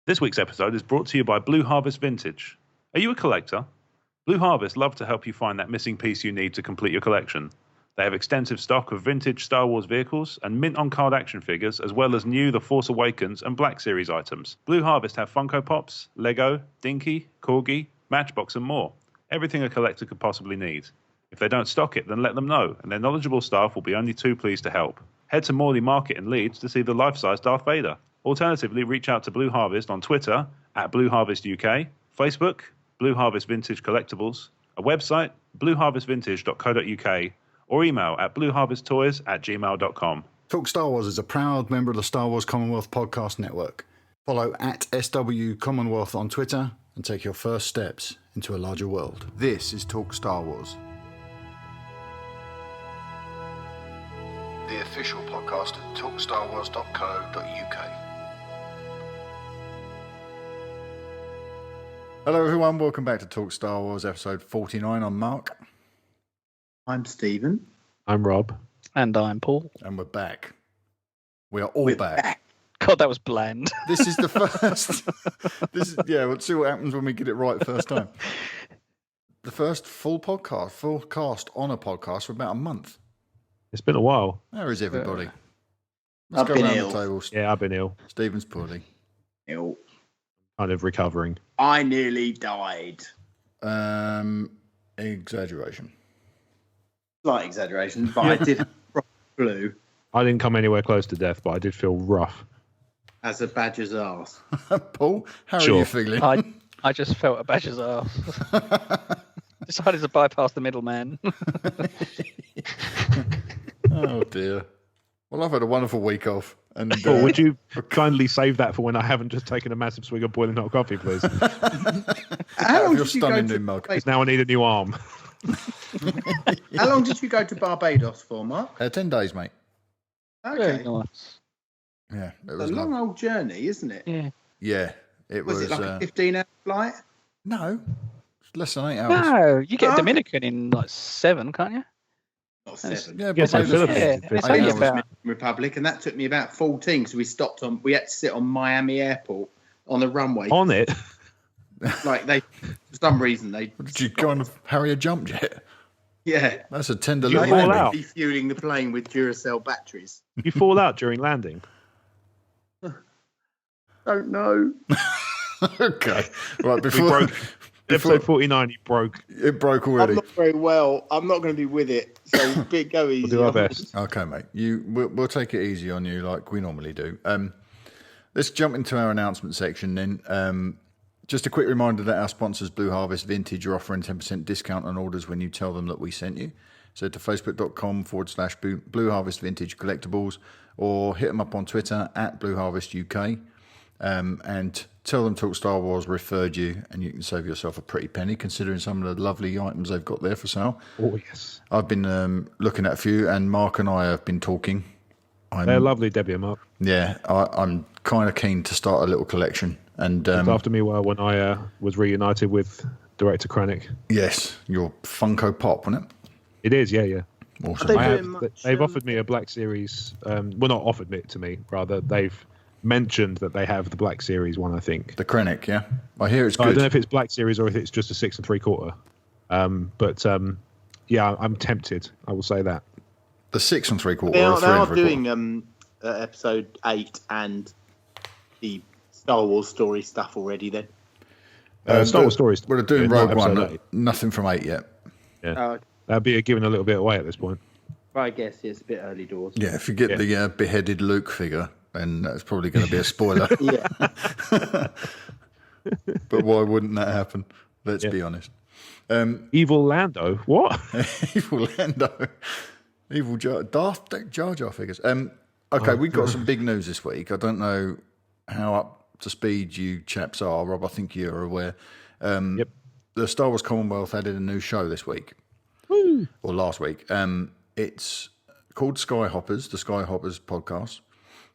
This week's episode is brought to you by Blue Harvest Vintage. Are you a collector? Blue Harvest love to help you find that missing piece you need to complete your collection. They have extensive stock of vintage Star Wars vehicles and mint-on-card action figures, as well as new The Force Awakens and Black Series items. Blue Harvest have Funko Pops, Lego, Dinky, Corgi, Matchbox and more. Everything a collector could possibly need. If they don't stock it, then let them know, and their knowledgeable staff will be only too pleased to help. Head to Morley Market in Leeds to see the life-size Darth Vader. Alternatively, reach out to Blue Harvest on Twitter at Blue Harvest UK, Facebook, Blue Harvest Vintage Collectibles, a website, blueharvestvintage.co.uk, or email at blueharvesttoys@gmail.com. Talk Star Wars is a proud member of the Star Wars Commonwealth Podcast Network. Follow at SW Commonwealth on Twitter and take your first steps into a larger world. This is Talk Star Wars, the official podcast at talkstarwars.co.uk. Hello everyone, welcome back to Talk Star Wars episode 49. I'm Mark. I'm Stephen. I'm Rob. And I'm Paul. And we're back. We are all back. God, that was bland. This is the first. We'll see what happens when we get it right first time. The first full cast on a podcast for about a month. It's been a while. Where is everybody? Let's I've go been around ill. the table. Yeah, I've been ill. Stephen's poorly. Ill. Kind of recovering. I nearly died. Exaggeration. Slight exaggeration, but I did have proper flu I didn't come anywhere close to death, but I did feel rough. as a badger's arse. Paul, how Sure. are you feeling? I just felt a badger's ass. Decided to bypass the middleman. Oh dear. Well, I've had a wonderful week off. And Paul, would you kindly save that for when I haven't just taken a massive swig of boiling hot coffee, please? How long your did you go stunning to new mug. Because now I need a new arm. How long did you go to Barbados for, Mark? 10 days, mate. Okay. Very nice. Yeah, it It's was a long lovely. old journey, isn't it? Yeah. Yeah, it was. Was it like a 15-hour flight? No, it's less than 8 hours. No, you get Oh. Dominican in like 7, can't you? Not That's- 7. Yeah, Yes, Barbados- Philippines. Yeah, It's it's eight only hours. about. Republic, and that took me about 14 because we stopped on. We had to sit on Miami Airport on the runway. On it. Like they, for some reason, they. Did you go on a Harrier jump jet? Yeah. That's a tender You little fall landing. out. Refueling the plane with Duracell batteries. You fall out during landing. Don't know. Okay, right We before, broke. before Episode 49, you broke. it broke I'm already. not very well. I'm not going to be with it. So big go easy. We'll do our best. Okay, mate. We'll take it easy on you like we normally do. Let's jump into our announcement section then. Just a quick reminder that our sponsors, Blue Harvest Vintage, are offering 10% discount on orders when you tell them that we sent you. So to facebook.com/Blue Harvest Vintage Collectibles, or hit them up on Twitter at Blue Harvest UK, and tell them Talk Star Wars referred you, and you can save yourself a pretty penny considering some of the lovely items they've got there for sale. Oh, yes. I've been looking at a few, and Mark and I have been talking. They're lovely, Debbie and Mark. Yeah, I'm kind of keen to start a little collection. And Looked after me well when I was reunited with Director Krennic. yes, your Funko Pop, wasn't it? It is, yeah. Awesome. They I do have, much, they've offered me a Black Series. Well, not offered it to me, rather. They've mentioned that they have the Black Series one, I think. The Krennic, yeah. I hear it's I don't know good. if it's Black Series or if it's just a 6 3/4. Yeah, I'm tempted. I will say that. The 6 3/4 They or are, a they 3 are 3/4. doing episode 8 and the Star Wars story stuff already then. Star Wars stories. Well, they're doing not Rogue One. episode 8. Nothing from 8 yet. That'd be giving a little bit away at this point. I guess it's a bit early doors. Yeah, if you get the beheaded Luke figure, then that's probably going to be a spoiler. Yeah. But why wouldn't that happen? Let's be honest. Evil Lando. What? Evil Lando. Evil Darth Jar Jar figures. Okay, we've got some big news this week. I don't know how up to speed you chaps are, Rob. I think you're aware. Yep. The Star Wars Commonwealth added a new show this week, or last week. It's called Skyhoppers, the Skyhoppers podcast.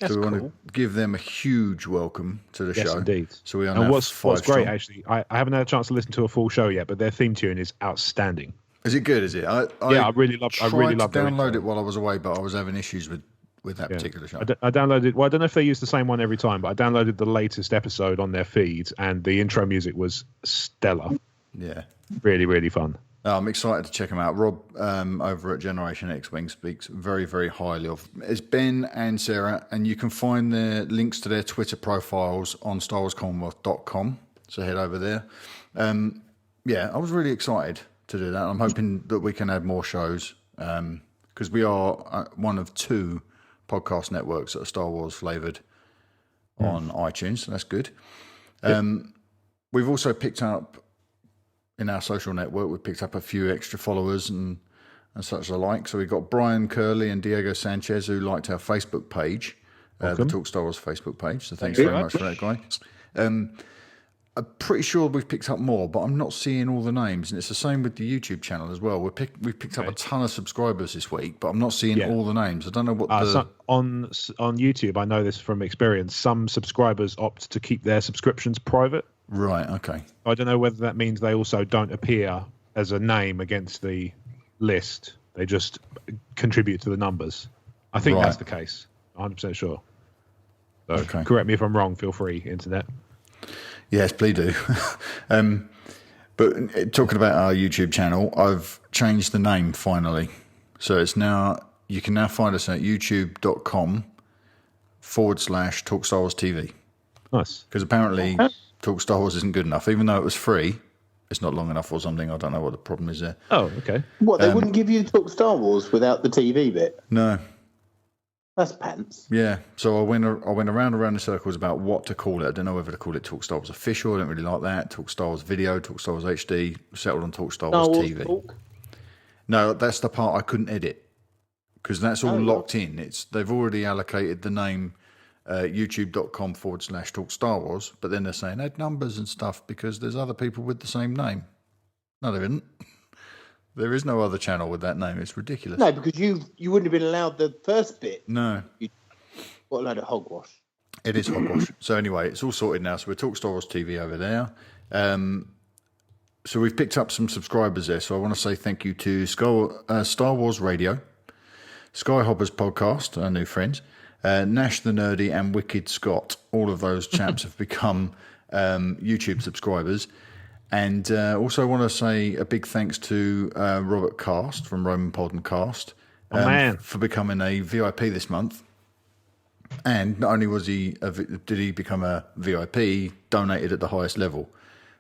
That's so we want cool. to give them a huge welcome to the Yes, show. indeed. So we are And now what's 5 great, strong. actually, I haven't had a chance to listen to a full show yet, but their theme tune is outstanding. Is it good? Is it? I really love. I really love to their download intro. it while I was away, but I was having issues with with that particular show. I downloaded. Well, I don't know if they use the same one every time, but I downloaded the latest episode on their feeds, and the intro music was stellar. Yeah, really, really fun. I'm excited to check them out. Rob over at Generation X-Wing speaks very, very highly of. It's Ben and Sarah, and you can find their links to their Twitter profiles on StarWarsCommonwealth.com. So head over there. Yeah, I was really excited to do that. I'm hoping that we can add more shows because we are one of 2 podcast networks that are Star Wars flavoured on iTunes, so that's good. We've also picked up, in our social network, we've picked up a few extra followers and such alike. So we've got Brian Curley and Diego Sanchez who liked our Facebook page, the Talk Star Wars Facebook page. So thanks very much for that, guys. I'm pretty sure we've picked up more, but I'm not seeing all the names. And it's the same with the YouTube channel as well. We've picked up a ton of subscribers this week, but I'm not seeing all the names. I don't know what so on YouTube, I know this from experience, some subscribers opt to keep their subscriptions private. Right, okay. I don't know whether that means they also don't appear as a name against the list. They just contribute to the numbers. I think that's the case. 100% sure. So correct me if I'm wrong. Feel free, Internet. Yes, please do. But talking about our YouTube channel, I've changed the name finally. So it's now, you can now find us at youtube.com/Talk Star Wars TV. Nice. Because apparently Talk Star Wars isn't good enough. Even though it was free, it's not long enough or something. I don't know what the problem is there. Oh, okay. What, they wouldn't give you Talk Star Wars without the TV bit? No. That's pants. Yeah, so I went around the circles about what to call it. I don't know whether to call it Talk Star Wars Official. I don't really like that. Talk Star Wars Video, Talk Star Wars HD. Settled on Talk Star Wars TV. Talk? No, that's the part I couldn't edit because that's all locked in. They've already allocated the name youtube.com/Talk Star Wars, but then they're saying add numbers and stuff because there's other people with the same name. No, there isn't. There is no other channel with that name. It's ridiculous. No, because you wouldn't have been allowed the first bit. No. What a load of hogwash. It is hogwash. So anyway, it's all sorted now. So we're Talk Star Wars TV over there. So we've picked up some subscribers there. So I want to say thank you to Star Wars Radio, Skyhoppers Podcast, our new friends, Nash the Nerdy and Wicked Scott. All of those chaps have become YouTube subscribers. And also want to say a big thanks to Robert Cast from Roman Pod and Cast for becoming a VIP this month. And not only did he become a VIP, he donated at the highest level.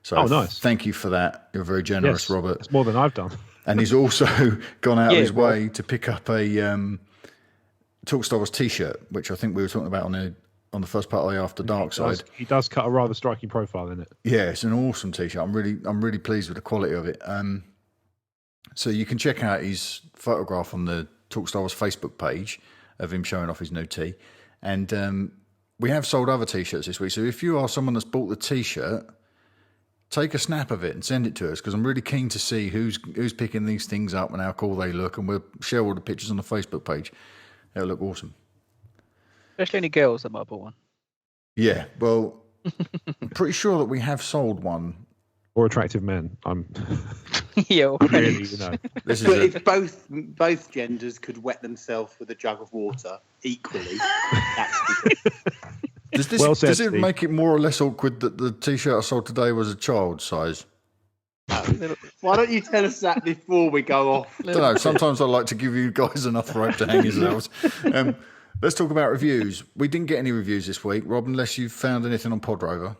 So nice. Thank you for that. You're very generous, Robert. It's more than I've done. And he's also gone out of his way to pick up a Talk Star Wars T-shirt, which I think we were talking about on the first part of the After Dark side. He does cut a rather striking profile in it. Yeah, it's an awesome T-shirt. I'm really pleased with the quality of it. So you can check out his photograph on the Talk Star Wars Facebook page of him showing off his new tee. And we have sold other T-shirts this week. So if you are someone that's bought the T-shirt, take a snap of it and send it to us because I'm really keen to see who's picking these things up and how cool they look. And we'll share all the pictures on the Facebook page. It'll look awesome. Especially any girls that might bought one. Yeah, well, I'm pretty sure that we have sold one. Or attractive men. I'm yeah, really, But if both genders could wet themselves with a jug of water equally, that's the Does it make it more or less awkward that the T-shirt I sold today was a child size? Why don't you tell us that before we go off? I don't know. Sometimes I like to give you guys enough rope to hang yourselves. Let's talk about reviews. We didn't get any reviews this week, Rob, unless you've found anything on Podrover.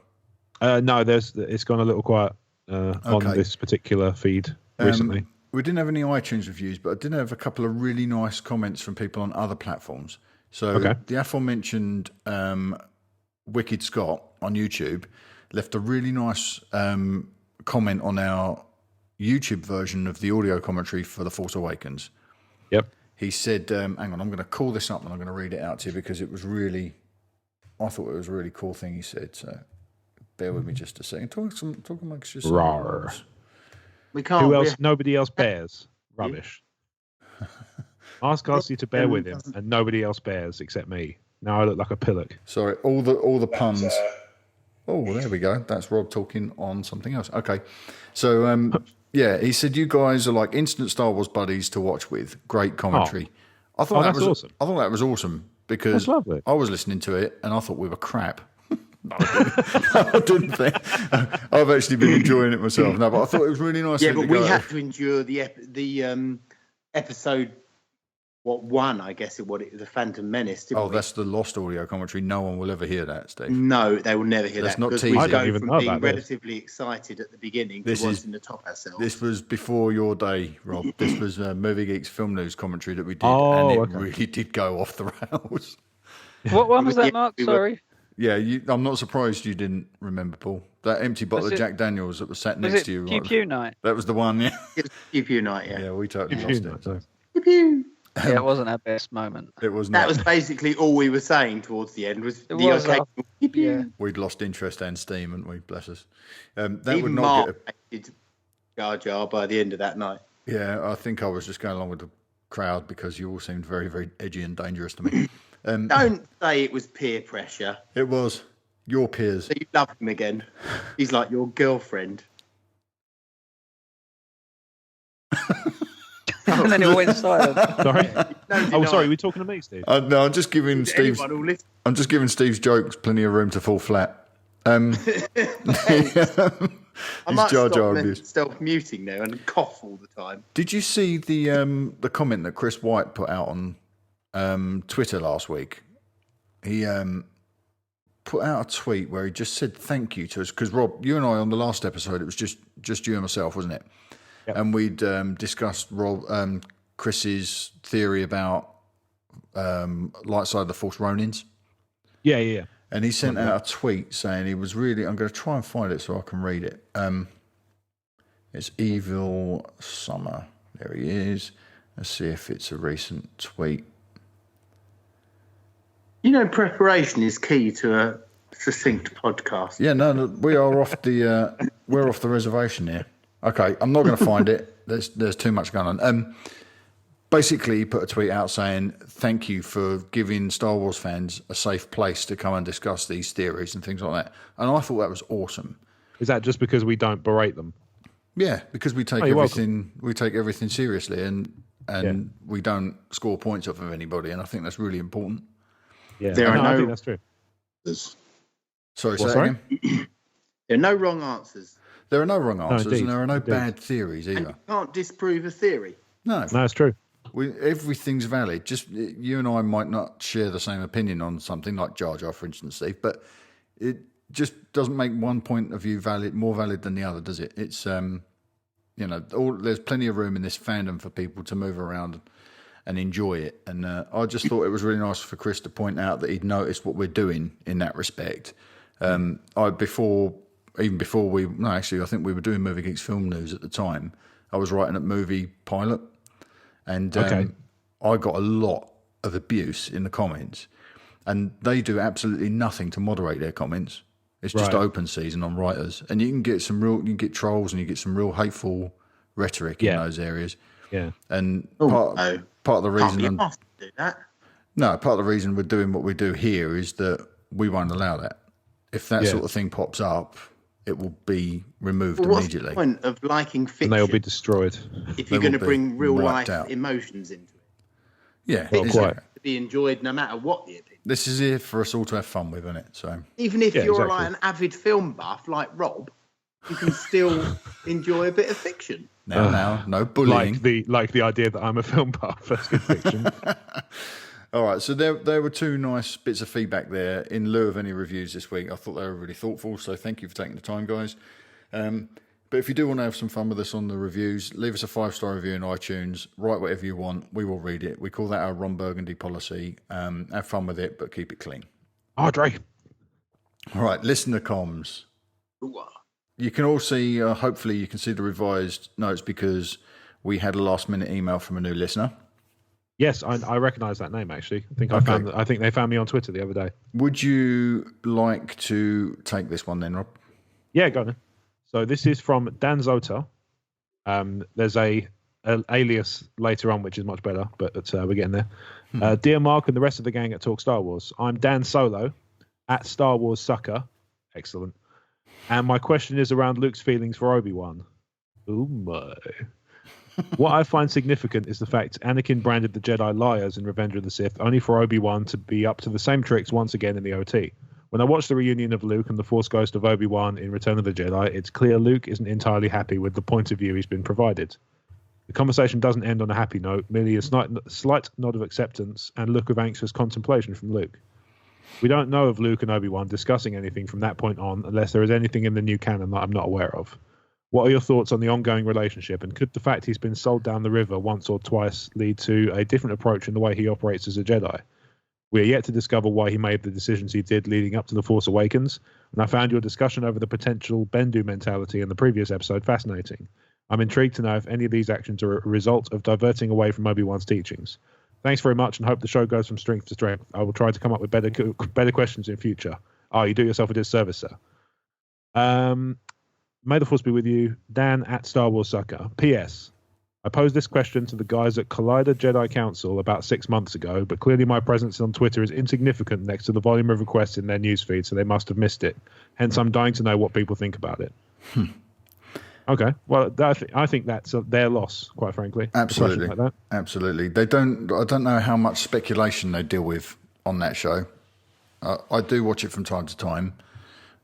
No, it's gone a little quiet on this particular feed recently. We didn't have any iTunes reviews, but I did have a couple of really nice comments from people on other platforms. So the aforementioned Wicked Scott on YouTube left a really nice comment on our YouTube version of the audio commentary for The Force Awakens. Yep. He said, hang on, I'm going to call this up and I'm going to read it out to you because I thought it was a really cool thing he said. So bear with me just a second. Talk amongst yourselves. We can't. Who else? Nobody else bears. Rubbish. Ask Arcee to bear with him, and nobody else bears except me. Now I look like a pillock. Sorry, all the puns. Oh, there we go. That's Rob talking on something else. Okay. So, yeah, he said you guys are like instant Star Wars buddies to watch with. Great commentary. I thought that was awesome. I thought that was awesome because That's lovely. I was listening to it and I thought we were crap. No, I didn't think. I've actually been enjoying it myself. No, but I thought it was really nice. Yeah, but we had to endure the episode. One, I guess it was the Phantom Menace. Didn't we? That's the lost audio commentary. No one will ever hear that, Steve. No, they will never hear That's that. not because teasing. we I go even from know being about this. relatively excited at the beginning to wanting to top ourselves. This was before your day, Rob. This was Movie Geeks film news commentary that we did, Oh, and it okay. really did go off the rails. What one was that, Yeah, Mark? we were- Sorry. Yeah, I'm not surprised you didn't remember, Paul. That empty bottle Was of it- Jack Daniels that was sat Was next it to you. Pew right? Pew Night? That was the one, yeah. It was Pew Pew Night, yeah. Yeah, we totally Pew lost Pew it. Night, so. Pew Pew. Yeah, it wasn't our best moment. It was That not. was basically all we were saying towards the end was It the was occasional pew pew. Yeah. We'd lost interest and steam, hadn't we? Bless us. That Even would not Mark get. hated Jar Jar by the end of that night. Yeah, I think I was just going along with the crowd because you all seemed very, very edgy and dangerous to me. Don't say it was peer pressure. It was your peers. So you love him again. He's like your girlfriend. And then it all went silent. Sorry. No, Oh, sorry. We're talking to me, Steve. No, I'm just giving Steve's. Anyone will listen. I'm just giving Steve's jokes plenty of room to fall flat. I His might Jar Jar stop abuse. self-muting now and cough all the time. Did you see the comment that Chris White put out on Twitter last week? He put out a tweet where he just said thank you to us because Rob, you and I on the last episode, it was just you and myself, wasn't it? Yep. And we'd discussed Chris's theory about light side of the Force Ronins. Yeah. And he sent out a tweet saying he was really. I'm going to try and find it so I can read it. It's Evil Summer. There he is. Let's see if it's a recent tweet. You know, preparation is key to a succinct podcast. Yeah, no, we are off the we're off the reservation here. Okay, I'm not going to find it. There's too much going on. Basically, he put a tweet out saying thank you for giving Star Wars fans a safe place to come and discuss these theories and things like that. And I thought that was awesome. Is that just because we don't berate them? Yeah, because we take you're everything seriously, and we don't score points off of anybody, and I think that's really important. Yeah. There are I no- think that's true. Sorry, What, say that sorry? again? There are no wrong answers. There are no wrong answers, indeed, and there are no indeed. bad theories And either. you can't disprove a theory. No, No, it's true. everything's valid. Just you and I might not share the same opinion on something like Jar Jar, for instance, Steve, but it just doesn't make one point of view more valid than the other, does it? It's there's plenty of room in this fandom for people to move around and enjoy it. And I just thought it was really nice for Chris to point out that he'd noticed what we're doing in that respect. I think we were doing Movie Geeks film news at the time. I was writing a movie pilot, and I got a lot of abuse in the comments, and they do absolutely nothing to moderate their comments. It's just Right. open season on writers, and you can get trolls and you get some real hateful rhetoric in those areas. Yeah. And no. part of the Can't be reason asked to do that. part of the reason we're doing what we do here is that we won't allow that. If that sort of thing pops up, it will be removed Well, what's immediately. the point of liking fiction And they'll be destroyed. if you're They going to will be bring real wiped life out. emotions into it? Yeah, Well, exactly. quite. To be enjoyed no matter what the opinion. This is here for us all to have fun with, isn't it? So Even if Yeah, you're exactly. like an avid film buff like Rob, you can still enjoy a bit of fiction. now, no bullying. Like the idea that I'm a film buff. That's good fiction. All right, so there were two nice bits of feedback there in lieu of any reviews this week. I thought they were really thoughtful, so thank you for taking the time, guys. But if you do want to have some fun with us on the reviews, leave us a 5-star review in iTunes. Write whatever you want. We will read it. We call that our Ron Burgundy policy. Have fun with it, but keep it clean. Audrey. All right, listener comms. Ooh, You can all see, hopefully you can see the revised notes because we had a last-minute email from a new listener. Yes, I recognise that name actually. I think Okay. I think they found me on Twitter the other day. Would you like to take this one then, Rob? Yeah, go on then. So this is from Dan Zota. There's a alias later on, which is much better, but we're getting there. Dear Mark and the rest of the gang at Talk Star Wars, I'm Dan Solo at Star Wars Sucker. Excellent. And my question is around Luke's feelings for Obi-Wan. Ooh my. What I find significant is the fact Anakin branded the Jedi liars in Revenge of the Sith, only for Obi-Wan to be up to the same tricks once again in the OT. When I watch the reunion of Luke and the Force Ghost of Obi-Wan in Return of the Jedi, it's clear Luke isn't entirely happy with the point of view he's been provided. The conversation doesn't end on a happy note, merely a slight nod of acceptance and look of anxious contemplation from Luke. We don't know of Luke and Obi-Wan discussing anything from that point on, unless there is anything in the new canon that I'm not aware of. What are your thoughts on the ongoing relationship, and could the fact he's been sold down the river once or twice lead to a different approach in the way he operates as a Jedi? We are yet to discover why he made the decisions he did leading up to The Force Awakens, and I found your discussion over the potential Bendu mentality in the previous episode fascinating. I'm intrigued to know if any of these actions are a result of diverting away from Obi-Wan's teachings. Thanks very much, and hope the show goes from strength to strength. I will try to come up with better questions in future. Oh, you do yourself a disservice, sir. May the Force be with you. Dan at Star Wars Sucker. P.S. I posed this question to the guys at Collider Jedi Council about 6 months ago, but clearly my presence on Twitter is insignificant next to the volume of requests in their newsfeed, so they must have missed it. Hence, I'm dying to know what people think about it. Okay. Well, I think that's their loss, quite frankly. Absolutely. Like that. Absolutely. I don't know how much speculation they deal with on that show. I do watch it from time to time.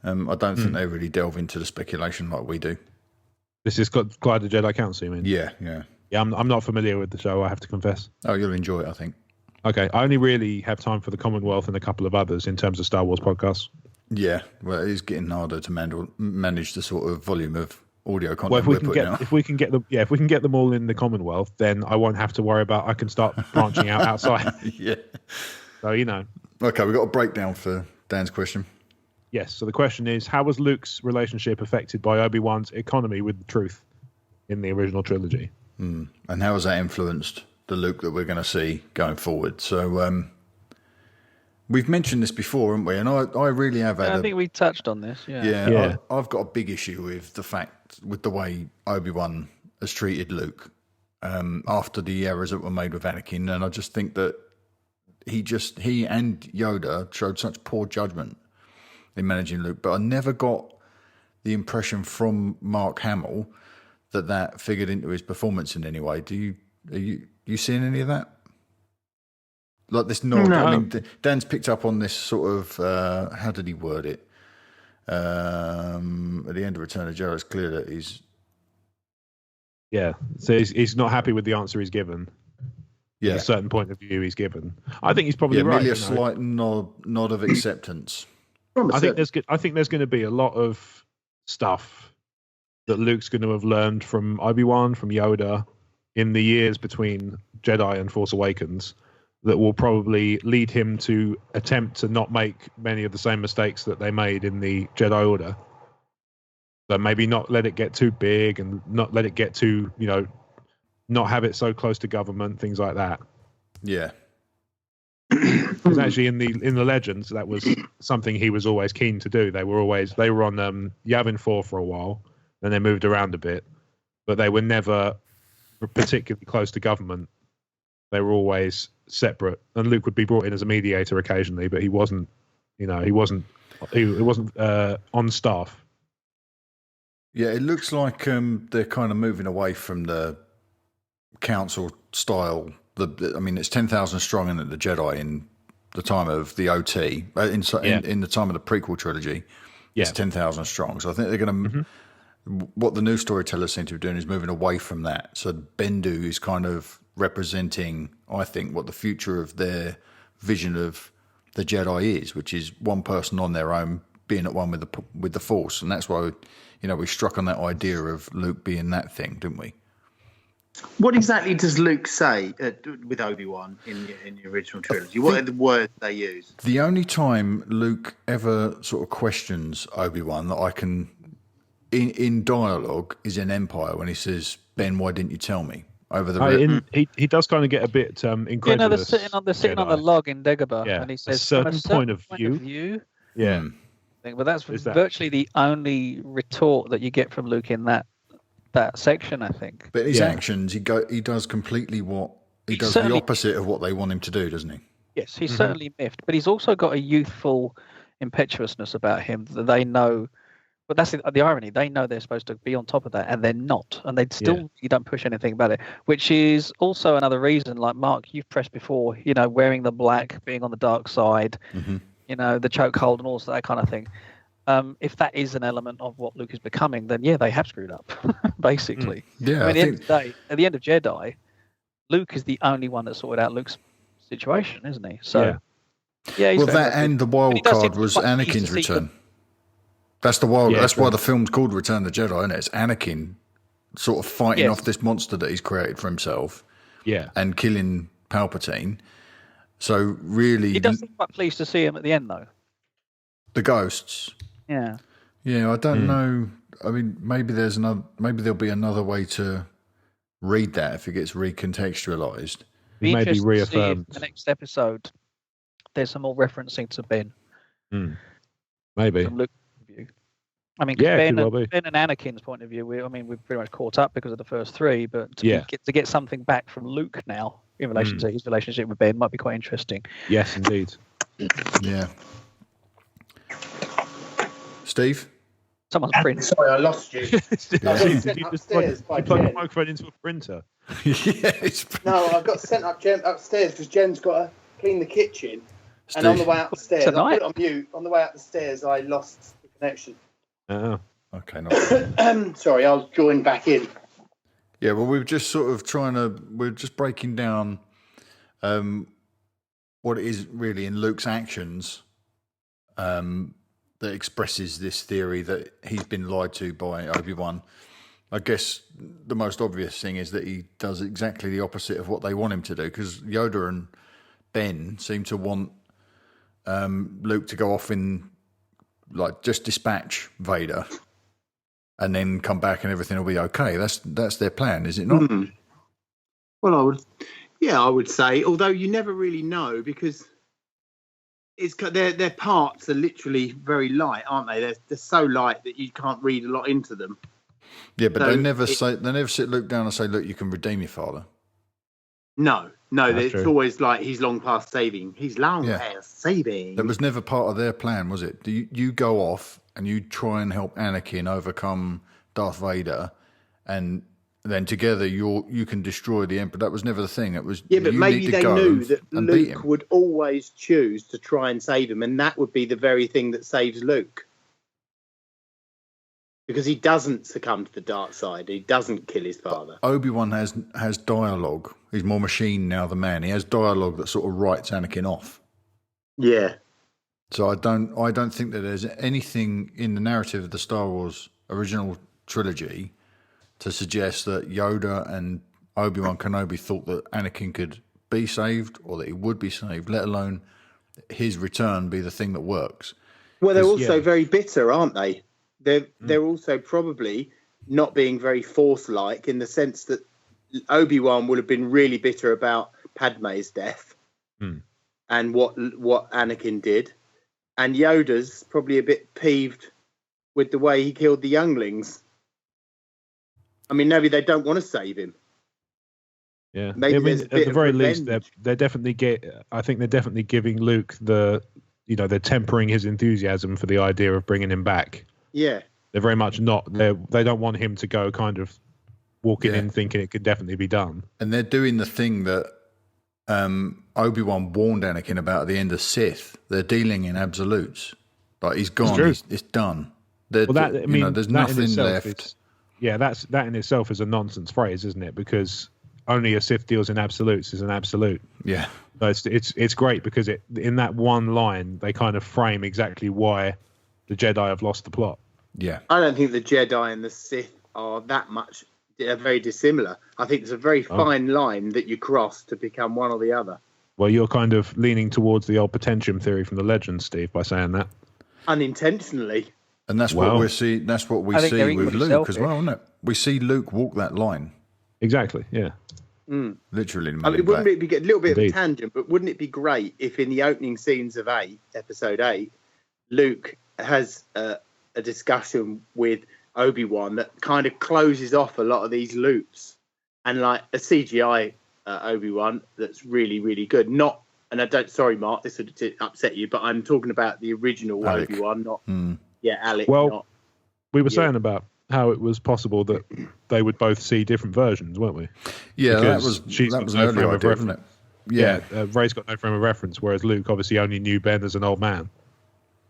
I don't think they really delve into the speculation like we do. This is Collider Jedi Council, you mean? Yeah. Yeah, I'm not familiar with the show, I have to confess. Oh, you'll enjoy it, I think. Okay. I only really have time for the Commonwealth and a couple of others in terms of Star Wars podcasts. Yeah. Well, it is getting harder to manage the sort of volume of audio content well, if we can get them all in the Commonwealth, then I won't have to worry about. I can start branching out outside. Yeah. So Okay, we've got a breakdown for Dan's question. Yes. So the question is, how was Luke's relationship affected by Obi-Wan's economy with the truth in the original trilogy? And how has that influenced the Luke that we're going to see going forward? So we've mentioned this before, haven't we? And I really have had. I think we touched on this. Yeah. I've got a big issue with the way Obi-Wan has treated Luke after the errors that were made with Anakin, and I just think that he and Yoda showed such poor judgment in managing Luke. But I never got the impression from Mark Hamill that figured into his performance in any way. Are you seeing any of that? Like this nod. No. I mean, Dan's picked up on this sort of. How did he word it? At the end of Return of Jedi, it's clear that he's. Yeah, so he's not happy with the answer he's given. Yeah, a certain point of view he's given. I think he's probably right. Merely a slight nod of acceptance. I think there's going to be a lot of stuff that Luke's going to have learned from Obi-Wan, from Yoda, in the years between Jedi and Force Awakens, that will probably lead him to attempt to not make many of the same mistakes that they made in the Jedi Order. So maybe not let it get too big and not let it get too, not have it so close to government, things like that. Yeah. Because actually in the Legends, that was something he was always keen to do. They were on Yavin 4 for a while, then they moved around a bit, but they were never particularly close to government. They were always separate, and Luke would be brought in as a mediator occasionally, but he wasn't on staff. Yeah, it looks like they're kind of moving away from the council style. It's 10,000 strong in the Jedi in the time of the OT, in the time of the prequel trilogy. Yeah. It's 10,000 strong. So I think they're going to. What the new storytellers seem to be doing is moving away from that. So Bendu is kind of representing, I think, what the future of their vision of the Jedi is, which is one person on their own being at one with the Force, and that's why we struck on that idea of Luke being that thing, didn't we? What exactly does Luke say with Obi-Wan in the original trilogy? What are the words they use? The only time Luke ever sort of questions Obi-Wan that I can, in dialogue, is in Empire when he says, "Ben, why didn't you tell me?" Over the he does kind of get a bit incredulous. They're sitting on the log in Dagobah, and he says, a certain point of view. Yeah. But that's virtually the only retort that you get from Luke in that section, I think. But his actions, he does completely the opposite of what they want him to do, doesn't he? Yes, he's certainly miffed, but he's also got a youthful impetuousness about him that they know But that's the irony. They know they're supposed to be on top of that, and they're not. And they still, you don't push anything about it, which is also another reason, like Mark, you've pressed before, wearing the black, being on the dark side, the chokehold and all that kind of thing. If that is an element of what Luke is becoming, then they have screwed up, basically. Yeah, I mean, at the end of Jedi, Luke is the only one that sorted out Luke's situation, isn't he? So, well, that and the wild card was Anakin's return. That's the wild. That's why the film's called Return of the Jedi, isn't it? It's Anakin sort of fighting off this monster that he's created for himself, and killing Palpatine. So really, he does seem quite pleased to see him at the end, though. The ghosts. Yeah. Yeah, I don't know. I mean, maybe there'll be another way to read that if it gets recontextualized. Be maybe reaffirmed. The next episode, there's some more referencing to Ben. Maybe. From Luke's view. I mean, Ben and Anakin's point of view, we've pretty much caught up because of the first three, but to get something back from Luke now in relation to his relationship with Ben might be quite interesting. Yes, indeed. Yeah. Steve? Someone's printing. Sorry, I lost you. Did you just plug the microphone into a printer? No, I got sent upstairs because Jen's got to clean the kitchen. Steve. And on the way up the stairs, I put it on mute. On the way up the stairs, I lost the connection. Oh. Okay. No. Sorry, I'll join back in. Yeah, well, we're just we're just breaking down what it is really in Luke's actions that expresses this theory that he's been lied to by Obi-Wan. I guess the most obvious thing is that he does exactly the opposite of what they want him to do, because Yoda and Ben seem to want Luke to go off in, like, just dispatch Vader and then come back and everything will be okay. That's their plan, is it not? Mm. Well, I would say, although you never really know, because their parts are literally very light, aren't they? They're so light that you can't read a lot into them. Yeah, but they never sit Luke down and say, "Look, you can redeem your father." No, it's true. Always like he's long past saving. He's long past saving. That was never part of their plan, was it? You go off and you try and help Anakin overcome Darth Vader, and then together you can destroy the Emperor. That was never the thing. It was but maybe they knew that Luke would always choose to try and save him, and that would be the very thing that saves Luke. Because he doesn't succumb to the dark side. He doesn't kill his father. Obi-Wan has dialogue. He's more machine now than man. He has dialogue that sort of writes Anakin off. Yeah. So I don't think that there's anything in the narrative of the Star Wars original trilogy to suggest that Yoda and Obi-Wan Kenobi thought that Anakin could be saved or that he would be saved, let alone his return be the thing that works. Well, they're also very bitter, aren't they? They're also probably not being very Force-like, in the sense that Obi-Wan would have been really bitter about Padme's death and what Anakin did, and Yoda's probably a bit peeved with the way he killed the younglings. I mean, maybe they don't want to save him. Yeah, maybe at the very least, they're definitely I think they're definitely giving Luke they're tempering his enthusiasm for the idea of bringing him back. Yeah, they're very much not. They don't want him to go kind of walking in thinking it could definitely be done. And they're doing the thing that Obi-Wan warned Anakin about at the end of Sith. They're dealing in absolutes. Like, he's gone. It's done. There's nothing left. That in itself is a nonsense phrase, isn't it? Because only a Sith deals in absolutes is an absolute. Yeah. So it's great because in that one line they kind of frame exactly why the Jedi have lost the plot. Yeah. I don't think the Jedi and the Sith are very dissimilar. I think there's a very fine line that you cross to become one or the other. Well, you're kind of leaning towards the old potentium theory from the Legends, Steve, by saying that. Unintentionally. And that's what we see. That's what we see with Luke as well, isn't it? We see Luke walk that line. Exactly. Yeah. Literally. Wouldn't it be a little bit of a tangent? But wouldn't it be great if, in the opening scenes of Episode 8, Luke has a discussion with Obi-Wan that kind of closes off a lot of these loops, and like a CGI Obi-Wan that's really, really good. Sorry, Mark, this would upset you, but I'm talking about the original Alec. Obi-Wan, not Alec. Well, We were saying about how it was possible that they would both see different versions, weren't we? Yeah, Because that was an early idea, wasn't it? Yeah, Rey's got no frame of reference, whereas Luke obviously only knew Ben as an old man.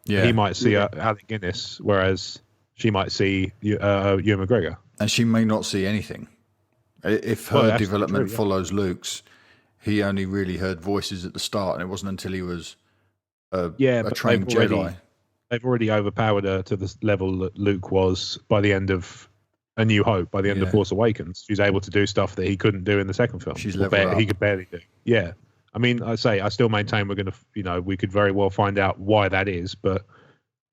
Yeah, he might see Alec Guinness, whereas she might see Ewan McGregor. And she may not see anything. If her development follows Luke's, he only really heard voices at the start, and it wasn't until he was a trained Jedi. They've already overpowered her to the level that Luke was by the end of A New Hope, by the end of Force Awakens. She's able to do stuff that he couldn't do in the second film. She's leveled up. He could barely do. Yeah. I mean, I still maintain we're going to, we could very well find out why that is, but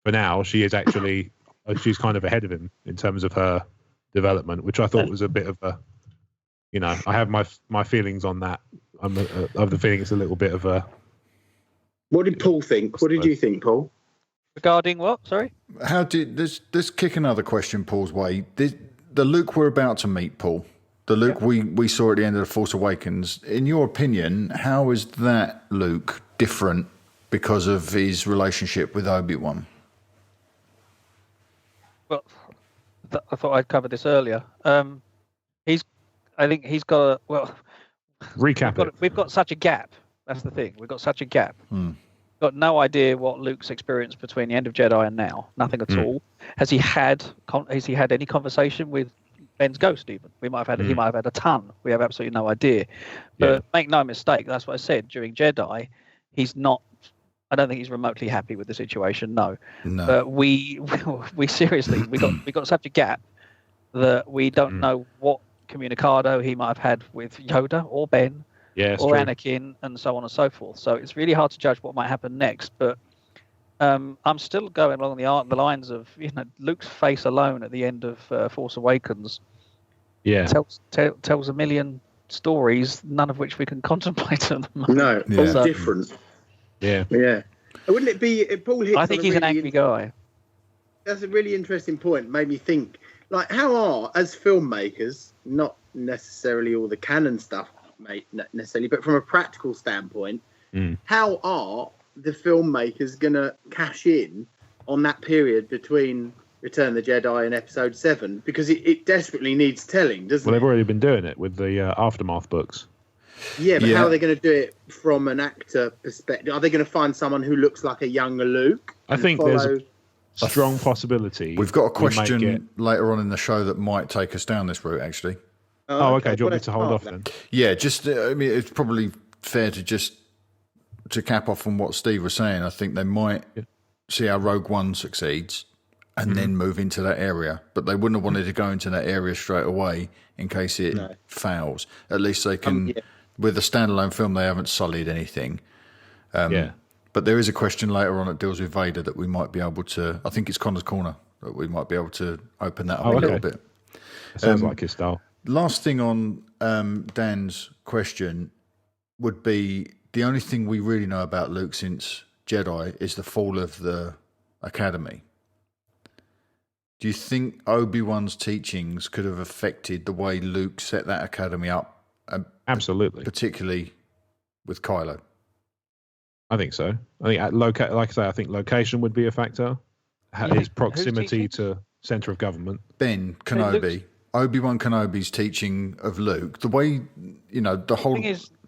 for now, she is actually, she's kind of ahead of him in terms of her development, which I thought was a bit of a, I have my feelings on that. I have the feeling it's a little bit of a. What did Paul think? What did you think, Paul? Regarding what? Sorry? How did let's kick another question Paul's way. The Luke we're about to meet, Paul, the Luke we saw at the end of The Force Awakens, in your opinion, how is that Luke different because of his relationship with Obi-Wan? Well, I thought I'd covered this earlier. I think he's got a, well... Recap We've got such a gap. That's the thing. We've got such a gap. Got no idea what Luke's experienced between the end of Jedi and now. Nothing at all. Has he had any conversation with Ben's ghost? Even he might have had a ton. We have absolutely no idea. But make no mistake, that's what I said during Jedi. He's not. I don't think he's remotely happy with the situation. No. But we seriously we got such a gap that we don't know what communicado he might have had with Yoda or Ben. Or Anakin, and so on and so forth. So it's really hard to judge what might happen next. But I'm still going along the lines of Luke's face alone at the end of Force Awakens. Tells a million stories, none of which we can contemplate at the moment. No, all different. Yeah. Wouldn't it be Paul Hicks? I think he's an angry guy. That's a really interesting point. Made me think. Like, how are, as filmmakers, not necessarily all the canon stuff, not necessarily, but from a practical standpoint, how are the filmmakers going to cash in on that period between Return of the Jedi and Episode 7? Because it desperately needs telling, doesn't it? Well, they've already been doing it with the Aftermath books. Yeah, but how are they going to do it from an actor perspective? Are they going to find someone who looks like a younger Luke? I think there's a strong possibility. We've got a question later on in the show that might take us down this route, actually. Oh, okay. Do you want me to hold off then? Yeah, I mean, it's probably fair to cap off on what Steve was saying. I think they might see how Rogue One succeeds and then move into that area. But they wouldn't have wanted to go into that area straight away in case it fails. At least they can, with a standalone film, they haven't sullied anything. But there is a question later on that deals with Vader that we might be able to, I think it's Connor's Corner, that we might be able to open that up a little bit. Sounds like his style. Last thing on Dan's question would be the only thing we really know about Luke since Jedi is the fall of the Academy. Do you think Obi-Wan's teachings could have affected the way Luke set that Academy up? Absolutely. Particularly with Kylo? I think so. I think, like I say, I think location would be a factor. His proximity to centre of government. Ben Kenobi. Obi-Wan Kenobi's teaching of Luke, the way, the whole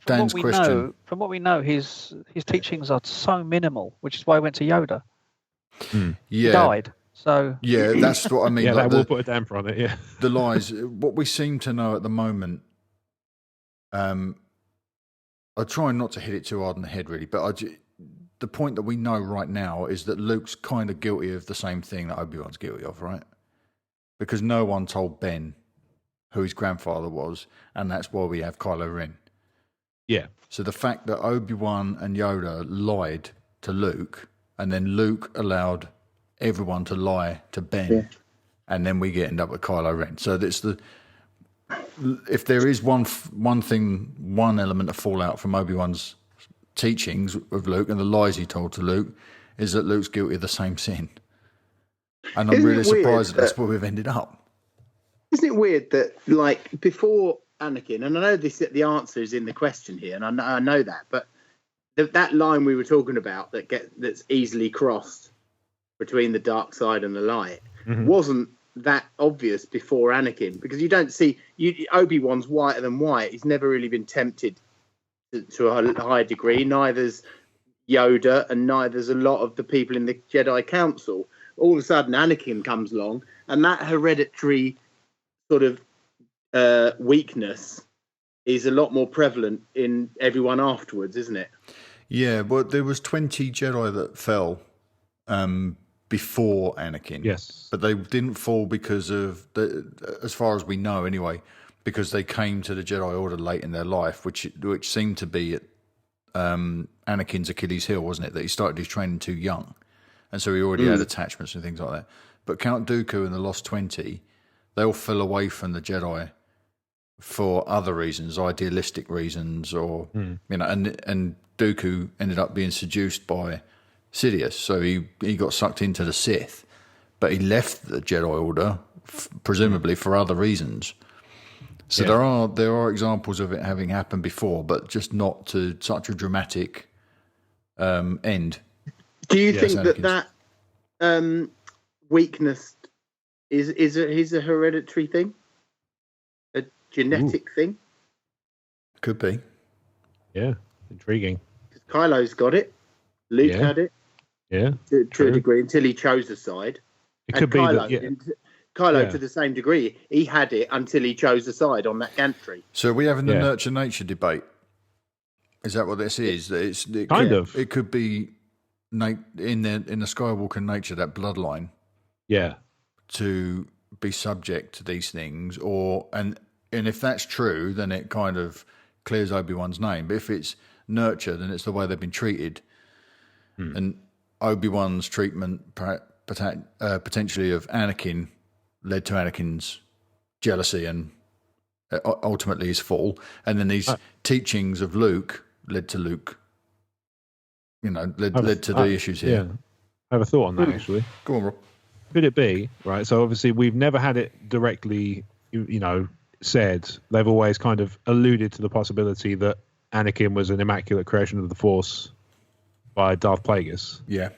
Dan's question. From what we know, his teachings are so minimal, which is why he went to Yoda. He died. So that's what I mean. That will put a damper on it. Yeah, the lies. What we seem to know at the moment. I try not to hit it too hard on the head, really, but the point that we know right now is that Luke's kind of guilty of the same thing that Obi-Wan's guilty of, right? Because no one told Ben who his grandfather was, and that's why we have Kylo Ren. Yeah. So the fact that Obi-Wan and Yoda lied to Luke, and then Luke allowed everyone to lie to Ben, and then we end up with Kylo Ren. So that's if there is one element of fallout from Obi-Wan's teachings of Luke and the lies he told to Luke, is that Luke's guilty of the same sin. And I'm really surprised that that's where we've ended up. Isn't it weird that, like, before Anakin, and I know the answer is in the question here, and I know that, but that line we were talking about that's easily crossed between the dark side and the light, wasn't that obvious before Anakin, because you don't see Obi-Wan's whiter than white. He's never really been tempted to a high degree. Neither's Yoda, and neither's a lot of the people in the Jedi Council. All of a sudden, Anakin comes along, and that hereditary sort of weakness is a lot more prevalent in everyone afterwards, isn't it? Yeah, but there was 20 Jedi that fell before Anakin. Yes. But they didn't fall because of, as far as we know anyway, because they came to the Jedi Order late in their life, which seemed to be at Anakin's Achilles heel, wasn't it? That he started his training too young. And so he already had attachments and things like that. But Count Dooku and the Lost 20, they all fell away from the Jedi for other reasons, idealistic reasons, or, and Dooku ended up being seduced by Sidious. So he got sucked into the Sith, but he left the Jedi Order, presumably for other reasons. So there are examples of it having happened before, but just not to such a dramatic end. Do you think that weakness is a hereditary thing, a genetic thing? Could be. Yeah, intriguing. Because Kylo's got it, Luke had it, to a degree, until he chose a side. It could be Kylo, to the same degree, he had it until he chose a side on that gantry. So are we having the nurture-nature debate? Is that what this is? It could be in the Skywalker nature, that bloodline. Yeah. To be subject to these things, and if that's true, then it kind of clears Obi-Wan's name. But if it's nurture, then it's the way they've been treated. And Obi-Wan's treatment potentially of Anakin led to Anakin's jealousy and ultimately his fall. And then these teachings of Luke led to Luke, led to the issues here. Yeah. I have a thought on that, actually. Go on, Rob. Could it be, right? So obviously we've never had it directly, said. They've always kind of alluded to the possibility that Anakin was an immaculate creation of the Force by Darth Plagueis. Yeah.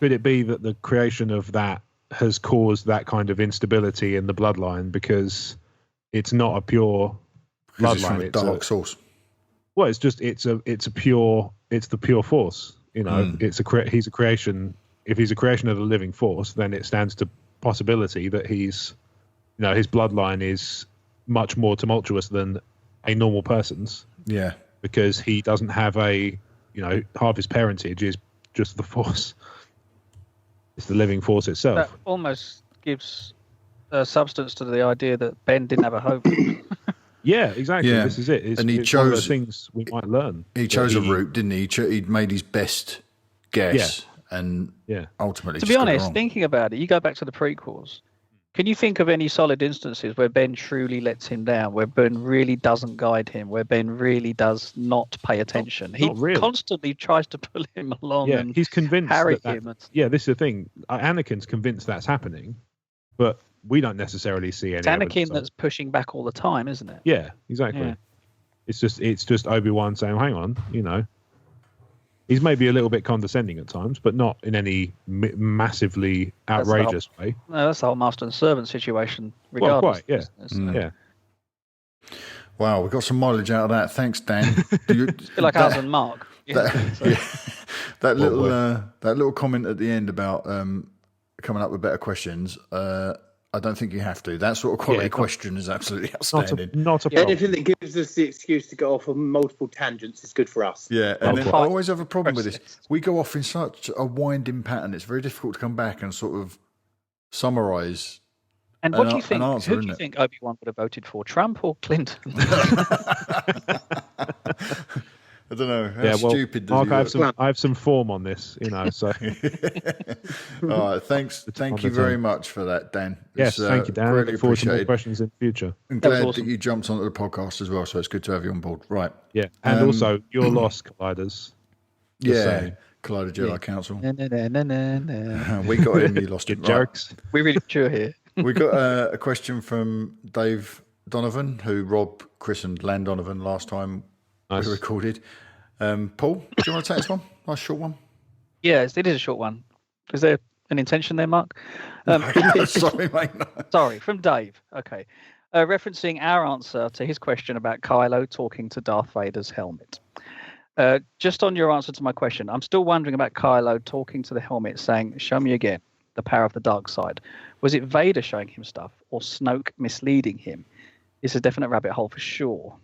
Could it be that the creation of that has caused that kind of instability in the bloodline because it's not a pure bloodline? It's from a dark source. Well, it's the pure Force. He's a creation. If he's a creation of the living Force, then it stands to possibility that his bloodline is much more tumultuous than a normal person's. Yeah. Because he doesn't have half his parentage is just the Force. It's the living Force itself. That almost gives substance to the idea that Ben didn't have a hope. Yeah, exactly. Yeah. This is it. And he chose one of the things we might learn. He chose a route, didn't he? He'd made his best guess, and ultimately, to be honest, thinking about it, you go back to the prequels. Can you think of any solid instances where Ben truly lets him down, where Ben really doesn't guide him, where Ben really does not pay attention? He constantly tries to pull him along and he's convinced harry him. This is the thing. Anakin's convinced that's happening, but we don't necessarily see any. It's Anakin that's pushing back all the time, isn't it? Yeah, exactly. Yeah. It's just Obi-Wan saying, "Hang on, He's maybe a little bit condescending at times, but not in any massively outrageous way. No, that's the whole master and servant situation, regardless. Well, quite, yeah. Wow, we got some mileage out of that. Thanks, Dan. It's a bit like us and Marc. That little comment at the end about coming up with better questions. I don't think you have to. That sort of quality question is absolutely outstanding. Not a problem. Anything that gives us the excuse to go off on multiple tangents is good for us. Yeah, and then I always have a problem with this. We go off in such a winding pattern. It's very difficult to come back and sort of summarise. And what do you think? Who do you think Obi-Wan would have voted for, Trump or Clinton? I don't know. How stupid does Mark, I have some form on this, So. All right, thank you very much for that, Dan. Yes, thank you, Dan. Really look forward to more questions in the future. I'm glad that you jumped onto the podcast as well, so it's good to have you on board. Right. Yeah, and also your lost Colliders. Collider Jedi Council. We got in, you lost it. Jerks. Right. We're really sure here. We got a question from Dave Donovan, who Rob christened Land Donovan last time. Nice. We recorded. Paul, do you want to take this one? Nice short one. Yeah, it is a short one because they're an intention there, Mark? Sorry, mate. No. Sorry, from Dave. Okay. Referencing our answer to his question about Kylo talking to Darth Vader's helmet. Just on your answer to my question, I'm still wondering about Kylo talking to the helmet saying, "Show me again the power of the dark side." Was it Vader showing him stuff or Snoke misleading him? It's a definite rabbit hole for sure.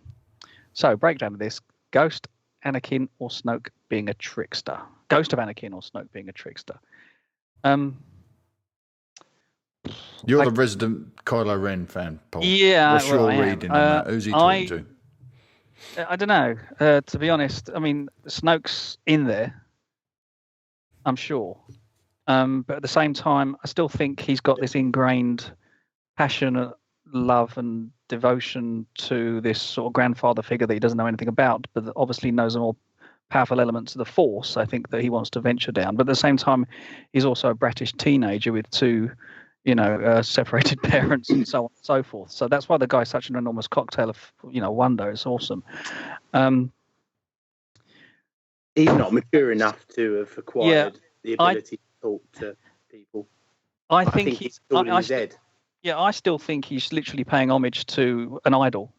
So, breakdown of this: Ghost, Anakin, or Snoke being a trickster? Ghost of Anakin or Snoke being a trickster? You're the resident Kylo Ren fan, Paul. Yeah, what's your well, reading on that? Who's he talking to? I don't know. To be honest, I mean, Snoke's in there, I'm sure. But at the same time, I still think he's got this ingrained passionate love and devotion to this sort of grandfather figure that he doesn't know anything about, but that obviously knows the more powerful elements of the Force. I think that he wants to venture down. But at the same time, he's also a brattish teenager with two separated parents and so on and so forth. So that's why the guy's such an enormous cocktail of, wonder. It's awesome. He's not mature enough to have acquired the ability to talk to people. I think he's still in his head. Yeah, I still think he's literally paying homage to an idol.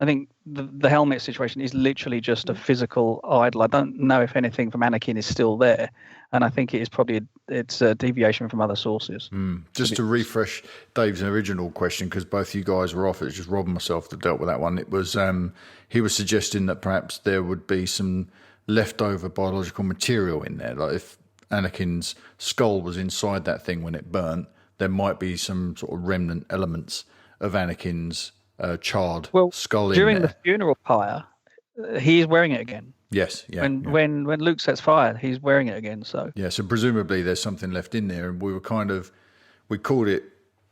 I think the helmet situation is literally just a physical idol. I don't know if anything from Anakin is still there, and I think it is probably it's a deviation from other sources. Just to refresh Dave's original question, because both you guys were off, it's just Rob and myself that dealt with that one. It was he was suggesting that perhaps there would be some leftover biological material in there, like if Anakin's skull was inside that thing when it burnt, there might be some sort of remnant elements of Anakin's charred skull in there. During the funeral pyre, he's wearing it again. Yes, yeah. When Luke sets fire, he's wearing it again. So so presumably there's something left in there, and we called it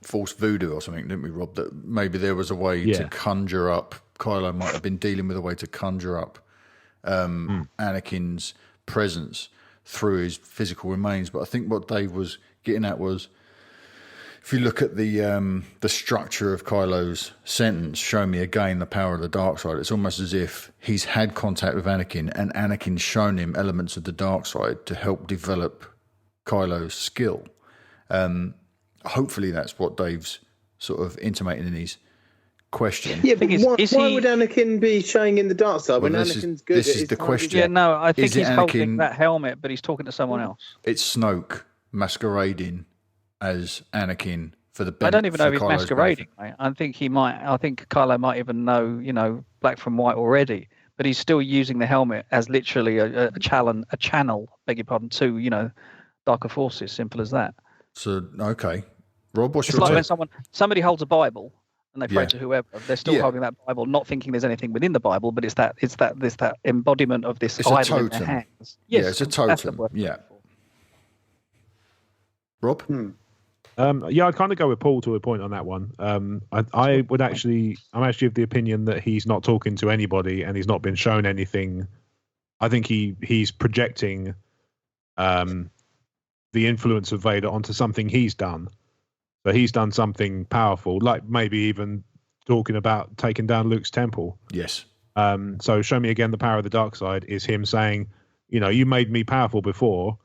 false voodoo or something, didn't we, Rob? That maybe there was a way to conjure up. Kylo might have been dealing with a way to conjure up Anakin's presence through his physical remains. But I think what Dave was getting at was, if you look at the structure of Kylo's sentence, "Show me again the power of the dark side," it's almost as if he's had contact with Anakin and Anakin's shown him elements of the dark side to help develop Kylo's skill. Hopefully that's what Dave's sort of intimating in his question. Yeah, but why would Anakin be showing in the dark side when Anakin's good? This is the question. Yeah, no, I think he's holding that helmet, but he's talking to someone else. It's Snoke masquerading as Anakin for the benefit. I don't even know if he's masquerading, mate. I think Kylo might even know, black from white already, but he's still using the helmet as literally a channel, beg your pardon, to, darker forces, simple as that. So, okay. Rob, what's it's your like when somebody holds a Bible and they pray to whoever, they're still holding that Bible, not thinking there's anything within the Bible, but it's that embodiment of this idol in their hands. Yes, it's a totem. Yeah. Rob? I'd kind of go with Paul to a point on that one. I'm actually of the opinion that he's not talking to anybody and he's not been shown anything. I think he's projecting the influence of Vader onto something he's done. So he's done something powerful, like maybe even talking about taking down Luke's temple. Yes. So show me again the power of the dark side is him saying, you made me powerful before,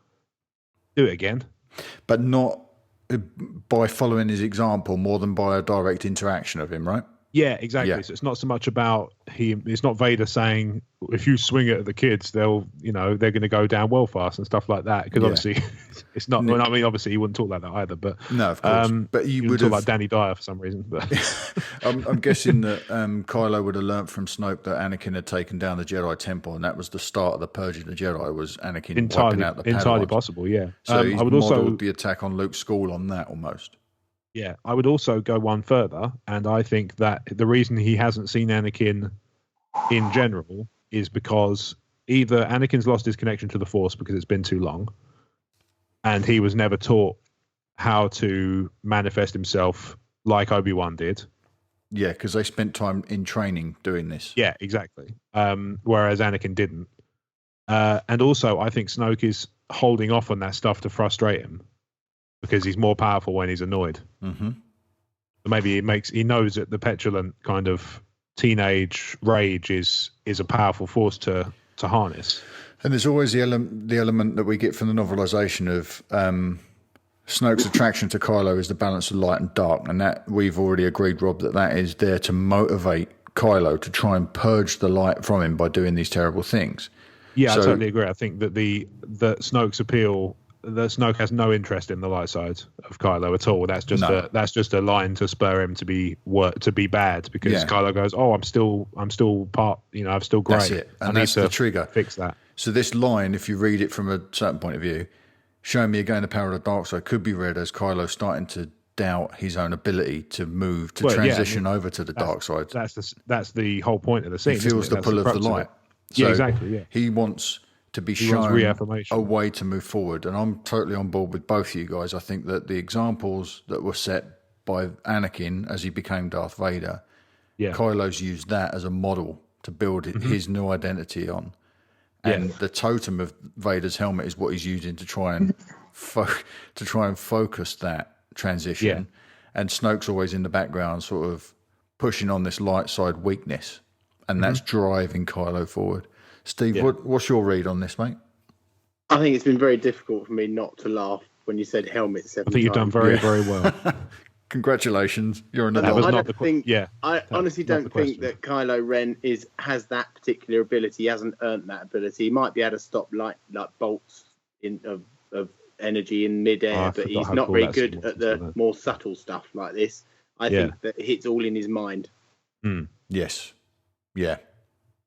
do it again. But not by following his example more than by a direct interaction of him, right? Yeah, exactly. Yeah. So it's not so much about it's not Vader saying, if you swing it at the kids, they're going to go down well fast and stuff like that. Because obviously it's not, obviously he wouldn't talk like that either, but no, of course. But you would talk like Danny Dyer for some reason. But I'm guessing that Kylo would have learnt from Snoke that Anakin had taken down the Jedi Temple, and that was the start of the purge of the Jedi, was Anakin wiping out the Padawans. Entirely possible, yeah. So he's modelled the attack on Luke's school on that almost. Yeah, I would also go one further, and I think that the reason he hasn't seen Anakin in general is because either Anakin's lost his connection to the Force because it's been too long, and he was never taught how to manifest himself like Obi-Wan did. Yeah, because they spent time in training doing this. Yeah, exactly. Whereas Anakin didn't. And also, I think Snoke is holding off on that stuff to frustrate him, because he's more powerful when he's annoyed. Mm-hmm. So maybe he knows that the petulant kind of teenage rage is a powerful force to harness. And there's always the element that we get from the novelization of Snoke's attraction to Kylo is the balance of light and dark, and that we've already agreed, Rob, that is there to motivate Kylo to try and purge the light from him by doing these terrible things. Yeah, I totally agree. I think that the Snoke's appeal, that Snoke has no interest in the light side of Kylo at all. That's just a line to spur him to be bad, because Kylo goes, "Oh, I'm still part. I'm still great." That's it, and that's the trigger. Fix that. So this line, if you read it from a certain point of view, showing me again the power of the dark side, could be read as Kylo starting to doubt his own ability to move, to transition over to the dark side. That's the whole point of the scene. He feels the pull of the light. So exactly. Yeah, he wants to be shown a way to move forward, and I'm totally on board with both you guys. I think that the examples that were set by Anakin as he became Darth Vader, Kylo's used that as a model to build his new identity on. And the totem of Vader's helmet is what he's using to try and focus that transition. And Snoke's always in the background, sort of pushing on this light side weakness, and that's driving Kylo forward. Steve, what's your read on this, mate? I think it's been very difficult for me not to laugh when you said helmet 7 times. I think you've done very, very well. Congratulations, you're another. I honestly don't think that Kylo Ren has that particular ability. He hasn't earned that ability. He might be able to stop like bolts of energy in midair, but he's not very good at the more subtle stuff like this. I think that it's all in his mind. Yes, yeah,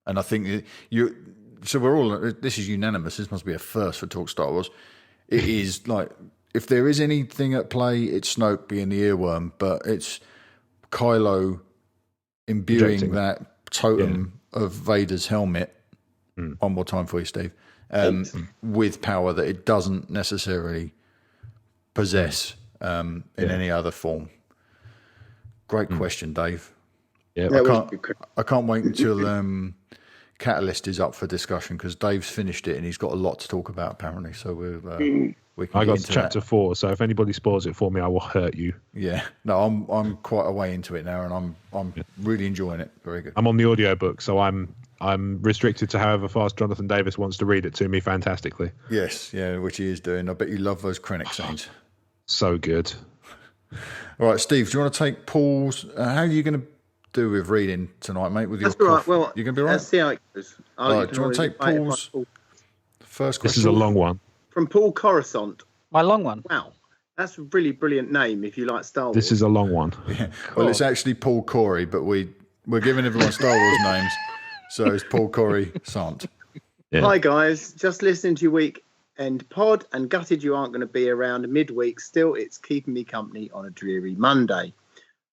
and I think so we're all. This is unanimous. This must be a first for Talk Star Wars. It is like, if there is anything at play, it's Snoke being the earworm, but it's Kylo imbuing that totem of Vader's helmet. One more time for you, Steve. With power that it doesn't necessarily possess in any other form. Great question, Dave. Yeah, I can't wait until Catalyst is up for discussion, because Dave's finished it and he's got a lot to talk about apparently. So we can. I got to chapter 4, so if anybody spoils it for me, I will hurt you. Yeah, no, I'm quite a way into it now, and I'm really enjoying it. Very good. I'm on the audiobook, so I'm restricted to however fast Jonathan Davis wants to read it to me fantastically. Yes, yeah, which he is doing. I bet you love those Krennic scenes. So good. All right, Steve, do you want to take Paul's? How are you going to do with reading tonight, mate? With your That's all right. Well, you're going to be all right? Let's see how it goes. All right, do you want to take Paul's first question? This is a long one. From Paul Coruscant. My long one. Wow. That's a really brilliant name if you like Star Wars. This is a long one. Yeah. Well, it's actually Paul Corey, but we're giving everyone Star Wars names. So it's Paul Corey Sant. Yeah. Hi, guys. Just listening to your weekend pod and gutted you aren't going to be around midweek. Still, it's keeping me company on a dreary Monday.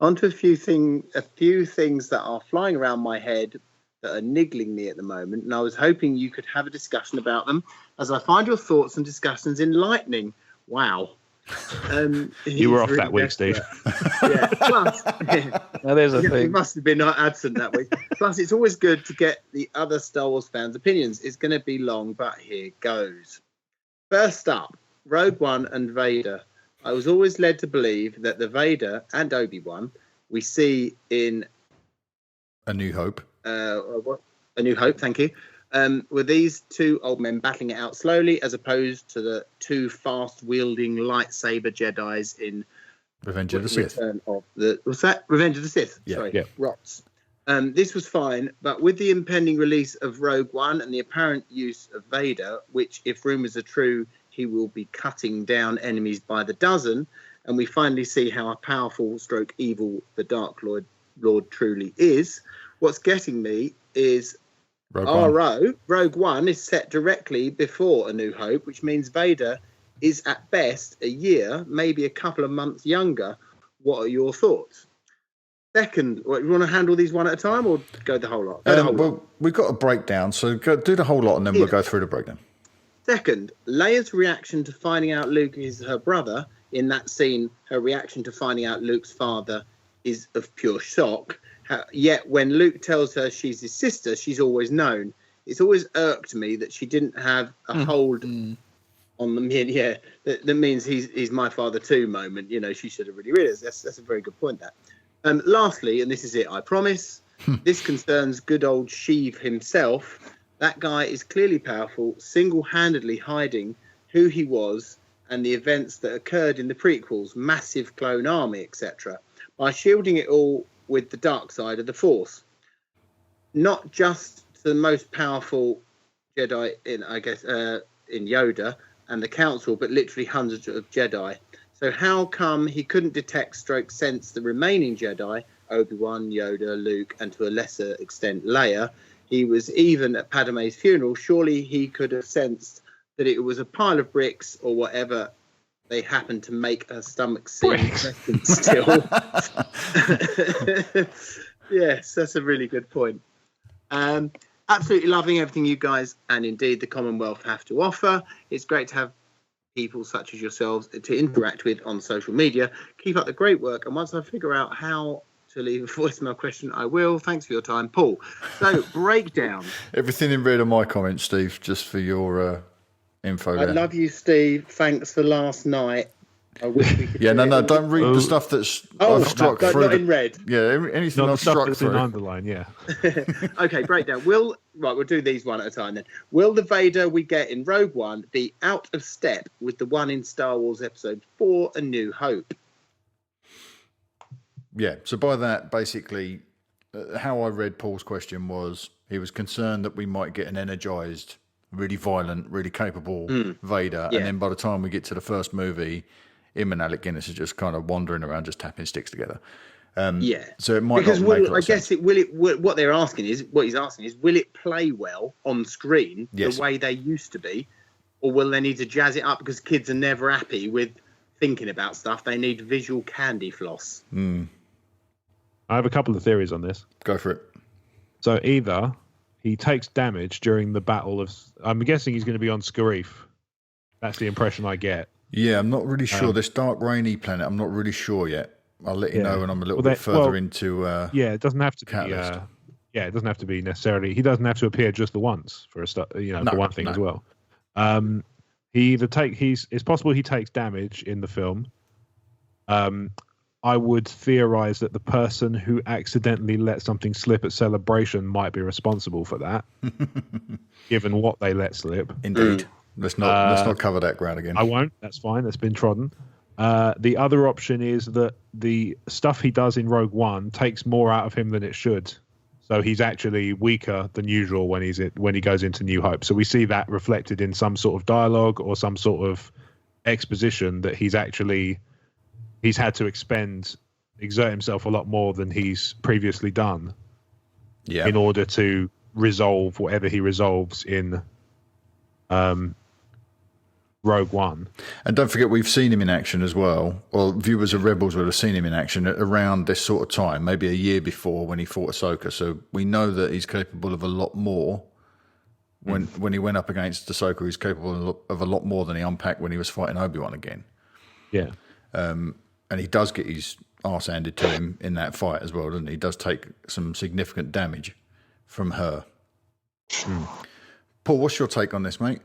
On to a few things that are flying around my head that are niggling me at the moment, and I was hoping you could have a discussion about them, as I find your thoughts and discussions enlightening. Wow. You were off really that week, Steve. Yeah. Plus, there's a thing. It must have been absent that week. Plus, it's always good to get the other Star Wars fans' opinions. It's going to be long, but here goes. First up, Rogue One and Vader. I was always led to believe that the Vader and Obi-Wan we see in A New Hope. A New Hope, thank you. Were these two old men battling it out slowly, as opposed to the two fast-wielding lightsaber Jedis in Revenge of the Sith? Was that Revenge of the Sith? Yeah. Sorry, yeah. Rots. This was fine, but with the impending release of Rogue One and the apparent use of Vader, which, if rumours are true, he will be cutting down enemies by the dozen, and we finally see how a powerful stroke evil the Dark Lord truly is. What's getting me is Rogue One is set directly before A New Hope, which means Vader is at best a year, maybe a couple of months younger. What are your thoughts? Second, you want to handle these one at a time, or go the whole lot? Well, we've got a breakdown, so do the whole lot, and then we'll go through the breakdown. Second, Leia's reaction to finding out Luke is her brother. In that scene, her reaction to finding out Luke's father is of pure shock. Yet when Luke tells her she's his sister, she's always known. It's always irked me that she didn't have a hold on them. Yeah, that means he's my father too moment. You know, she should have really realized. That's a very good point, that. Lastly, and this is it, I promise, this concerns good old Sheev himself. That guy is clearly powerful, single-handedly hiding who he was and the events that occurred in the prequels, massive clone army, etc., by shielding it all with the dark side of the Force. Not just the most powerful Jedi in Yoda and the Council, but literally hundreds of Jedi. So how come he couldn't detect / sense the remaining Jedi, Obi-Wan, Yoda, Luke, and to a lesser extent Leia? He was even at Padme's funeral. Surely he could have sensed that it was a pile of bricks or whatever they happened to make her stomach seem still. Yes, that's a really good point. Absolutely loving everything you guys and indeed the Commonwealth have to offer. It's great to have people such as yourselves to interact with on social media. Keep up the great work, and once I figure out how to leave a voicemail question, I will. Thanks for your time, Paul. So, breakdown. Everything in red on my comments, Steve, just for your info there. I love you, Steve. Thanks for last night. I wish we could don't read the stuff that's I've struck through. Not in red. Yeah, anything I've struck that's through. in underline, yeah. Okay, breakdown. We'll do these one at a time then. Will the Vader we get in Rogue One be out of step with the one in Star Wars Episode 4, A New Hope? Yeah, so by that, basically, how I read Paul's question was he was concerned that we might get an energized, really violent, really capable Vader, and then by the time we get to the first movie, him and Alec Guinness are just kind of wandering around, just tapping sticks together. So it might because not make a lot of sense. What he's asking is, will it play well on screen the way they used to be, or will they need to jazz it up because kids are never happy with thinking about stuff? They need visual candy floss. I have a couple of theories on this. Go for it. So either he takes damage during the battle of... I'm guessing he's going to be on Scarif. That's the impression I get. Yeah, I'm not really sure. This dark, rainy planet, I'm not really sure yet. I'll let you know when I'm a little bit further into... it doesn't have to Catalyst. be... it doesn't have to be necessarily... He doesn't have to appear just the once for a for one thing as well. It's possible he takes damage in the film. I would theorize that the person who accidentally let something slip at Celebration might be responsible for that, given what they let slip. Indeed. Let's not cover that ground again. I won't. That's fine. That's been trodden. The other option is that the stuff he does in Rogue One takes more out of him than it should. So he's actually weaker than usual when he goes into New Hope. So we see that reflected in some sort of dialogue or some sort of exposition that he's had to exert himself a lot more than he's previously done in order to resolve whatever he resolves in Rogue One. And don't forget, we've seen him in action as well. Well, viewers of Rebels would have seen him in action around this sort of time, maybe a year before when he fought Ahsoka. So we know that he's capable of a lot more. When he went up against Ahsoka, he's capable of a lot more than he unpacked when he was fighting Obi-Wan again. Yeah. And he does get his arse handed to him in that fight as well, doesn't he? He does take some significant damage from her. Paul, what's your take on this, mate?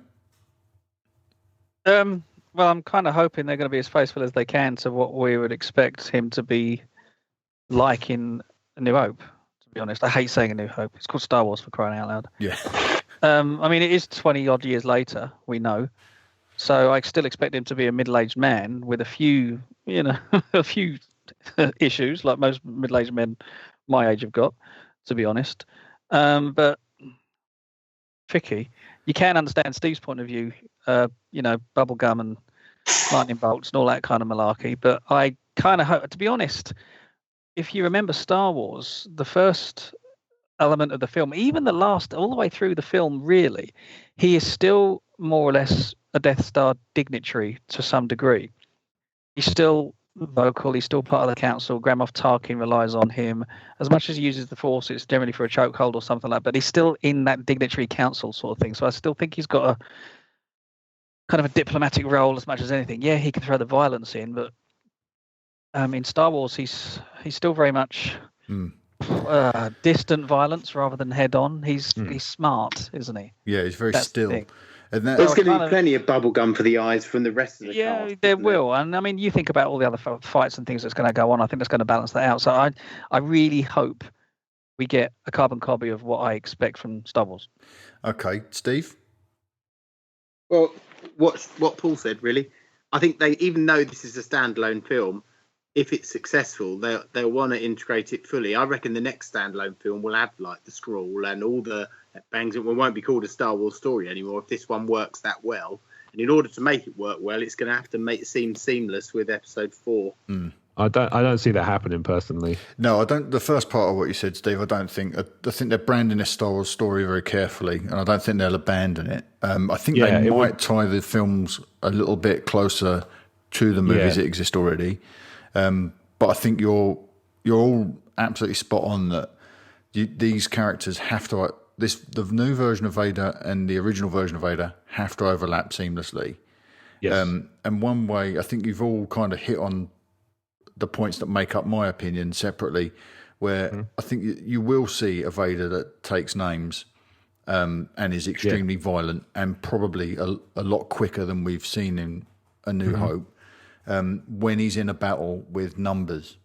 Well, I'm kind of hoping they're going to be as faithful as they can to what we would expect him to be like in A New Hope, to be honest. I hate saying A New Hope. It's called Star Wars, for crying out loud. Yeah. I mean, it is 20-odd years later, we know. So I still expect him to be a middle-aged man with a few issues, like most middle-aged men my age have got, to be honest. But tricky. You can understand Steve's point of view, bubblegum and lightning bolts and all that kind of malarkey. But I kind of hope, to be honest, if you remember Star Wars, the first element of the film, even the last, all the way through the film, really, he is still more or less a Death Star dignitary to some degree. He's still vocal, he's still part of the council. Grand Moff Tarkin relies on him. As much as he uses the Force, it's generally for a chokehold or something like that, but he's still in that dignitary council sort of thing. So I still think he's got a kind of a diplomatic role as much as anything. Yeah, he can throw the violence in, but in Star Wars, he's still very much distant violence rather than head on. He's smart, isn't he? Yeah, he's very still. And there's going to be plenty of bubblegum for the eyes from the rest of the cast. Yeah, there will. And I mean, you think about all the other fights and things that's going to go on. I think that's going to balance that out. So I really hope we get a carbon copy of what I expect from Star Wars. Okay, Steve? Well, what Paul said, really. I think they, even though this is a standalone film, if it's successful, they'll want to integrate it fully. I reckon the next standalone film will have like the scroll and all the bangs. It won't be called a Star Wars story anymore if this one works that well. And in order to make it work well, it's going to have to make it seem seamless with Episode 4. I don't see that happening personally. No, I don't. The first part of what you said, Steve, I don't think. I think they're branding this Star Wars story very carefully, and I don't think they'll abandon it. I think they might tie the films a little bit closer to the movies that exist already. But I think you're all absolutely spot on that these characters have to. The new version of Vader and the original version of Vader have to overlap seamlessly. Yes. And one way, I think you've all kind of hit on the points that make up my opinion separately, where I think you will see a Vader that takes names and is extremely violent and probably a lot quicker than we've seen in A New Hope when he's in a battle with numbers.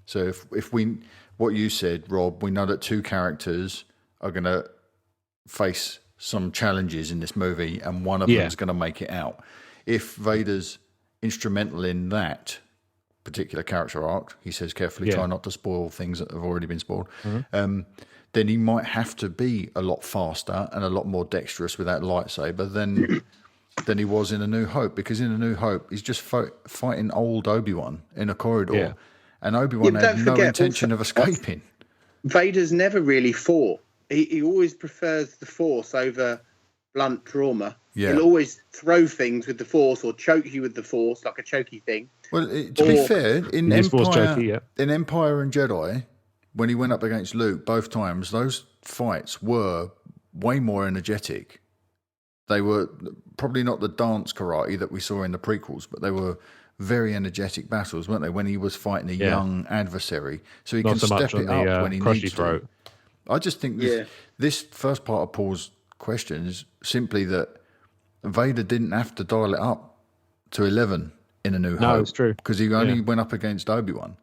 So if we, what you said, Rob, we know that two characters are going to face some challenges in this movie and one of them is going to make it out. If Vader's instrumental in that particular character arc, he says carefully, try not to spoil things that have already been spoiled, then he might have to be a lot faster and a lot more dexterous with that lightsaber than he was in A New Hope, because in A New Hope he's just fighting old Obi-Wan in a corridor and Obi-Wan had no intention of escaping. Vader's never really fought. He always prefers the Force over blunt trauma. He'll always throw things with the Force or choke you with the Force, like a chokey thing. Well, to be fair, in Empire and Jedi, when he went up against Luke both times, those fights were way more energetic. They were probably not the dance karate that we saw in the prequels, but they were very energetic battles, weren't they? When he was fighting a young adversary, so he can step it up when he needs to. I just think this first part of Paul's question is simply that Vader didn't have to dial it up to 11 in A New Hope. No, it's true. Because he only went up against Obi-Wan.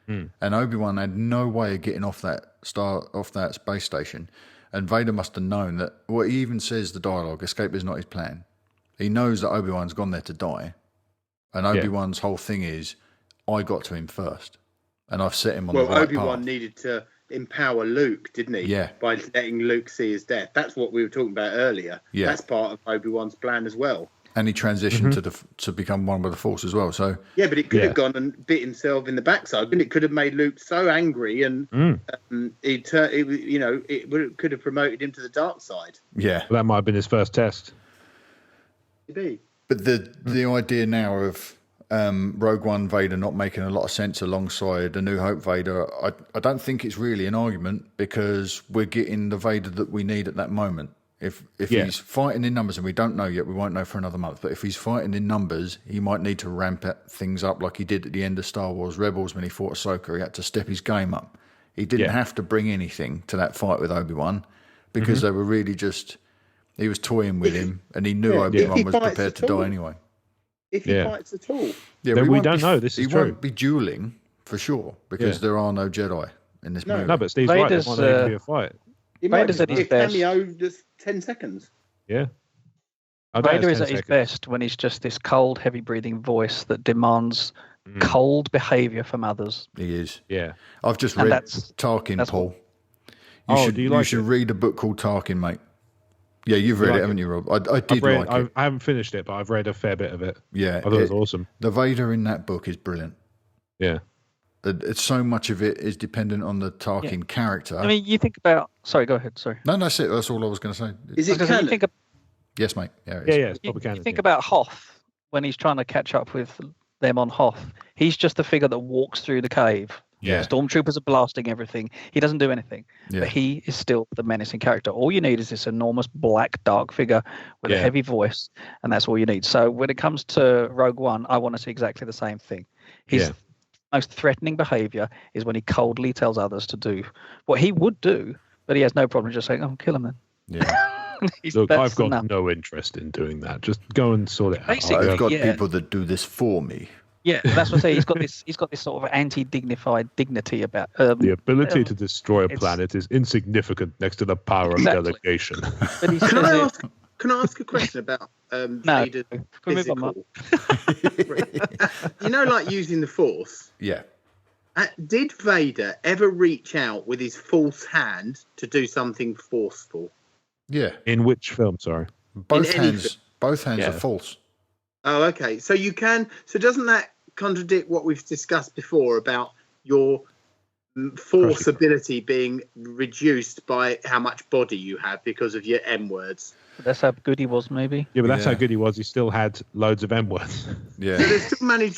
And Obi-Wan had no way of getting off that space station. And Vader must have known that, well, he even says the dialogue, escape is not his plan. He knows that Obi-Wan's gone there to die. And Obi-Wan's whole thing is, I got to him first. And I've set him on the right path. Obi-Wan needed to empower Luke, didn't he? Yeah. By letting Luke see his death. That's what we were talking about earlier. Yeah. That's part of Obi-Wan's plan as well. And he transitioned to become one with the Force as well. So yeah, but it could have gone and bit himself in the backside, and it could have made Luke so angry, and it could have promoted him to the dark side. Yeah, well, that might have been his first test. Maybe. But the idea now of Rogue One Vader not making a lot of sense alongside A New Hope Vader, I don't think it's really an argument, because we're getting the Vader that we need at that moment. If he's fighting in numbers, and we don't know yet, we won't know for another month, but if he's fighting in numbers, he might need to ramp things up like he did at the end of Star Wars Rebels when he fought Ahsoka. He had to step his game up. He didn't have to bring anything to that fight with Obi-Wan, because they were really just, he was toying with him, and he knew Obi-Wan was prepared to die anyway. If he fights at all. Yeah, then we don't know. This is true. He won't be dueling, for sure, because there are no Jedi in this movie. No, but Steve's right. There's not going to be a fight. He might be a cameo just 10 seconds. Yeah. Vader is at his best when he's just this cold, heavy-breathing voice that demands cold behaviour from others. He is. Yeah. I've just read Tarkin, Paul. You should read a book called Tarkin, mate. Yeah, you've read it, haven't you, Rob? I did like it. I haven't finished it, but I've read a fair bit of it. Yeah. I thought it was awesome. The Vader in that book is brilliant. Yeah. It's so much of it is dependent on the Tarkin character. I mean, you think about... Sorry, go ahead. Sorry. No, that's it. That's all I was going to say. Is it canon? Yes, mate. Yeah, it is. Yeah, it's probably canon. You think about Hoth, when he's trying to catch up with them on Hoth. He's just the figure that walks through the cave. Yeah. Stormtroopers are blasting everything. He doesn't do anything. Yeah. But he is still the menacing character. All you need is this enormous black, dark figure with a heavy voice, and that's all you need. So when it comes to Rogue One, I want to see exactly the same thing. His most threatening behaviour is when he coldly tells others to do what he would do, but he has no problem just saying, "Oh, kill him then." Yeah. Look, I've got no interest in doing that. Just go and sort it out. Basically, I've got people that do this for me. Yeah, that's what I say. He's got this sort of anti-dignified dignity about the ability to destroy a planet is insignificant next to the power of delegation. But can I ask a question about Vader's Can we move on, Mark? physical? Like using the Force. Yeah. Did Vader ever reach out with his false hand to do something forceful? Yeah. In which film? Sorry. Both hands are false. Oh, okay. So you can. So doesn't that contradict what we've discussed before about your force ability being reduced by how much body you have because of your M words? That's how good he was, maybe. Yeah, but that's how good he was. He still had loads of M words. Yeah. So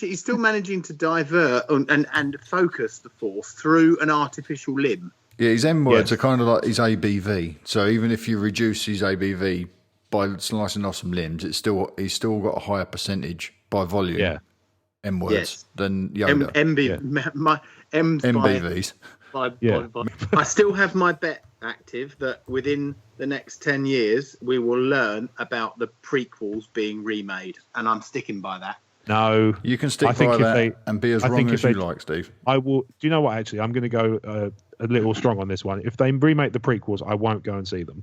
he's still managing to divert and focus the force through an artificial limb. Yeah, his M words are kind of like his ABV. So even if you reduce his ABV by slicing off some limbs, he's still got a higher percentage by volume. Yeah. M words than Yoda. MBVs. MBVs. I still have my bet active that within the next 10 years we will learn about the prequels being remade, and I'm sticking by that. No, you can stick by that and be as wrong as you like, Steve. I will. Do you know what? Actually, I'm going to go a little strong on this one. If they remake the prequels, I won't go and see them.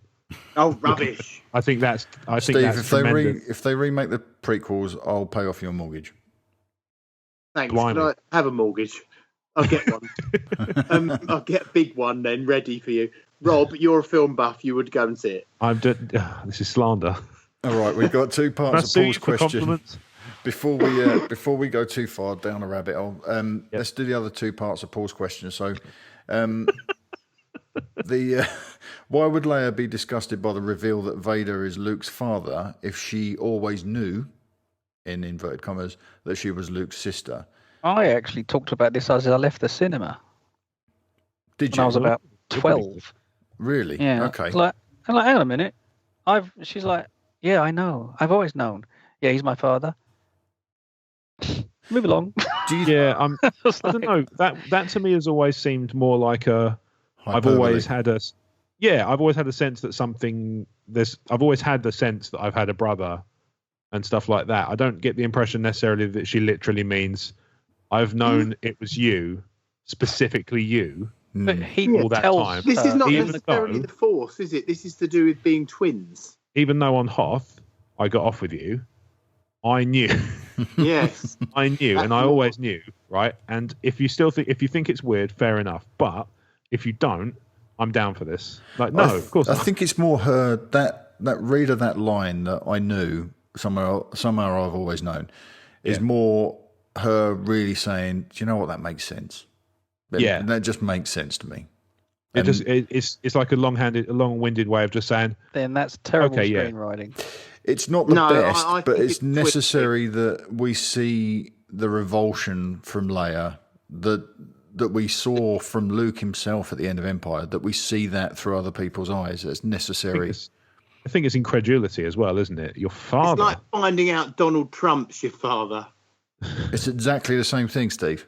Oh, rubbish! Steve, if they remake the prequels, I'll pay off your mortgage. Thanks. Can I have a mortgage? I'll get one. I'll get a big one then, ready for you. Rob, you're a film buff. You would go and see it. This is slander. All right, we've got two parts of Paul's question. Before we go too far down a rabbit hole, let's do the other two parts of Paul's question. So, why would Leia be disgusted by the reveal that Vader is Luke's father if she always knew, in inverted commas, that she was Luke's sister? I actually talked about this as I left the cinema. Did you? When I was about 12. Really? Yeah. Okay. I'm like, hang on a minute. She's like, yeah, I know. I've always known. Yeah, he's my father. Move along. I don't know. That to me has always seemed more like a. I've always had a sense that something. I've always had the sense that I've had a brother, and stuff like that. I don't get the impression necessarily that she literally means I've known it was you, specifically you. But he all that time. This is not necessarily the Force, is it? This is to do with being twins. Even though on Hoth, I got off with you, I knew. Yes. I knew, and I always knew, right? And if you think it's weird, fair enough. But if you don't, I'm down for this. Like, no, of course not. I think it's more her that read of that line that I knew somehow I've always known is more her really saying, do you know what, that makes sense. That just makes sense to me. It's like a long-winded way of just saying. Then that's terrible screenwriting. It's not the best, but it's necessary that we see the revulsion from Leia that we saw from Luke himself at the end of Empire. That we see that through other people's eyes. It's necessary. I think it's incredulity as well, isn't it? Your father. It's like finding out Donald Trump's your father. It's exactly the same thing, Steve.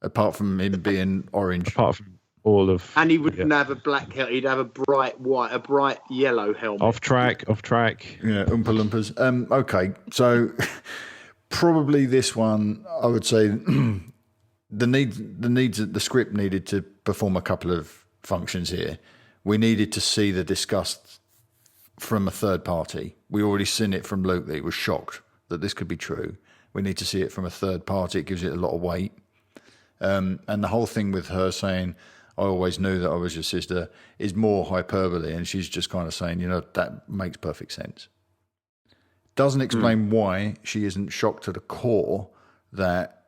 Apart from him being orange. Apart from all of... And he wouldn't have a black helmet. He'd have a bright yellow helmet. Off track. Yeah, Oompa Loompas. Okay, so probably this one, I would say the script needed to perform a couple of functions here. We needed to see the disgust from a third party. We already seen it from Luke that he was shocked that this could be true. We need to see it from a third party. It gives it a lot of weight. And the whole thing with her saying, I always knew that I was your sister, is more hyperbole. And she's just kind of saying, that makes perfect sense. Doesn't explain why she isn't shocked to the core that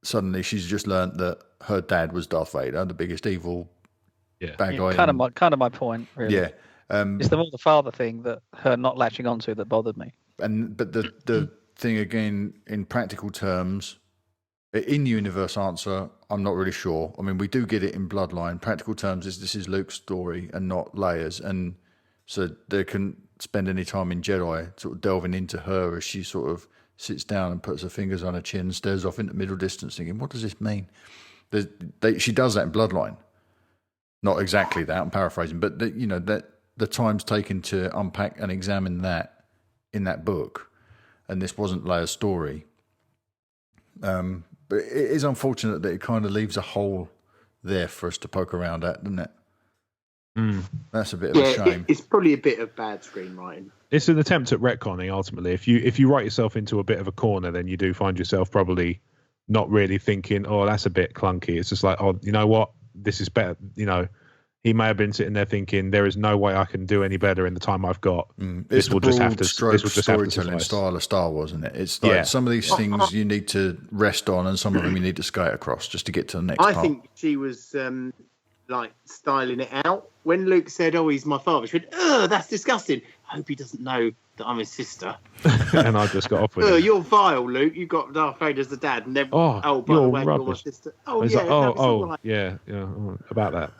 suddenly she's just learnt that her dad was Darth Vader, the biggest evil bad guy. Kind of my point, really. Yeah. It's the father thing that her not latching onto that bothered me. But the thing again, in practical terms, in universe answer, I'm not really sure. I mean, we do get it in Bloodline. Practical terms, this is Luke's story and not Leia's, and so they can spend any time in Jedi sort of delving into her as she sort of sits down and puts her fingers on her chin, stares off into middle distance, thinking, "What does this mean?" She does that in Bloodline. Not exactly that. I'm paraphrasing, but that the time's taken to unpack and examine that in that book, and this wasn't Leia's story. But it is unfortunate that it kind of leaves a hole there for us to poke around at, doesn't it? That's a bit of a shame. It's probably a bit of bad screenwriting. It's an attempt at retconning. Ultimately, if you write yourself into a bit of a corner, then you do find yourself probably not really thinking, "Oh, that's a bit clunky." It's just like, "Oh, you know what? This is better." He may have been sitting there thinking, "There is no way I can do any better in the time I've got." It's the broad stroke storytelling style of Star Wars, isn't it? It's like some of these things you need to rest on, and some of them you need to skate across just to get to the next part. I think she was like styling it out when Luke said, "Oh, he's my father." She went, "Oh, that's disgusting. I hope he doesn't know that I'm his sister." And I just got off with it. You're vile, Luke. You've got Darth Vader as the dad, and then by the way, you're my sister. Oh, yeah. Right. Yeah. About that.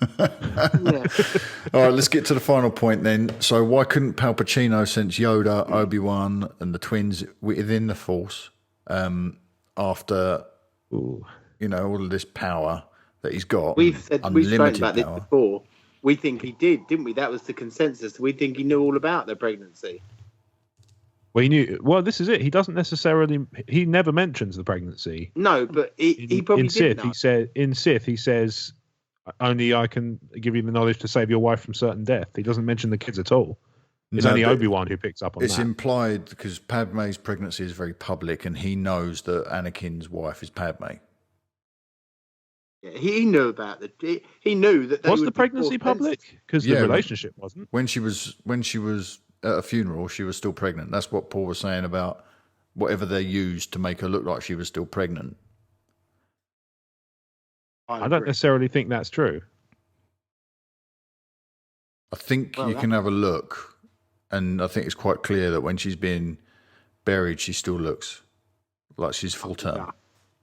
All right, let's get to the final point then. So, why couldn't Palpatino sense Yoda, Obi-Wan, and the twins within the Force after all of this power that he's got? We've spoken about this before. We think he did, didn't we? That was the consensus. We think he knew all about their pregnancy. Well, he knew. Well, this is it. He doesn't necessarily. He never mentions the pregnancy. No, but he probably did. In Sith, he says, "Only I can give you the knowledge to save your wife from certain death." He doesn't mention the kids at all. It's only Obi-Wan who picks up on that. It's implied because Padme's pregnancy is very public, and he knows that Anakin's wife is Padme. He knew about it. He knew that. Was the pregnancy public? Because the relationship wasn't. When she was at a funeral, she was still pregnant. That's what Paul was saying about whatever they used to make her look like she was still pregnant. I don't necessarily think that's true. I think you can have a look, and I think it's quite clear that when she's being buried, she still looks like she's full term,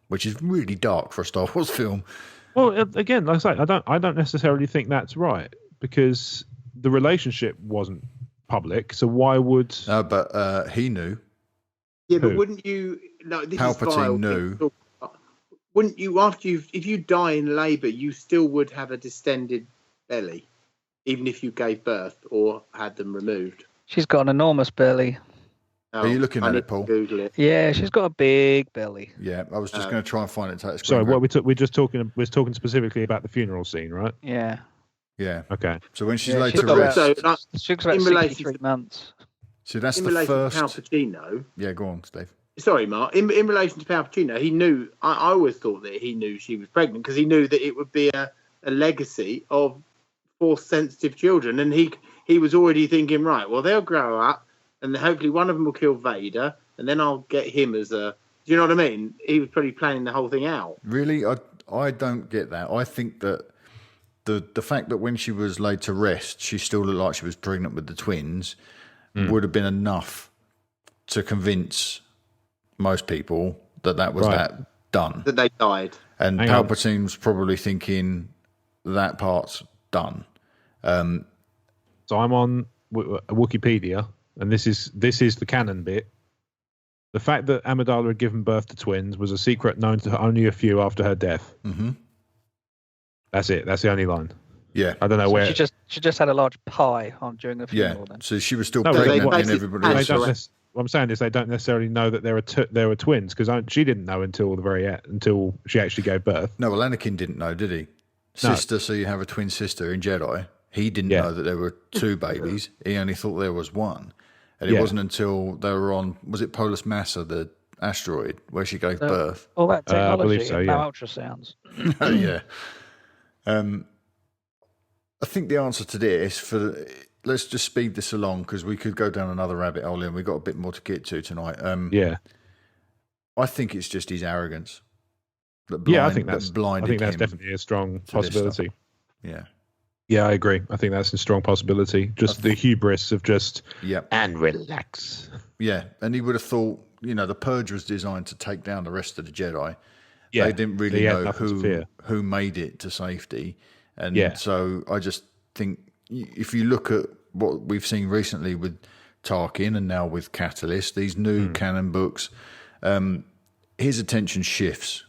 which is really dark for a Star Wars film. Well, again, like I say, I don't necessarily think that's right because the relationship wasn't public. So why would? But he knew. Yeah, but wouldn't you? No, this Palpatine knew. Wouldn't you? If you die in labour, you still would have a distended belly, even if you gave birth or had them removed. She's got an enormous belly. Are you looking at it, Paul? Google it. Yeah, she's got a big belly. Yeah, I was just going to try and find it. Sorry, what we're talking specifically about the funeral scene, right? Yeah. Yeah. Okay. So when she's laid to rest, she looks about 63 months. So that's the first. To Palpatino. Yeah, go on, Steve. Sorry, Mark. In relation to Palpatino, he knew. I always thought that he knew she was pregnant because he knew that it would be a legacy of Force-sensitive children, and he was already thinking, right, well, they'll grow up. And hopefully one of them will kill Vader, and then I'll get him as a... Do you know what I mean? He was probably planning the whole thing out. Really? I don't get that. I think that the fact that when she was laid to rest, she still looked like she was pregnant with the twins would have been enough to convince most people that was that done. That they died. And Palpatine's probably thinking that part's done. So I'm on Wikipedia... And this is the canon bit. The fact that Amidala had given birth to twins was a secret known to only a few after her death. Mm-hmm. That's it. That's the only line. Yeah. I don't know where. She just had a large pie on during the funeral. Yeah. So she was still pregnant, and everybody else. What I'm saying is they don't necessarily know that there were twins because she didn't know until the very end, until she actually gave birth. No, well, Anakin didn't know, did he? Sister. No. So you have a twin sister in Jedi. He didn't know that there were two babies. He only thought there was one. And it wasn't until they were on, was it Polis Massa, the asteroid, where she gave birth? All that technology, I believe so, ultrasounds. Yeah. I think the answer to this, let's just speed this along because we could go down another rabbit hole and we've got a bit more to get to tonight. I think it's just his arrogance. I think that's definitely a strong possibility. Yeah. Yeah, I agree. I think that's a strong possibility. Just the hubris of and relax. Yeah, and he would have thought, the Purge was designed to take down the rest of the Jedi. Yeah, they didn't really know who made it to safety. And so I just think if you look at what we've seen recently with Tarkin and now with Catalyst, these new canon books, his attention shifts.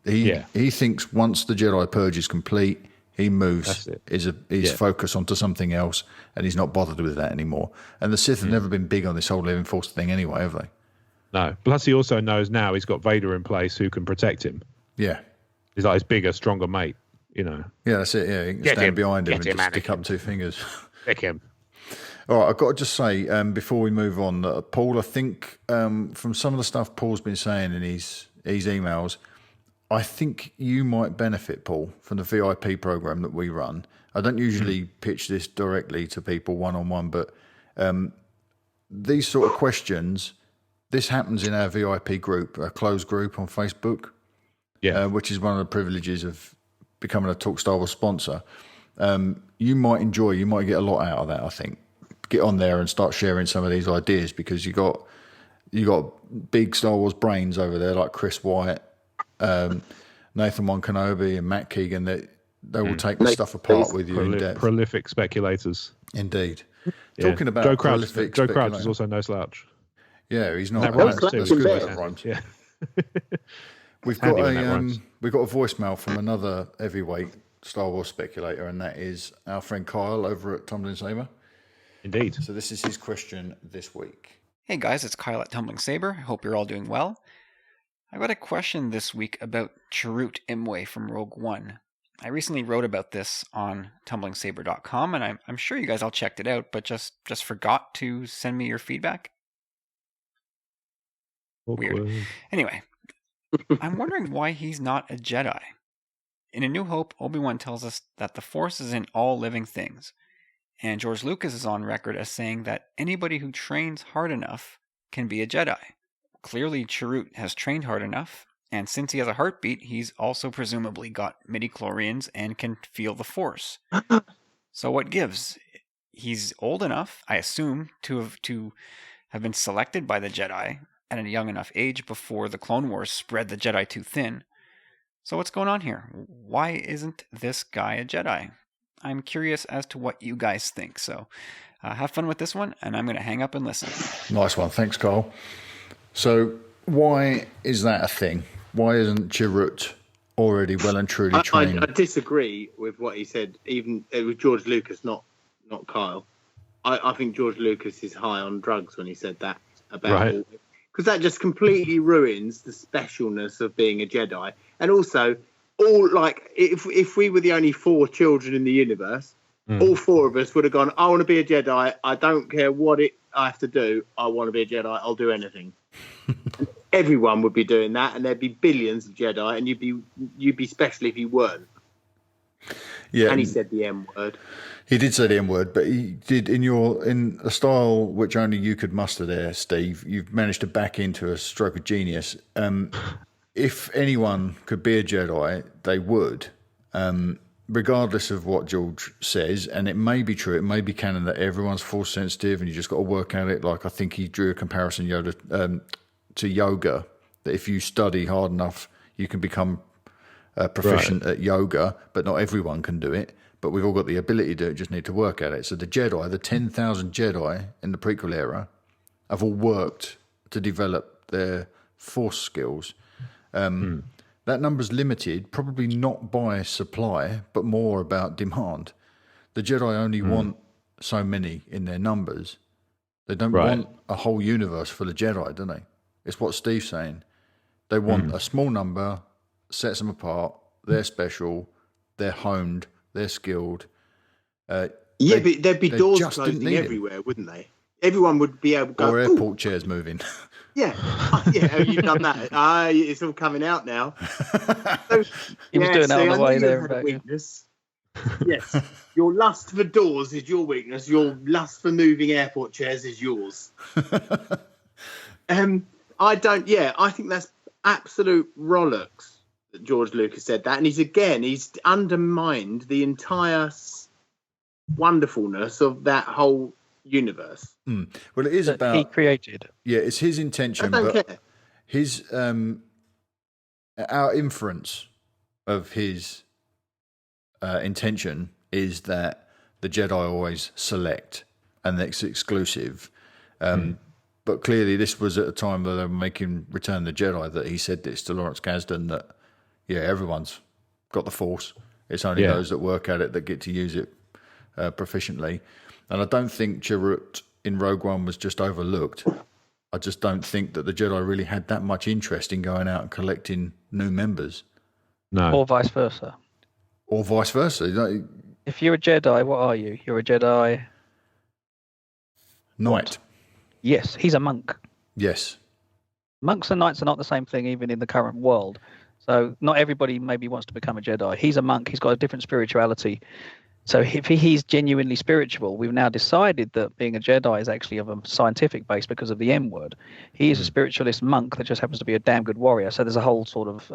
He thinks once the Jedi Purge is complete, he moves his focus onto something else, and he's not bothered with that anymore. And the Sith have never been big on this whole living force thing anyway, have they? No. Plus, he also knows now he's got Vader in place who can protect him. Yeah. He's like his bigger, stronger mate. Yeah, that's it. Yeah, you can stand behind him and just stick up 2 fingers. Pick him. All right, I've got to just say before we move on that Paul, I think from some of the stuff Paul's been saying in his emails, I think you might benefit, Paul, from the VIP program that we run. I don't usually pitch this directly to people one-on-one, but these sort of questions, this happens in our VIP group, a closed group on Facebook, which is one of the privileges of becoming a Talk Star Wars sponsor. You might get a lot out of that, I think. Get on there and start sharing some of these ideas because you got big Star Wars brains over there like Chris White, Nathan Wan Kenobi and Matt Keegan that they will take the stuff apart with you in depth. Prolific speculators. Indeed. Yeah. Talking about Joe Crouch is also no slouch. Yeah, he's not. That's good with that rhymes. Yeah. We've got a voicemail from another heavyweight Star Wars speculator, and that is our friend Kyle over at Tumbling Saber. Indeed. So this is his question this week. Hey guys, it's Kyle at Tumbling Saber. I hope you're all doing well. I got a question this week about Chirrut Imue from Rogue One. I recently wrote about this on tumblingsaber.com, and I'm sure you guys all checked it out, but just forgot to send me your feedback. Weird. Anyway, I'm wondering why he's not a Jedi. In A New Hope, Obi-Wan tells us that the Force is in all living things. And George Lucas is on record as saying that anybody who trains hard enough can be a Jedi. Clearly, Chirrut has trained hard enough, and since he has a heartbeat, he's also presumably got midichlorians and can feel the Force. So what gives? He's old enough, I assume, to have been selected by the Jedi at a young enough age before the Clone Wars spread the Jedi too thin. So what's going on here? Why isn't this guy a Jedi? I'm curious as to what you guys think. So have fun with this one, and I'm going to hang up and listen. Nice one. Thanks, Carl. So why is that a thing? Why isn't Chirrut already well and truly trained? I disagree with what he said, even with George Lucas, not Kyle. I think George Lucas is high on drugs when he said that about because that just completely ruins the specialness of being a Jedi. And also, if we were the only 4 children in the universe, all 4 of us would have gone, I want to be a Jedi. I don't care what I have to do. I want to be a Jedi. I'll do anything. Everyone would be doing that, and there'd be billions of Jedi, and you'd be special if you weren't. Yeah, and he said the M word. He did say the M word, but he did in a style which only you could muster there, Steve. You've managed to back into a stroke of genius. If anyone could be a Jedi, they would, regardless of what George says. And it may be true, it may be canon that everyone's force sensitive, and you just got to work at it. Like I think he drew a comparison to yoga, that if you study hard enough, you can become proficient at yoga, but not everyone can do it. But we've all got the ability to do it, just need to work at it. So the Jedi, the 10,000 Jedi in the prequel era, have all worked to develop their force skills. That number's limited, probably not by supply, but more about demand. The Jedi only want so many in their numbers. They don't want a whole universe full of Jedi, do they? It's what Steve's saying. They want a small number, sets them apart, they're special, they're honed, they're skilled. But there'd be doors closing everywhere, wouldn't they? Everyone would be able to go. Or airport chairs moving. Yeah, you've done that. It's all coming out now. So, he was doing that on the way there. Weakness. Yes, your lust for doors is your weakness. Your lust for moving airport chairs is yours. I think that's absolute rollocks that George Lucas said that, and he's undermined the entire wonderfulness of that whole universe. Well, it is that about he created. Yeah, it's his intention, but his our inference of his intention is that the Jedi always select and it's exclusive. But clearly, this was at a time where they were making Return of the Jedi that he said this to Lawrence Kasdan that everyone's got the Force. It's only those that work at it that get to use it proficiently. And I don't think Chirrut in Rogue One was just overlooked. I just don't think that the Jedi really had that much interest in going out and collecting new members. No. Or vice versa. or vice versa. If you're a Jedi, what are you? You're a Jedi Knight. Yes, he's a monk. Yes. Monks and knights are not the same thing, even in the current world. So not everybody maybe wants to become a Jedi. He's a monk. He's got a different spirituality. So if he's genuinely spiritual, we've now decided that being a Jedi is actually of a scientific base because of the M word. He is a spiritualist monk that just happens to be a damn good warrior. So there's a whole sort of,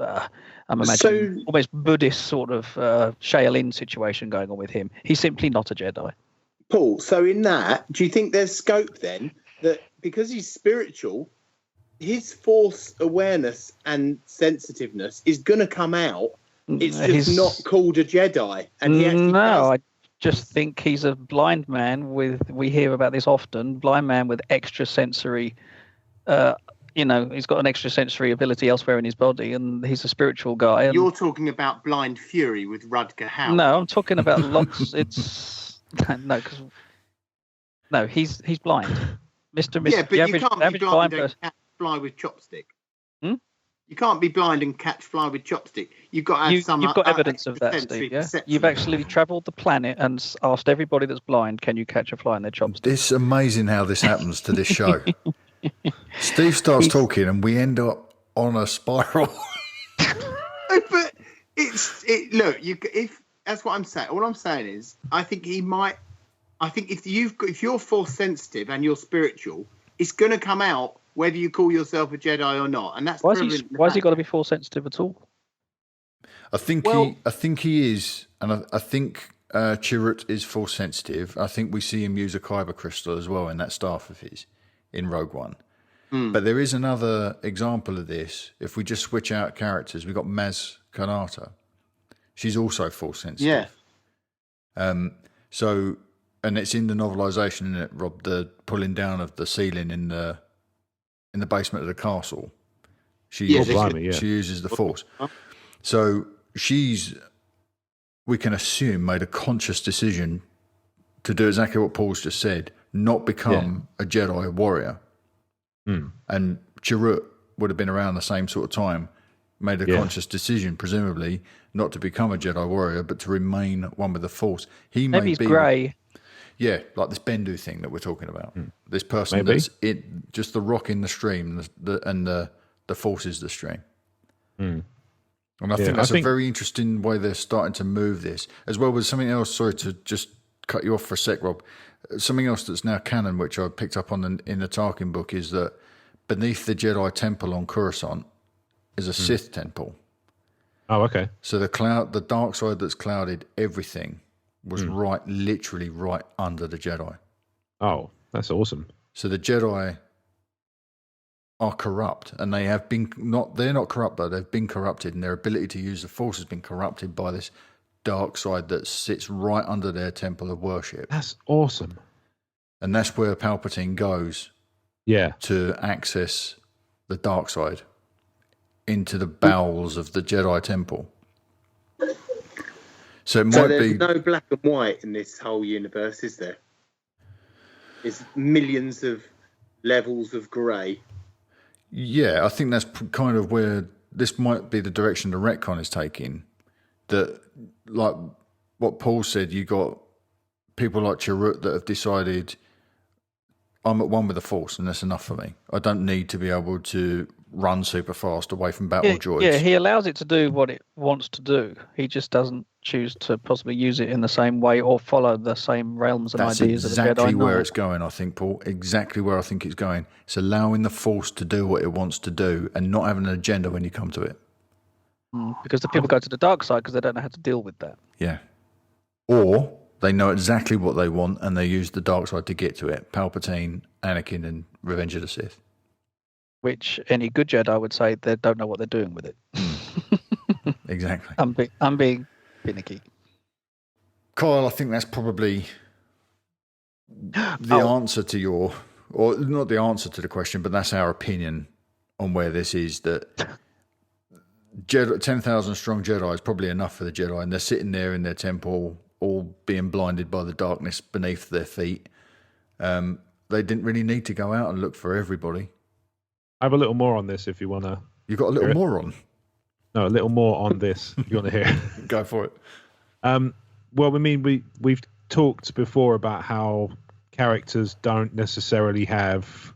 I'm imagining, almost Buddhist sort of Shaolin situation going on with him. He's simply not a Jedi. Paul, so in that, do you think there's scope then that because he's spiritual, his force awareness and sensitiveness is going to come out? It's just not called a Jedi. And he actually I just think he's a blind man we hear about this often, blind man with extrasensory, he's got an extrasensory ability elsewhere in his body, and he's a spiritual guy. And you're talking about Blind Fury with Rutger Hauer. No, I'm talking about lots. He's blind. Mr. Yeah, but you can't be blind person. and catch fly with chopstick. You can't be blind and catch fly with chopstick. You've got to have some. You've got evidence of that, Steve. Yeah? You've actually travelled the planet and asked everybody that's blind, "Can you catch a fly in their chopstick?" It's amazing how this happens to this show. Steve starts talking, and we end up on a spiral. But look, if that's what I'm saying. All I'm saying is, I think he might. I think if you're force sensitive and you're spiritual, it's going to come out whether you call yourself a Jedi or not, and that's why has he got to be force sensitive at all? I think he is, and I think Chirrut is force sensitive. I think we see him use a kyber crystal as well in that staff of his in Rogue One. But there is another example of this. If we just switch out characters, we've got Maz Kanata. She's also force sensitive. Yeah. And it's in the novelisation, isn't it, Rob? The pulling down of the ceiling in the basement of the castle. She uses the force. So we can assume, made a conscious decision to do exactly what Paul's just said, not become a Jedi warrior. And Chirrut would have been around the same sort of time, made a conscious decision, presumably, not to become a Jedi warrior, but to remain one with the Force. Maybe he's grey. Yeah, like this Bendu thing that we're talking about. This person that's just the rock in the stream, and the Force is the stream. And I think that's a very interesting way they're starting to move this. As well as something else, sorry to just cut you off for a sec, Rob. Something else that's now canon, which I picked up on in the Tarkin book, is that beneath the Jedi temple on Coruscant is a Sith temple. Oh, okay. So the dark side that's clouded everything was literally right under the Jedi. Oh, that's awesome. So the Jedi are corrupt, and they have been they're not corrupt, though. They've been corrupted, and their ability to use the Force has been corrupted by this dark side that sits right under their temple of worship. That's awesome. And that's where Palpatine goes to access the dark side into the bowels of the Jedi temple. So there's no black and white in this whole universe, is there? There's millions of levels of grey. Yeah, I think that's kind of where this might be the direction the retcon is taking. That, like what Paul said, you got people like Chirrut that have decided, I'm at one with the Force and that's enough for me. I don't need to be able to run super fast away from battle droids. Yeah, he allows it to do what it wants to do. He just doesn't choose to possibly use it in the same way or follow the same realms and ideas of the Jedi. That's exactly where it's going, I think, Paul. Exactly where I think it's going. It's allowing the Force to do what it wants to do and not having an agenda when you come to it. Because the people go to the dark side because they don't know how to deal with that. Yeah. Or they know exactly what they want and they use the dark side to get to it. Palpatine, Anakin, and Revenge of the Sith. Which any good Jedi would say they don't know what they're doing with it. Exactly. I'm being finicky. Kyle, I think that's probably the answer to your, or not the answer to the question, but that's our opinion on where this is, that 10,000 strong Jedi is probably enough for the Jedi, and they're sitting there in their temple, all being blinded by the darkness beneath their feet. They didn't really need to go out and look for everybody. I have a little more on this if you want to. You got a little more on? No, a little more on this if you want to hear. Go for it. Well, I mean, we've talked before about how characters don't necessarily have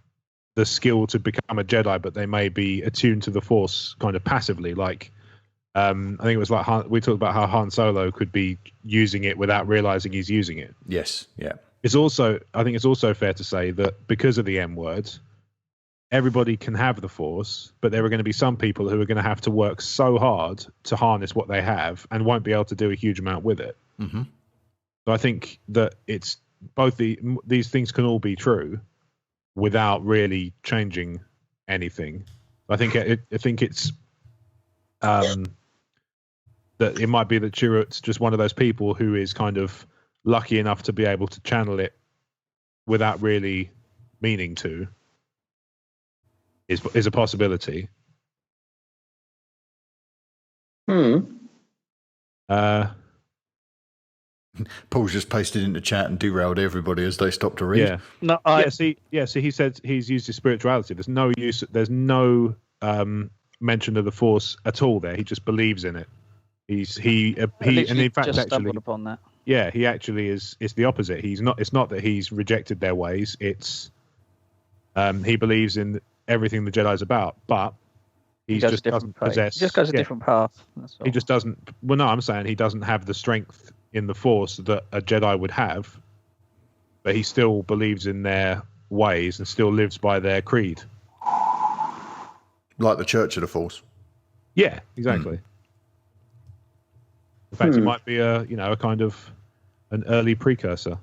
the skill to become a Jedi, but they may be attuned to the Force kind of passively. Like, I think it was like we talked about how Han Solo could be using it without realizing he's using it. Yes, yeah. I think it's also fair to say that because of the M word, everybody can have the Force, but there are going to be some people who are going to have to work so hard to harness what they have and won't be able to do a huge amount with it. Mm-hmm. So I think that it's both these things can all be true without really changing anything. I think it's that it might be that Chirrut's just one of those people who is kind of lucky enough to be able to channel it without really meaning to. Is a possibility. Paul's just pasted into chat and derailed everybody as they stopped to read. Yeah. No, See, he said he's used his spirituality. There's no use. There's no mention of the Force at all there. He just believes in it. He and in fact just actually stumbled upon that. Yeah, he actually is. It's the opposite. He's not. It's not that he's rejected their ways. It's he believes in everything the Jedi's about, but he just doesn't possess. He just goes a different path. That's all. He just doesn't. Well, no, I'm saying he doesn't have the strength in the Force that a Jedi would have, but he still believes in their ways and still lives by their creed. Like the Church of the Force. Yeah, exactly. In fact, it might be a kind of an early precursor.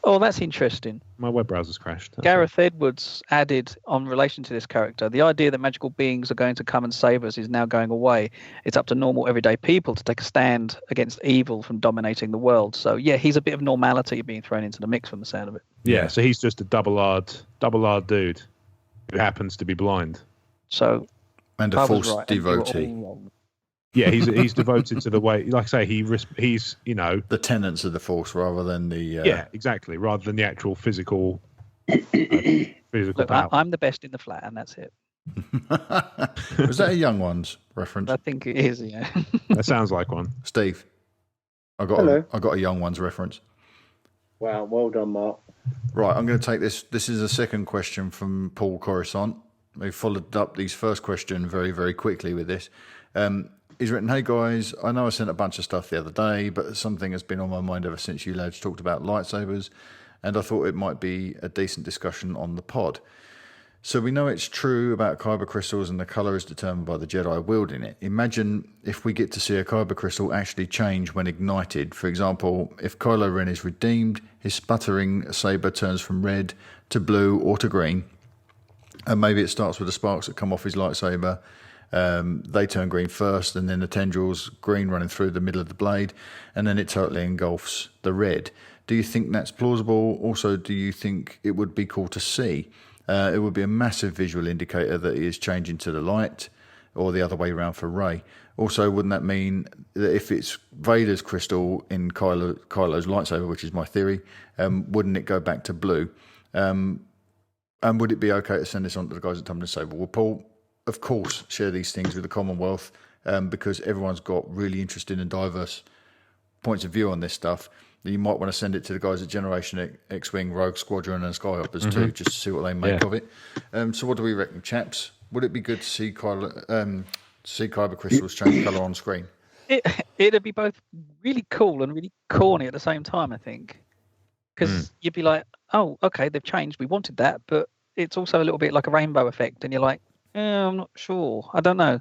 Oh, that's interesting. My web browser's crashed. Gareth Edwards added on relation to this character, the idea that magical beings are going to come and save us is now going away. It's up to normal everyday people to take a stand against evil from dominating the world. So yeah, he's a bit of normality being thrown into the mix from the sound of it. Yeah, so he's just a double-R dude who happens to be blind. So and a Force devotee. Yeah, he's devoted to the way, like I say, he's the tenets of the Force rather than the yeah, exactly, rather than the actual physical Look, power. I'm the best in the flat, and that's it. Was that a Young Ones reference? I think it is. Yeah, that sounds like one. Steve, I got a Young Ones reference. Wow, well done, Mark. Right, I'm going to take this. This is a second question from Paul Coruscant. We followed up his first question very, very quickly with this. He's written, "Hey guys, I know I sent a bunch of stuff the other day, but something has been on my mind ever since you lads talked about lightsabers, and I thought it might be a decent discussion on the pod. So we know it's true about kyber crystals and the colour is determined by the Jedi wielding it. Imagine if we get to see a kyber crystal actually change when ignited. For example, if Kylo Ren is redeemed, his sputtering saber turns from red to blue or to green, and maybe it starts with the sparks that come off his lightsaber. They turn green first, and then the tendrils green running through the middle of the blade, and then it totally engulfs the red. Do you think that's plausible? Also, do you think it would be cool to see? It would be a massive visual indicator that he is changing to the light, or the other way around for Rey. Also, wouldn't that mean that if it's Vader's crystal in Kylo's lightsaber, which is my theory, wouldn't it go back to blue? And would it be okay to send this on to the guys at Tumblr Saber? Well, Paul, of course, share these things with the Commonwealth because everyone's got really interesting and diverse points of view on this stuff. You might want to send it to the guys at Generation X-Wing, Rogue Squadron and Skyhoppers too, just to see what they make of it. So what do we reckon, chaps? Would it be good to see kyber crystals change colour on screen? It'd be both really cool and really corny at the same time, I think. Because you'd be like, oh, okay, they've changed. We wanted that. But it's also a little bit like a rainbow effect. And you're like, I'm not sure. I don't know.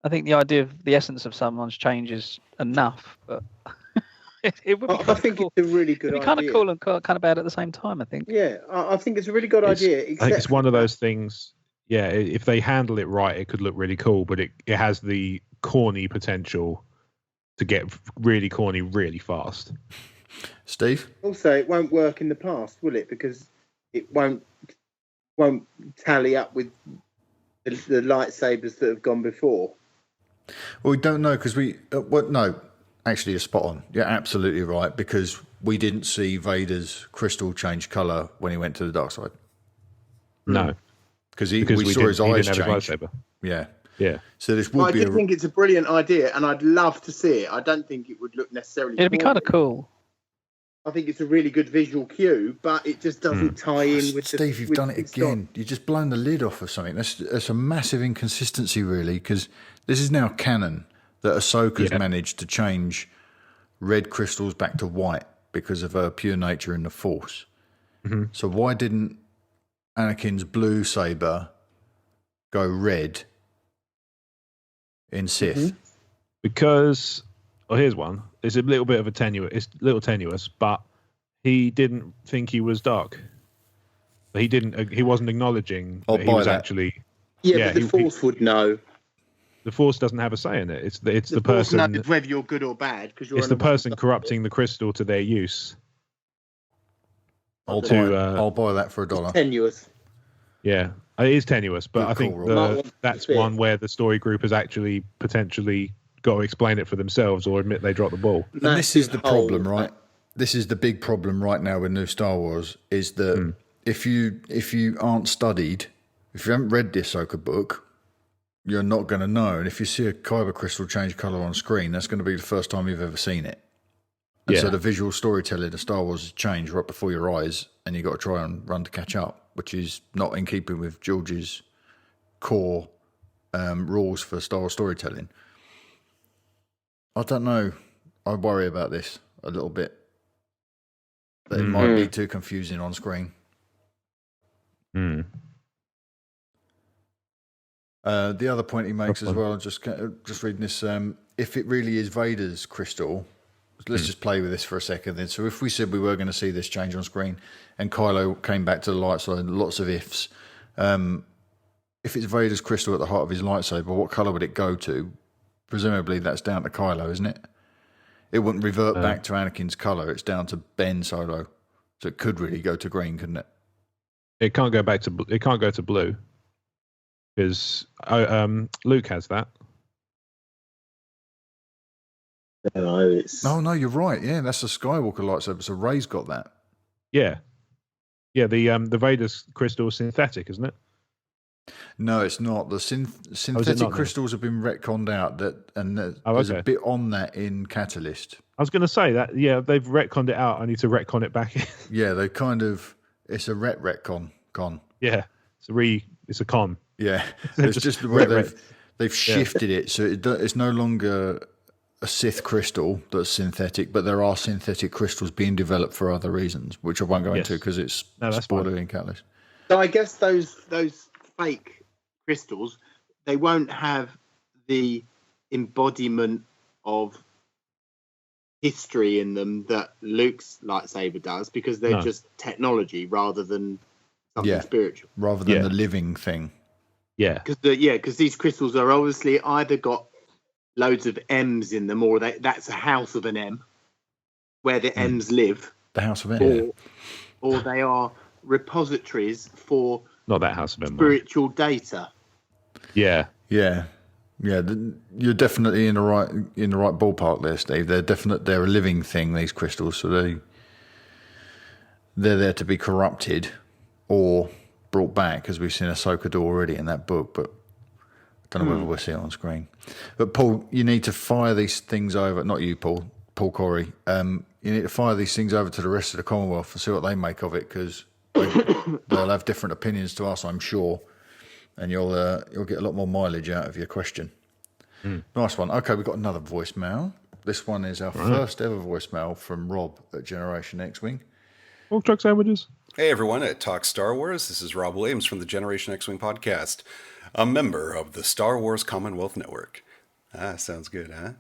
I think the idea of the essence of someone's change is enough. But it would be I think cool. it's a really good idea. It'd be kind of cool and kind of bad at the same time, I think. Yeah, I think it's a really good idea. I think it's one of those things, yeah, if they handle it right, it could look really cool. But it has the corny potential to get really corny really fast. Steve? Also, it won't work in the past, will it? Because it won't tally up with the lightsabers that have gone before. Well, we don't know because no, actually, you're spot on. You're absolutely right because we didn't see Vader's crystal change colour when he went to the dark side. No, because we saw his eyes change. Lightsaber. Yeah, Yeah. So this Well, I would be do think it's a brilliant idea, and I'd love to see it. I don't think it would look necessarily. It'd be kind of boring. cool. I think it's a really good visual cue, but it just doesn't tie in with Steve, you've done it again. You've just blown the lid off of something. That's a massive inconsistency, really, because this is now canon that Ahsoka's managed to change red crystals back to white because of her pure nature in the Force. Mm-hmm. So why didn't Anakin's blue saber go red in Sith? Mm-hmm. Because, here's one. It's a little bit of it's a little tenuous, but he didn't think he was dark. He wasn't acknowledging that he was actually. Yeah, but the Force would know. The Force doesn't have a say in it. It's the Force person. knows whether you're good or bad, because it's the person corrupting the crystal to their use. I'll buy that for $1. Tenuous. Yeah, it is tenuous, but Good I think that's one where the story group has actually potentially got to explain it for themselves or admit they dropped the ball. And this is the problem, right? This is the big problem right now with new Star Wars, is that if you aren't studied, if you haven't read the Ahsoka book, you're not going to know. And if you see a kyber crystal change colour on screen, that's going to be the first time you've ever seen it. And so the visual storytelling of Star Wars has changed right before your eyes, and you've got to try and run to catch up, which is not in keeping with George's core rules for Star Wars storytelling. I don't know. I worry about this a little bit. That it might be too confusing on screen. Mm. The other point he makes as well, just reading this, if it really is Vader's crystal, let's just play with this for a second then. So if we said we were going to see this change on screen and Kylo came back to the light side, lots of ifs, if it's Vader's crystal at the heart of his lightsaber, what colour would it go to? Presumably that's down to Kylo, isn't it? It wouldn't revert back to Anakin's colour. It's down to Ben Solo. So it could really go to green, couldn't it? It can't go back to. It can't go to blue because Luke has that. No, you're right. Yeah, that's the Skywalker lightsaber. So Rey's got that. Yeah. The Vader's crystal is synthetic, isn't it? No, it's not. The synthetic crystals have been retconned out, there's a bit on that in Catalyst. I was going to say that, they've retconned it out. I need to retcon it back in. Yeah, they it's a retcon. Yeah, it's a con. Yeah, it's just the way they've shifted it, so it's no longer a Sith crystal that's synthetic, but there are synthetic crystals being developed for other reasons, which I won't go into because it's spoiler in Catalyst. So I guess those fake crystals, they won't have the embodiment of history in them that Luke's lightsaber does, because they're just technology rather than something spiritual, rather than the living thing. Yeah, because these crystals are obviously either got loads of M's in them, or that's a house of an M where the M's live. The house of M, or they are repositories for not that house of M spiritual data. Yeah. You're definitely in the right ballpark there, Steve. They're a living thing, these crystals, so they're there to be corrupted or brought back, as we've seen Ahsoka do already in that book. But I don't know whether we'll see it on screen. But Paul, you need to fire these things over. Not you, Paul Corey. You need to fire these things over to the rest of the Commonwealth and see what they make of it, because they'll have different opinions to us, I'm sure. And you'll get a lot more mileage out of your question. Nice one. Okay, we've got another voicemail. This one is our first ever voicemail from Rob at Generation X-Wing. Pork truck sandwiches. Hey everyone, at Talk Star Wars. This is Rob Williams from the Generation X-Wing podcast, a member of the Star Wars Commonwealth Network. Sounds good, huh?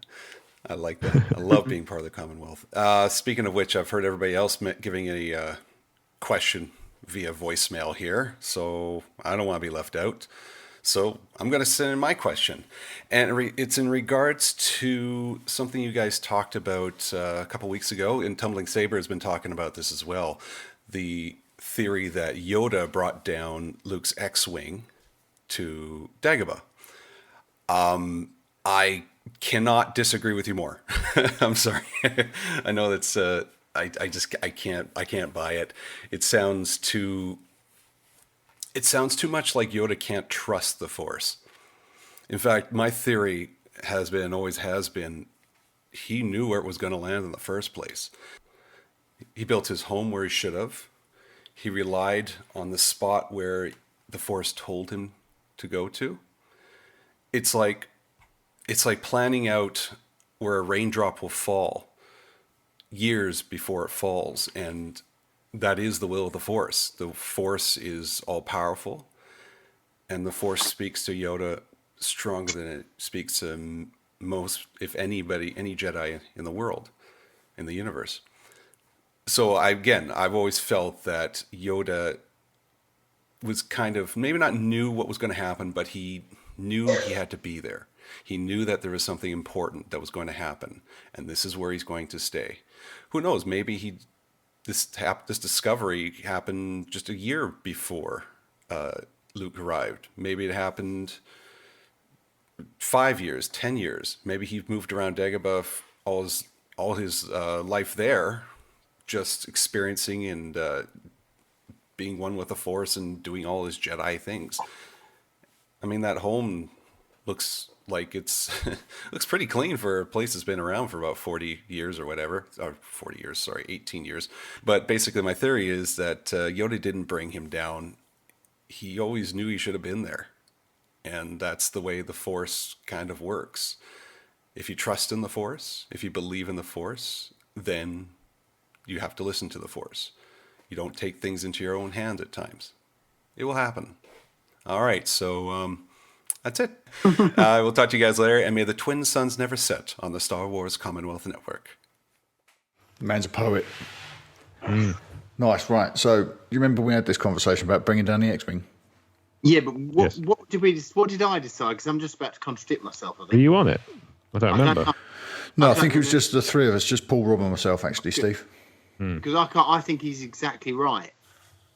I like that. I love being part of the Commonwealth. Speaking of which, I've heard everybody else giving a question via voicemail here, so I don't want to be left out. So I'm going to send in my question, and it's in regards to something you guys talked about a couple weeks ago, and Tumbling Saber has been talking about this as well. The theory that Yoda brought down Luke's X-Wing to Dagobah. I cannot disagree with you more. I'm sorry. I know that's I can't buy it. It sounds too much like Yoda can't trust the Force. In fact, my theory has been, always has been, he knew where it was going to land in the first place. He built his home where he should have. He relied on the spot where the Force told him to go to. It's like planning out where a raindrop will fall years before it falls, and that is the will of the Force. The Force is all powerful, and the Force speaks to Yoda stronger than it speaks to most, if anybody, any Jedi in the world, in the universe. So I've always felt that Yoda was kind of, maybe not knew what was going to happen, but he knew he had to be there. He knew that there was something important that was going to happen, and this is where he's going to stay. Who knows? Maybe this discovery happened just a year before Luke arrived. Maybe it happened 5 years, 10 years. Maybe he moved around Dagobah all his life there, just experiencing and being one with the Force and doing all his Jedi things. I mean, that home looks like it's looks pretty clean for a place that's been around for about 40 years or whatever. Or 40 years, sorry, 18 years. But basically my theory is that Yoda didn't bring him down. He always knew he should have been there. And that's the way the Force kind of works. If you trust in the Force, if you believe in the Force, then you have to listen to the Force. You don't take things into your own hands at times. It will happen. All right, so that's it. We'll talk to you guys later, and may the twin suns never set on the Star Wars Commonwealth Network. The man's a poet. Nice, right. So you remember we had this conversation about bringing down the X-Wing? Yeah, but what did I decide? Because I'm just about to contradict myself. I think. Are you on it? I don't remember. No, I think it was just the three of us, just Paul, Rob, and myself, actually, Steve. Because I think he's exactly right.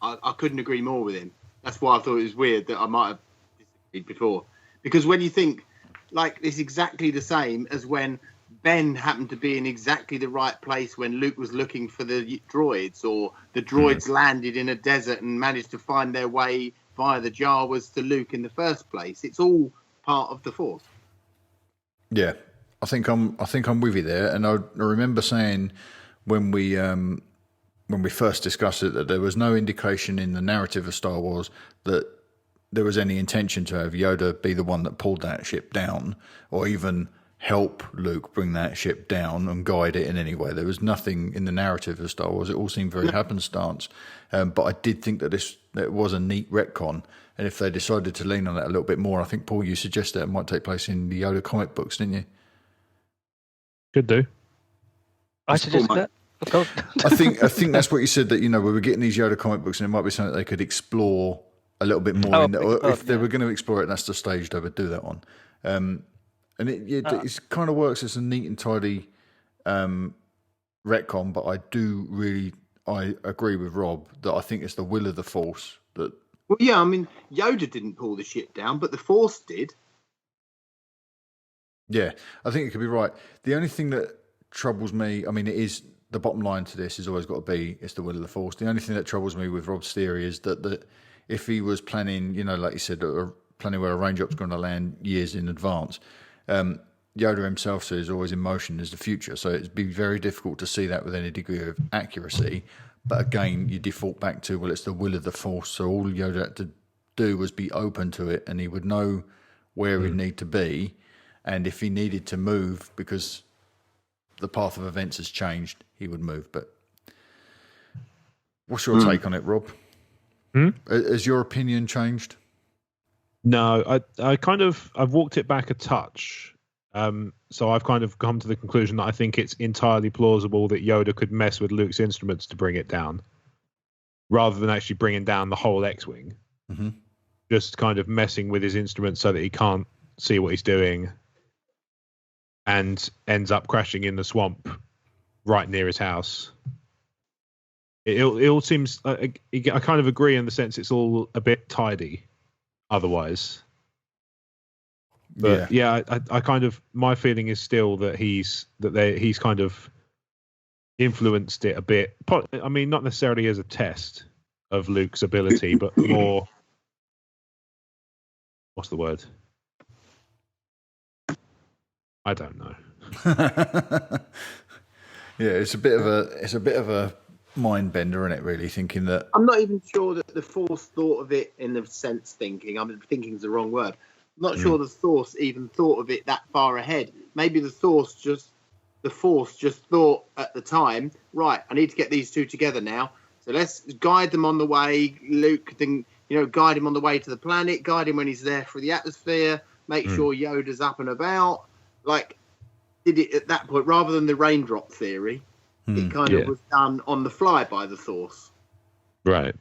I couldn't agree more with him. That's why I thought it was weird that I might have disagreed before. Because when you think, like, it's exactly the same as when Ben happened to be in exactly the right place when Luke was looking for the droids, or the droids landed in a desert and managed to find their way via the Jawas to Luke in the first place. It's all part of the Force. Yeah, I think I'm with you there. And I remember saying when we first discussed it that there was no indication in the narrative of Star Wars that there was any intention to have Yoda be the one that pulled that ship down, or even help Luke bring that ship down and guide it in any way. There was nothing in the narrative of Star Wars. It all seemed very happenstance. But I did think that it was a neat retcon. And if they decided to lean on that a little bit more, I think, Paul, you suggested it might take place in the Yoda comic books, didn't you? Could do. I suggested that. I think that's what you said, that, we were getting these Yoda comic books and it might be something they could explore a little bit more. If they were going to explore it, that's the stage they would do that on. And it kind of works as a neat and tidy retcon, but I agree with Rob that I think it's the will of the Force that. Well, yeah, I mean, Yoda didn't pull the ship down, but the Force did. Yeah, I think it could be right. The only thing that troubles me, I mean, it is the bottom line to this has always got to be it's the will of the Force. The only thing that troubles me with Rob's theory is that if he was planning, like you said, planning where a raindrop's going to land years in advance, Yoda himself says always in motion is the future. So it'd be very difficult to see that with any degree of accuracy. But again, you default back to, well, it's the will of the Force. So all Yoda had to do was be open to it, and he would know where he'd need to be. And if he needed to move because the path of events has changed, he would move. But what's your take on it, Rob? Has your opinion changed? No, I've walked it back a touch. So I've kind of come to the conclusion that I think it's entirely plausible that Yoda could mess with Luke's instruments to bring it down, rather than actually bringing down the whole X-Wing. Mm-hmm. Just kind of messing with his instruments so that he can't see what he's doing, and ends up crashing in the swamp right near his house. It all seems. I kind of agree in the sense it's all a bit tidy, otherwise. But yeah, I kind of, my feeling is still that he's kind of influenced it a bit. I mean, not necessarily as a test of Luke's ability, but more. What's the word? I don't know. Yeah, it's a bit of a mind bender, isn't it? Really, thinking that I'm not even sure that the Force thought of it in the sense thinking. I'm thinking is the wrong word. I'm not sure the Force even thought of it that far ahead. Maybe the Force just thought at the time, right, I need to get these two together now. So let's guide them on the way. Luke, then, guide him on the way to the planet, guide him when he's there for the atmosphere, make sure Yoda's up and about. Like, did it at that point, rather than the raindrop theory, it kind of was done on the fly by the Force. Right.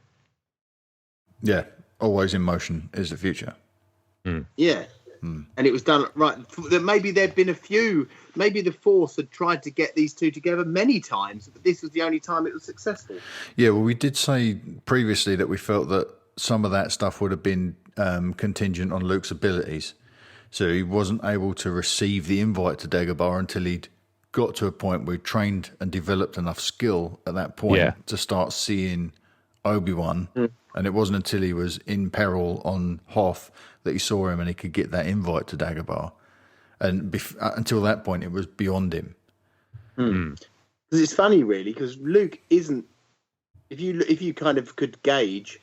Yeah, always in motion is the future. Yeah. And it was done right. Maybe there'd been a few. Maybe the Force had tried to get these two together many times, but this was the only time it was successful. Yeah, well, we did say previously that we felt that some of that stuff would have been contingent on Luke's abilities. So he wasn't able to receive the invite to Dagobah until he'd got to a point where he trained and developed enough skill at that point to start seeing Obi-Wan. And it wasn't until he was in peril on Hoth that he saw him and he could get that invite to Dagobah. And until that point, it was beyond him. Because it's funny, really, because Luke isn't. If you kind of could gauge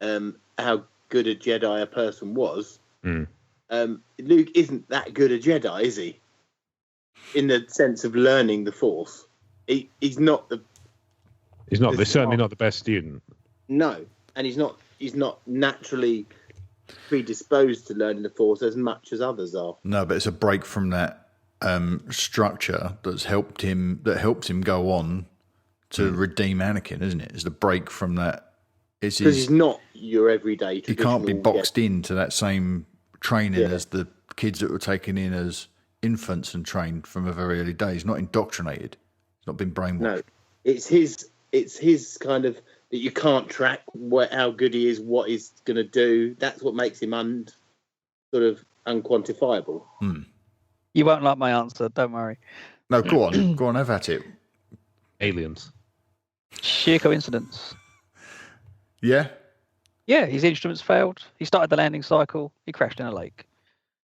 how good a Jedi a person was, Luke isn't that good a Jedi, is he? In the sense of learning the Force, he's not the. He's not. They're certainly not the best student. No, and he's not naturally predisposed to learning the Force as much as others are. No, but it's a break from that structure that helps him go on to redeem Anakin, isn't it? It's the break from that. Because he's not your everyday. He can't be boxed into that same training as the kids that were taken in as infants and trained from a very early day. He's not indoctrinated. He's not been brainwashed. No, it's his kind of that you can't track how good he is, what he's going to do. That's what makes him sort of unquantifiable. You won't like my answer, don't worry. No, go on, have at it. Aliens. Sheer coincidence. Yeah? Yeah, his instruments failed. He started the landing cycle. He crashed in a lake.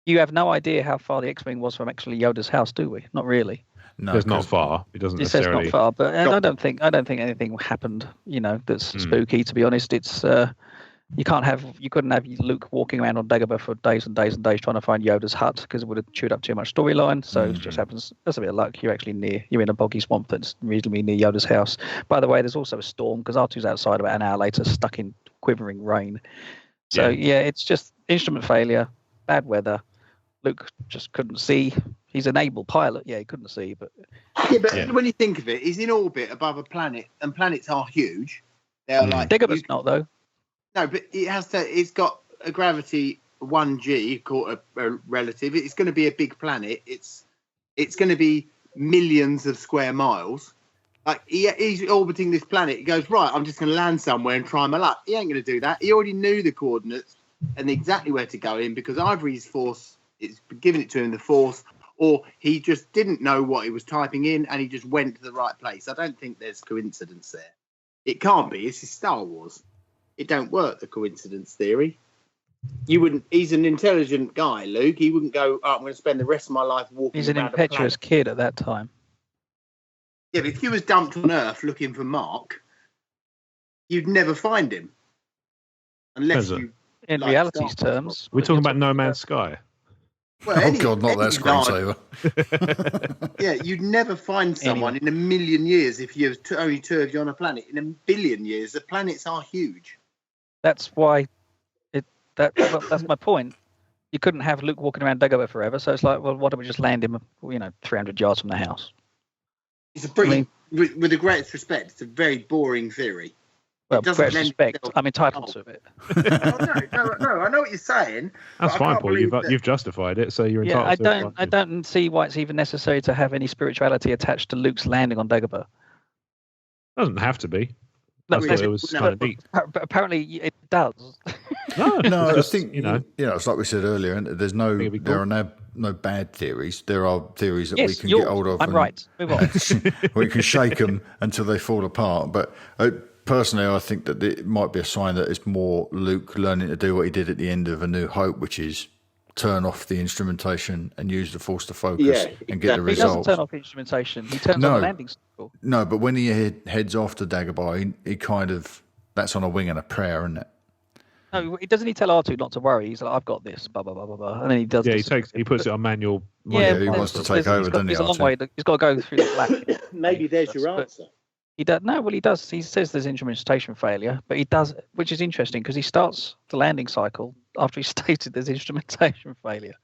You have no idea how far the X-Wing was from actually Yoda's house, do we? Not really. No, it's not far. It doesn't It says necessarily. not far, but I don't think anything happened. That's spooky. To be honest, it's you couldn't have Luke walking around on Dagobah for days and days and days trying to find Yoda's hut because it would have chewed up too much storyline. So it just happens. That's a bit of luck. You're in a boggy swamp that's reasonably near Yoda's house. By the way, there's also a storm because R2's outside about an hour later, stuck in quivering rain. So it's just instrument failure, bad weather. Luke just couldn't see. He's an able pilot. Yeah, he couldn't see, but when you think of it, he's in orbit above a planet, and planets are huge. They're like Dagobah's not though. No, but it's got a gravity 1g, called a relative. It's going to be a big planet. It's going to be millions of square miles. Like he's orbiting this planet. He goes, right, I'm just going to land somewhere and try my luck. He ain't going to do that. He already knew the coordinates and exactly where to go in because either his Force, it's given it to him, the Force, or he just didn't know what he was typing in and he just went to the right place. I don't think there's coincidence there. It can't be. It's Star Wars. It don't work, the coincidence theory. You wouldn't. He's an intelligent guy, Luke. He wouldn't go, I'm going to spend the rest of my life walking He's an around impetuous kid at that time. Yeah, but if you was dumped on Earth looking for Marc, you'd never find him. Unless you... In reality's terms. We're talking about No Man's Sky. Well, God, not that screensaver. Yeah, you'd never find someone in a million years if you only two of you on a planet. In a billion years, the planets are huge. That's why that's my point. You couldn't have Luke walking around Dagobah forever, so it's like, well, why don't we just land him, 300 yards from the house? It's a pretty, with the greatest respect, it's a very boring theory. Well, great respect. I'm entitled to it. No, I know what you're saying. That's fine, Paul. You've justified it, so you're entitled to it. I don't see why it's even necessary to have any spirituality attached to Luke's landing on Dagobah. Doesn't have to be. That's what it was kind of neat. Apparently, it does. No, I think it's like we said earlier. And there are no bad theories. There are theories that we can get hold of. I'm right. Move on. We can shake them until they fall apart. But personally, I think that it might be a sign that it's more Luke learning to do what he did at the end of A New Hope, which is turn off the instrumentation and use the force to focus Yeah, and get the exactly. He doesn't results. turn off instrumentation. He turns No. on the landing cycle. No, but when he heads off to Dagobah, he kind of, that's on a wing and a prayer, isn't it? No, he doesn't. He tell R2 not to worry. He's like, I've got this. Blah blah blah blah blah. And then he does. Yeah, this. he puts it on manual. Yeah, he but wants to there's- take over, he's got- doesn't he, He's a long R2? way. He's got to go through the black. Maybe there's your But answer. He does no. Well, he does. He says there's instrumentation failure, but he does, which is interesting because he starts the landing cycle after he stated there's instrumentation failure.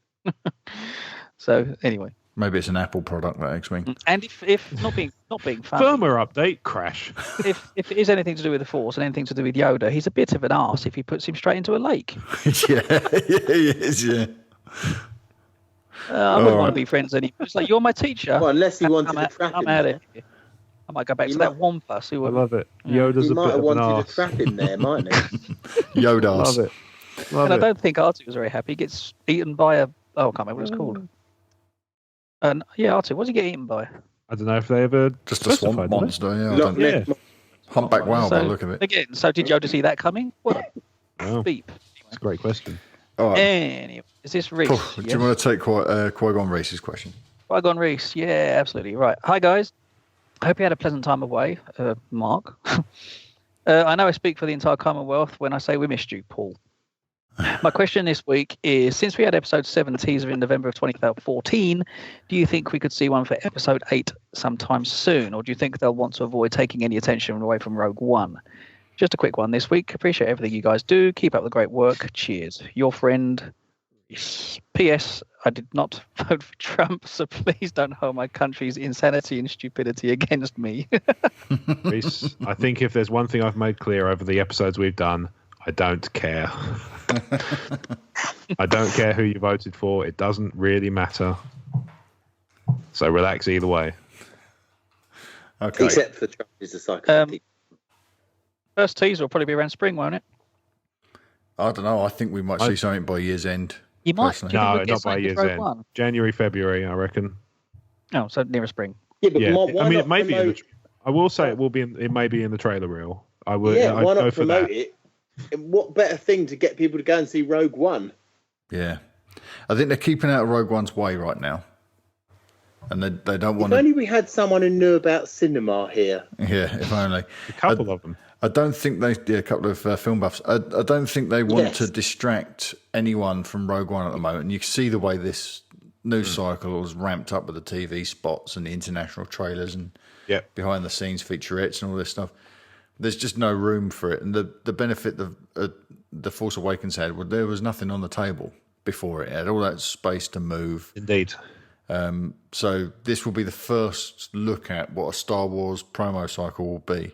So anyway, Maybe it's an Apple product, that X-Wing. and if not being funny, Firmware update crash. if it is anything to do with the Force and anything to do with Yoda, he's a bit of an arse if he puts him straight into a lake. Yeah, he is, yeah. I wouldn't want to be friends anymore. It's like, you're my teacher. Well, unless he wanted I'm to trap I'm him out there. of here. I might go back He to might- that Wampa. See I what. love it. Yeah. Yoda's He a might bit have of an wanted arse. to trap him there, mightn't he? Yodas. Love it. And Love I it. don't think R2 was very happy. He gets eaten by a. Oh, I can't remember what it's called. And yeah, R2. What does he get eaten by? I don't know if they ever Just a swamp specified, did they? monster, yeah. I Loch don't- Ness Yeah. Humpback whale by the So, look of it. Again, so did Yoda see that coming? What Wow, a beep. that's a great question. All right. Anyway, is this Reese? Cool. Do you want to take Qui-Gon Reese's question? Qui-Gon Reese. Yeah, absolutely. Right. Hi, guys. I hope you had a pleasant time away, Mark. I know I speak for the entire Commonwealth when I say we missed you, Paul. My question this week is, since we had episode 7 teaser in November of 2014, do you think we could see one for episode 8 sometime soon? Or do you think they'll want to avoid taking any attention away from Rogue One? Just a quick one this week. Appreciate everything you guys do. Keep up the great work. Cheers. Your friend. P.S. I did not vote for Trump, so please don't hold my country's insanity and stupidity against me. Reese, I think if there's one thing I've made clear over the episodes we've done, I don't care. I don't care who you voted for. It doesn't really matter. So relax either way. Okay. Except for Trump is a psychopath. First teaser will probably be around spring, won't it? I don't know. I think we might see something by year's end. You might. Personally. Do you think No, we'll get not by something with year's Rogue end. One? January, February, I reckon. Oh, so nearer spring. Yeah, but Yeah, why I mean, not it may be. In the, promote- I will say it will be. It may be in the trailer reel. I would. yeah, I'd why go not for promote that. it? And what better thing to get people to go and see Rogue One? Yeah. I think they're keeping out of Rogue One's way right now. And they don't If want to. only we had someone who knew about cinema here. Yeah, if only. A couple of them. I don't think they. Yeah, a couple of film buffs. I don't think they want Yes. to distract anyone from Rogue One at the moment. And you can see the way this news cycle was ramped up with the TV spots and the international trailers and Yep. behind the scenes featurettes and all this stuff. There's just no room for it. And the benefit the Force Awakens had, well, there was nothing on the table before it. It had all that space to move. Indeed. So this will be the first look at what a Star Wars promo cycle will be.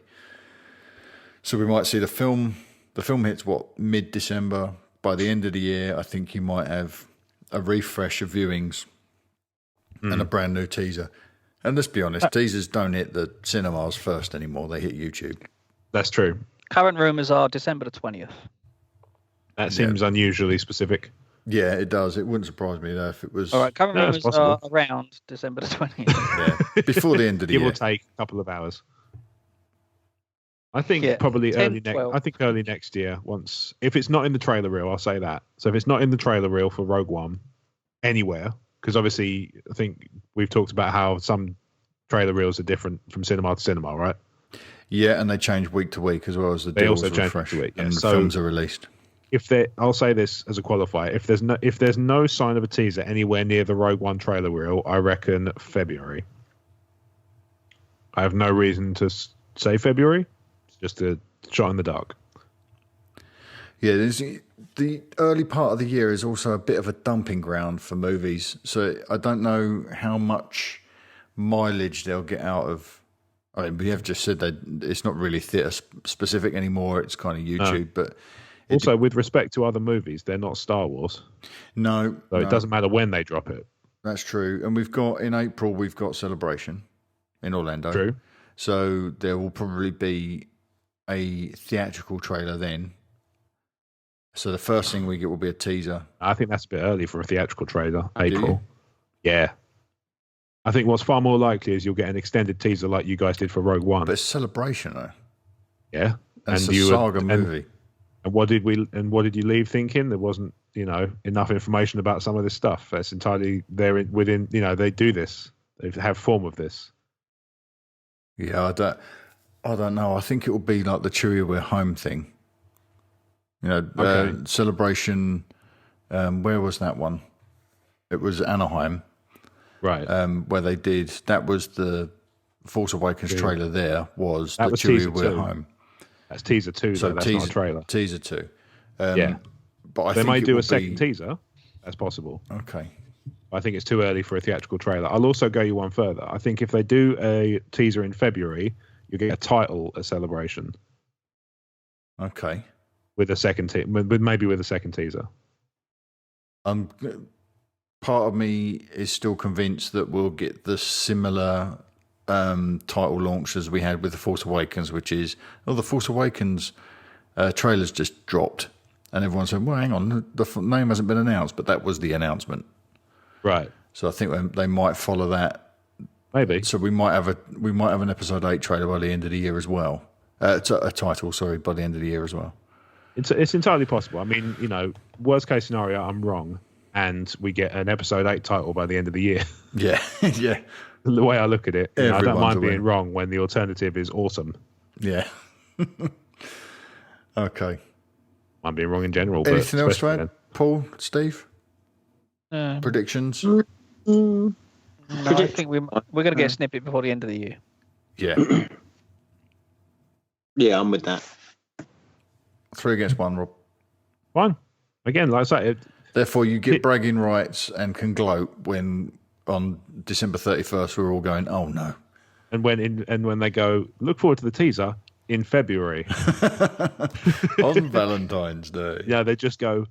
So we might see the film. The film hits mid-December. By the end of the year, I think you might have a refresh of viewings and a brand new teaser. And let's be honest, teasers don't hit the cinemas first anymore. They hit YouTube. That's true. Current rumours are December the 20th. That seems unusually specific. Yeah, it does. It wouldn't surprise me though if it was All right, current No, it's rumours are possible. around December the 20th. before the end of the Give year. or take a couple of hours. I think Yeah, probably 10, early next. 12. I think early next year. Once, if it's not in the trailer reel, I'll say that. So if it's not in the trailer reel for Rogue One, anywhere, because obviously I think we've talked about how some trailer reels are different from cinema to cinema, right? Yeah, and they change week to week as well as the They deals also change refresh week to week, yeah. and the So- films are released. If there, I'll say this as a qualifier: if there's no sign of a teaser anywhere near the Rogue One trailer reel, I reckon February. I have no reason to say February. It's just a shot in the dark. Yeah, the early part of the year is also a bit of a dumping ground for movies. So I don't know how much mileage they'll get out of. I mean, we have just said that it's not really theatre specific anymore. It's kind of YouTube, but Also, with respect to other movies, they're not Star Wars, no, so it doesn't matter when they drop it. That's true. And we've got in April we've got Celebration in Orlando. True. So there will probably be a theatrical trailer then. So the first thing we get will be a teaser. I think that's a bit early for a theatrical trailer. you? April. Yeah. I think what's far more likely is you'll get an extended teaser like you guys did for Rogue One. But it's Celebration though. Yeah. And it's a saga movie. And what did you leave thinking? There wasn't, enough information about some of this stuff. That's entirely within. They do this. They have form of this. Yeah, I don't know. I think it will be like the Chewie We're Home thing. Okay. Celebration. Where was that one? It was Anaheim. Right. Where they did. That was the Force Awakens trailer. There was that the was Chewie We're 2. Home. That's teaser 2. So that's not a trailer. Teaser 2. Yeah. But they might do a second teaser. That's possible. Okay. I think it's too early for a theatrical trailer. I'll also go you one further. I think if they do a teaser in February, you get a title, a celebration. Okay. With a second maybe with a second teaser. Part of me is still convinced that we'll get the similar title launch as we had with The Force Awakens, which is, The Force Awakens trailer's just dropped. And everyone said, well, hang on, the name hasn't been announced, but that was the announcement. Right. So I think they might follow that. Maybe. So we might have an episode 8 trailer by the end of the year as well. A title, sorry, by the end of the year as well. It's entirely possible. I mean, worst case scenario, I'm wrong, and we get an episode 8 title by the end of the year. Yeah, yeah. The way I look at it, I don't mind being win. wrong when the alternative is awesome. Yeah. Okay. I'm being wrong in general. Anything else to add? Paul, Steve? Predictions? No, I think we're going to get a snippet before the end of the year. Yeah. Yeah, I'm with that. 3 against 1, Rob. Fine. Again, like I say, therefore you get bragging rights and can gloat when on December 31st we're all going, oh no. And when they go, look forward to the teaser in February. On Valentine's Day. Yeah, they just go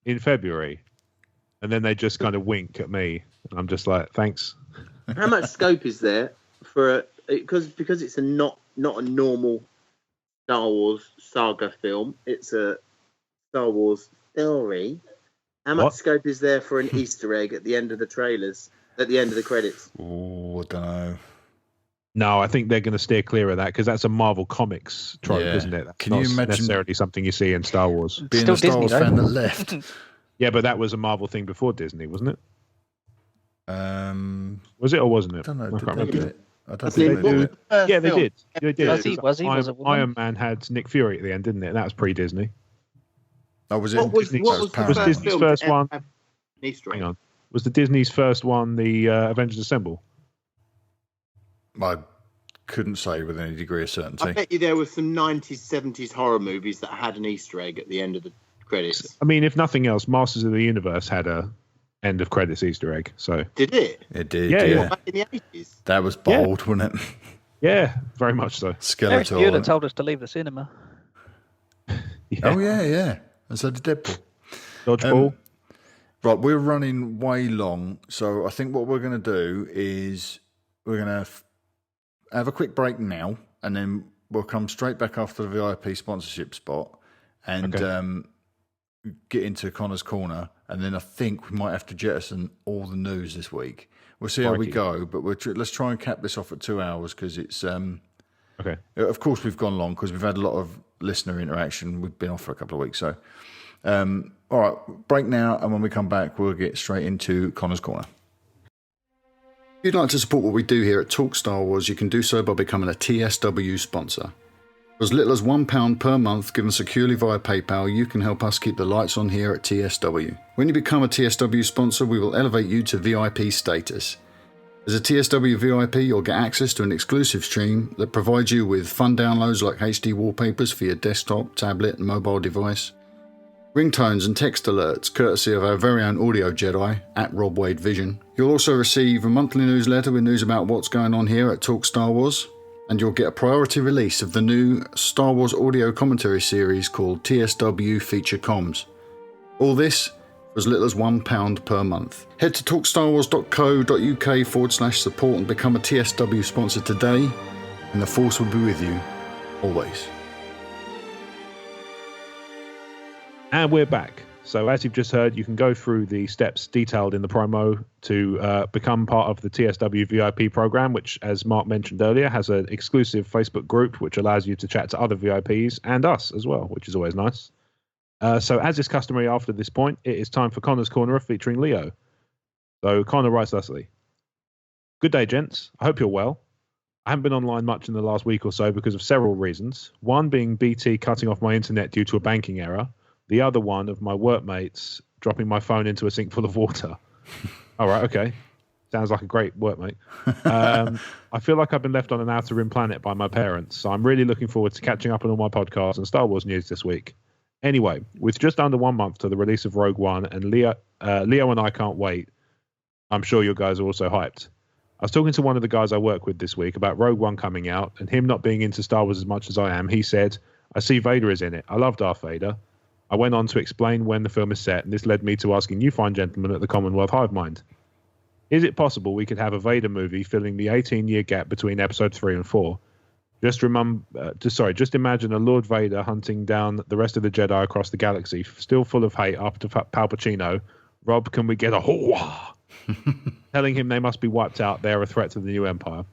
in February. And then they just kind of wink at me. And I'm just like, thanks. How much scope is there for because it's not a normal Star Wars saga film, it's a Star Wars story. How much scope is there for an Easter egg at the end of the trailers, at the end of the credits? Oh, I don't know. No, I think they're going to steer clear of that because that's a Marvel Comics trope, isn't it? That's Can you imagine necessarily something you see in Star Wars? Being Still a Star Wars Disney, fan that left. Yeah, but that was a Marvel thing before Disney, wasn't it? Was it or wasn't it? I don't know. I can't remember. I don't think they did it. Yeah, they did. They did. Was he? Was it Iron Man had Nick Fury at the end, didn't it? And that was pre-Disney. Oh, was it? What was Disney's film first to one? have an Easter egg? Hang on. Was the Disney's first one the Avengers Assemble? I couldn't say with any degree of certainty. I bet you there were some 90s, 70s horror movies that had an Easter egg at the end of the credits. I mean, if nothing else, Masters of the Universe had a end of credits Easter egg. So Did it? It did. Yeah. Back in the 80s? That was bold, wasn't it? yeah, very much so. Skeletor. You'd have told us to leave the cinema. Yeah. Oh yeah. And so did Deadpool. Dodgeball. Right, we're running way long, so I think what we're going to do is we're going to have a quick break now, and then we'll come straight back after the VIP sponsorship spot and get into Connor's Corner, and then I think we might have to jettison all the news this week. We'll see how we go, but let's try and cap this off at 2 hours because it's Okay. Of course, we've gone long because we've had a lot of listener interaction. We've been off for a couple of weeks, so all right, break now, and when we come back, we'll get straight into Connor's Corner. If you'd like to support what we do here at Talk Star Wars, you can do so by becoming a TSW sponsor. For as little as £1 per month given securely via PayPal, you can help us keep the lights on here at TSW. When you become a TSW sponsor, we will elevate you to VIP status. As a TSW VIP, you'll get access to an exclusive stream that provides you with fun downloads like HD wallpapers for your desktop, tablet and mobile device, ringtones and text alerts courtesy of our very own audio Jedi at Rob Wade Vision. You'll also receive a monthly newsletter with news about what's going on here at Talk Star Wars, and you'll get a priority release of the new Star Wars audio commentary series called TSW Feature Comms. All this for as little as £1 per month. Head to talkstarwars.co.uk/support and become a TSW sponsor today, and the Force will be with you always. And we're back. So as you've just heard, you can go through the steps detailed in the promo to become part of the TSW VIP program, which, as Mark mentioned earlier, has an exclusive Facebook group which allows you to chat to other VIPs and us as well, which is always nice. So as is customary after this point, it is time for Connor's Corner featuring Leo. So Connor writes thusly. Good day, gents. I hope you're well. I haven't been online much in the last week or so because of several reasons. One being BT cutting off my internet due to a banking error. The other one of my workmates dropping my phone into a sink full of water. All right, okay. Sounds like a great workmate. I feel like I've been left on an outer rim planet by my parents, so I'm really looking forward to catching up on all my podcasts and Star Wars news this week. Anyway, with just under 1 month to the release of Rogue One, and Leo and I can't wait, I'm sure you guys are also hyped. I was talking to one of the guys I work with this week about Rogue One coming out, and him not being into Star Wars as much as I am. He said, I see Vader is in it. I love Darth Vader. I went on to explain when the film is set, and this led me to asking you fine gentlemen at the Commonwealth Hive Mind. Is it possible we could have a Vader movie filling the 18-year gap between Episode 3 and 4? Just imagine a Lord Vader hunting down the rest of the Jedi across the galaxy, still full of hate after Palpatino. Rob, can we get a hoa? Telling him they must be wiped out. They're a threat to the new Empire.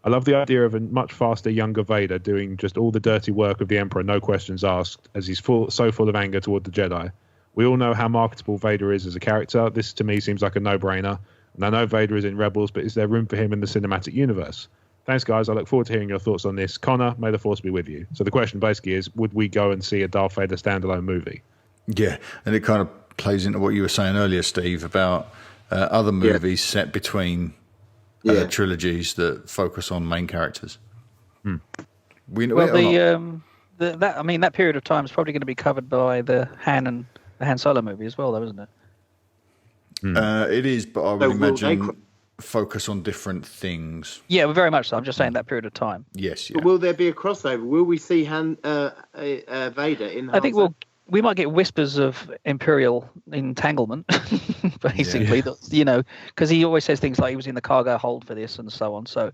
I love the idea of a much faster, younger Vader doing just all the dirty work of the Emperor, no questions asked, as he's so full of anger toward the Jedi. We all know how marketable Vader is as a character. This, to me, seems like a no-brainer. And I know Vader is in Rebels, but is there room for him in the cinematic universe? Thanks, guys. I look forward to hearing your thoughts on this. Connor, may the Force be with you. So the question basically is, would we go and see a Darth Vader standalone movie? Yeah, and it kind of plays into what you were saying earlier, Steve, about other movies set between trilogies that focus on main characters. That period of time is probably going to be covered by the Han Solo movie as well, though, isn't it? It is, but I would imagine focus on different things. Yeah, well, very much so. I'm just saying that period of time. Yes. Yeah. But will there be a crossover? Will we see Vader in? I think we might get whispers of Imperial entanglement, basically. Because he always says things like he was in the cargo hold for this and so on. So,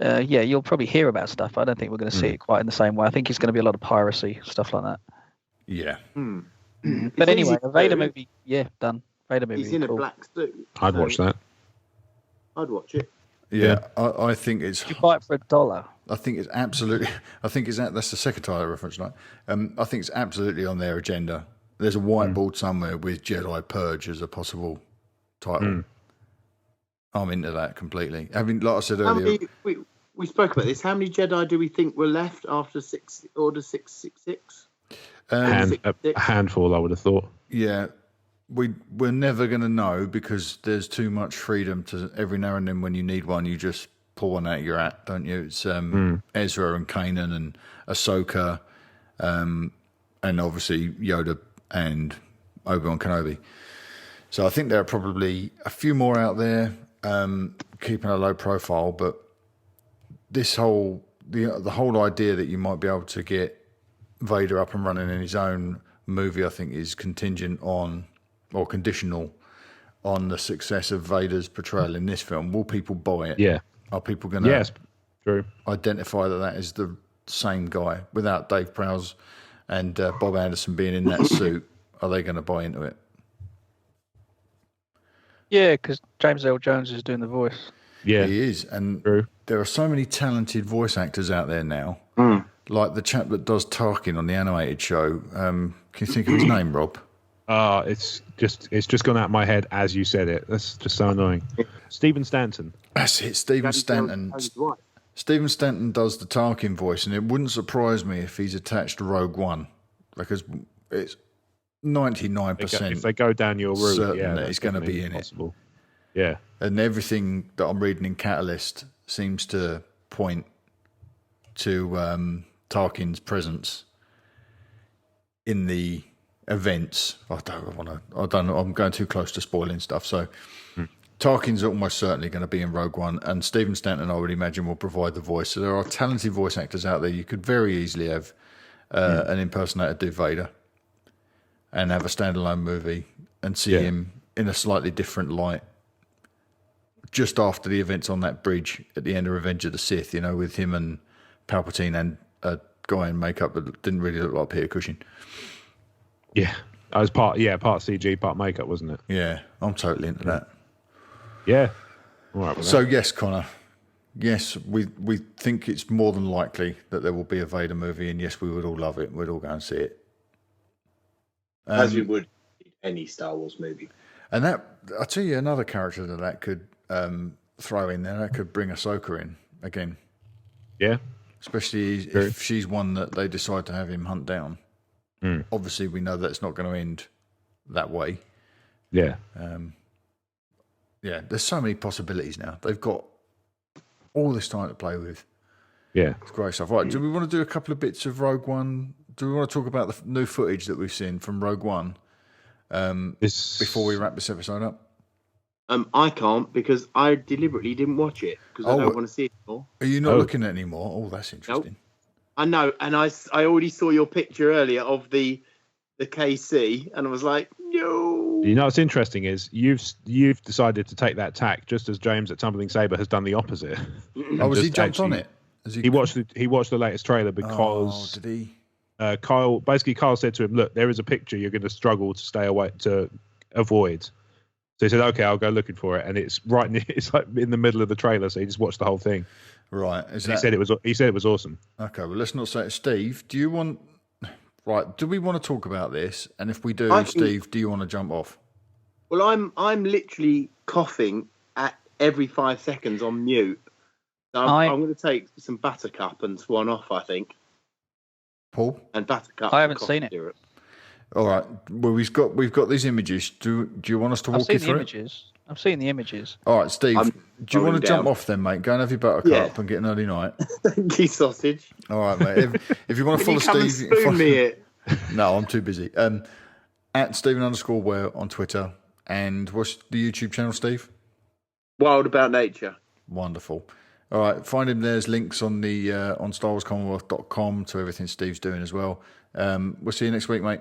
you'll probably hear about stuff. I don't think we're going to see it quite in the same way. I think it's going to be a lot of piracy, stuff like that. Yeah. But anyway, a Vader movie, done. Vader movie. He's in a black suit. I'd watch that. I'd watch it. Yeah, I think it's. You buy it for $1. I think it's absolutely. That's the second title reference, right? I think it's absolutely on their agenda. There's a whiteboard somewhere with Jedi Purge as a possible title. I'm into that completely. Like I said earlier, we spoke about this. How many Jedi do we think were left after Order 666? A handful, I would have thought. Yeah. We're never going to know because there's too much freedom to every now and then when you need one, you just pull one out of your hat, don't you? It's Ezra and Kanan and Ahsoka, and obviously Yoda and Obi-Wan Kenobi. So I think there are probably a few more out there, keeping a low profile, but this the whole idea that you might be able to get Vader up and running in his own movie, I think, is contingent on or conditional on the success of Vader's portrayal in this film. Will people buy it? Yeah. Are people going to true. identify that is the same guy without Dave Prowse and Bob Anderson being in that suit? Are they going to buy into it? Yeah, because James Earl Jones is doing the voice. Yeah, he is. And true. There are so many talented voice actors out there now. Like the chap that does Tarkin on the animated show. Can you think of his name, Rob? It's just gone out of my head as you said it. That's just so annoying. Stephen Stanton. That's it, Stephen Stanton. Stephen Stanton does the Tarkin voice, and it wouldn't surprise me if he's attached to Rogue One, because it's 99%. If they go down your route, certain that he's going to be in possible. It. Yeah, and everything that I'm reading in Catalyst seems to point to Tarkin's presence in the events. I don't know. I'm going too close to spoiling stuff. So Tarkin's almost certainly going to be in Rogue One, and Stephen Stanton, I would imagine, will provide the voice. So there are talented voice actors out there. You could very easily have an impersonator do Vader and have a standalone movie and see him in a slightly different light just after the events on that bridge at the end of Revenge of the Sith, with him and Palpatine and a guy in makeup that didn't really look like Peter Cushing. Yeah, that was part CG, part makeup, wasn't it? Yeah, I'm totally into that. Yeah. All right. So yes, Connor. Yes, we think it's more than likely that there will be a Vader movie, and yes, we would all love it. We'd all go and see it. As we would any Star Wars movie. And that, I'll tell you another character that could throw in there, that could bring Ahsoka in again. Yeah. Especially if she's one that they decide to have him hunt down. Obviously, we know that it's not going to end that way. Yeah. Yeah, there's so many possibilities now. They've got all this time to play with. Yeah. It's great stuff. Right, do we want to do a couple of bits of Rogue One? Do we want to talk about the new footage that we've seen from Rogue One before we wrap this episode up? I can't because I deliberately didn't watch it because I don't want to see it anymore. Are you not looking at it anymore? Oh, that's interesting. Nope. I know, and I already saw your picture earlier of the KC, and I was like, no. You know what's interesting is you've decided to take that tack just as James at Tumbling Saber has done the opposite. Oh, was he jumped on it? He watched the latest trailer because did he? Kyle said to him, "Look, there is a picture you're going to struggle to stay away to avoid." So he said, "Okay, I'll go looking for it," and it's it's like in the middle of the trailer. So he just watched the whole thing. Right. He said it was awesome. Okay. Well, let's not say it. Steve, do you want? Right. Do we want to talk about this? And if we do, Steve, do you want to jump off? Well, I'm literally coughing at every 5 seconds on mute. So I'm going to take some Buttercup and swan off, I think. Paul? And Buttercup. I haven't seen it. Syrup. All right. Well, we've got these images. Do you want us to walk you through I've seen the images. All right, Steve. Do you want to jump off then, mate? Go and have your Buttercup and get an early night. Thank you, sausage. All right, mate. If you want to follow Can you Steve, come and spoon me it. No, I'm too busy. At Stephen_Ware on Twitter. And what's the YouTube channel, Steve? Wild About Nature. Wonderful. All right, find him. There's links on the on StarWarsCommonwealth.com to everything Steve's doing as well. We'll see you next week, mate.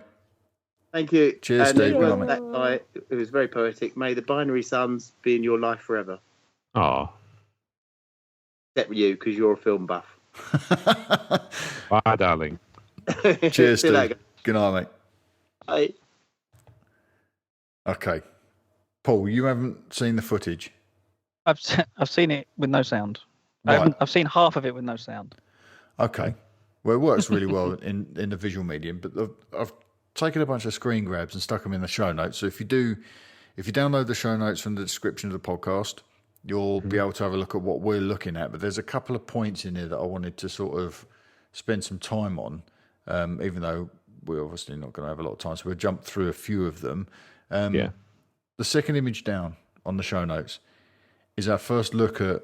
Thank you. Cheers, Steve. That guy, it was very poetic. May the binary suns be in your life forever. Oh. Except you, because you're a film buff. Bye, darling. Cheers, Steve. Good night, mate. Bye. Okay. Paul, you haven't seen the footage? I've seen it with no sound. Right. I've seen half of it with no sound. Okay. Well, it works really well in the visual medium, but I've taken a bunch of screen grabs and stuck them in the show notes. So if you download the show notes from the description of the podcast, you'll be able to have a look at what we're looking at. But there's a couple of points in there that I wanted to sort of spend some time on, even though we're obviously not going to have a lot of time. So we'll jump through a few of them. The second image down on the show notes is our first look at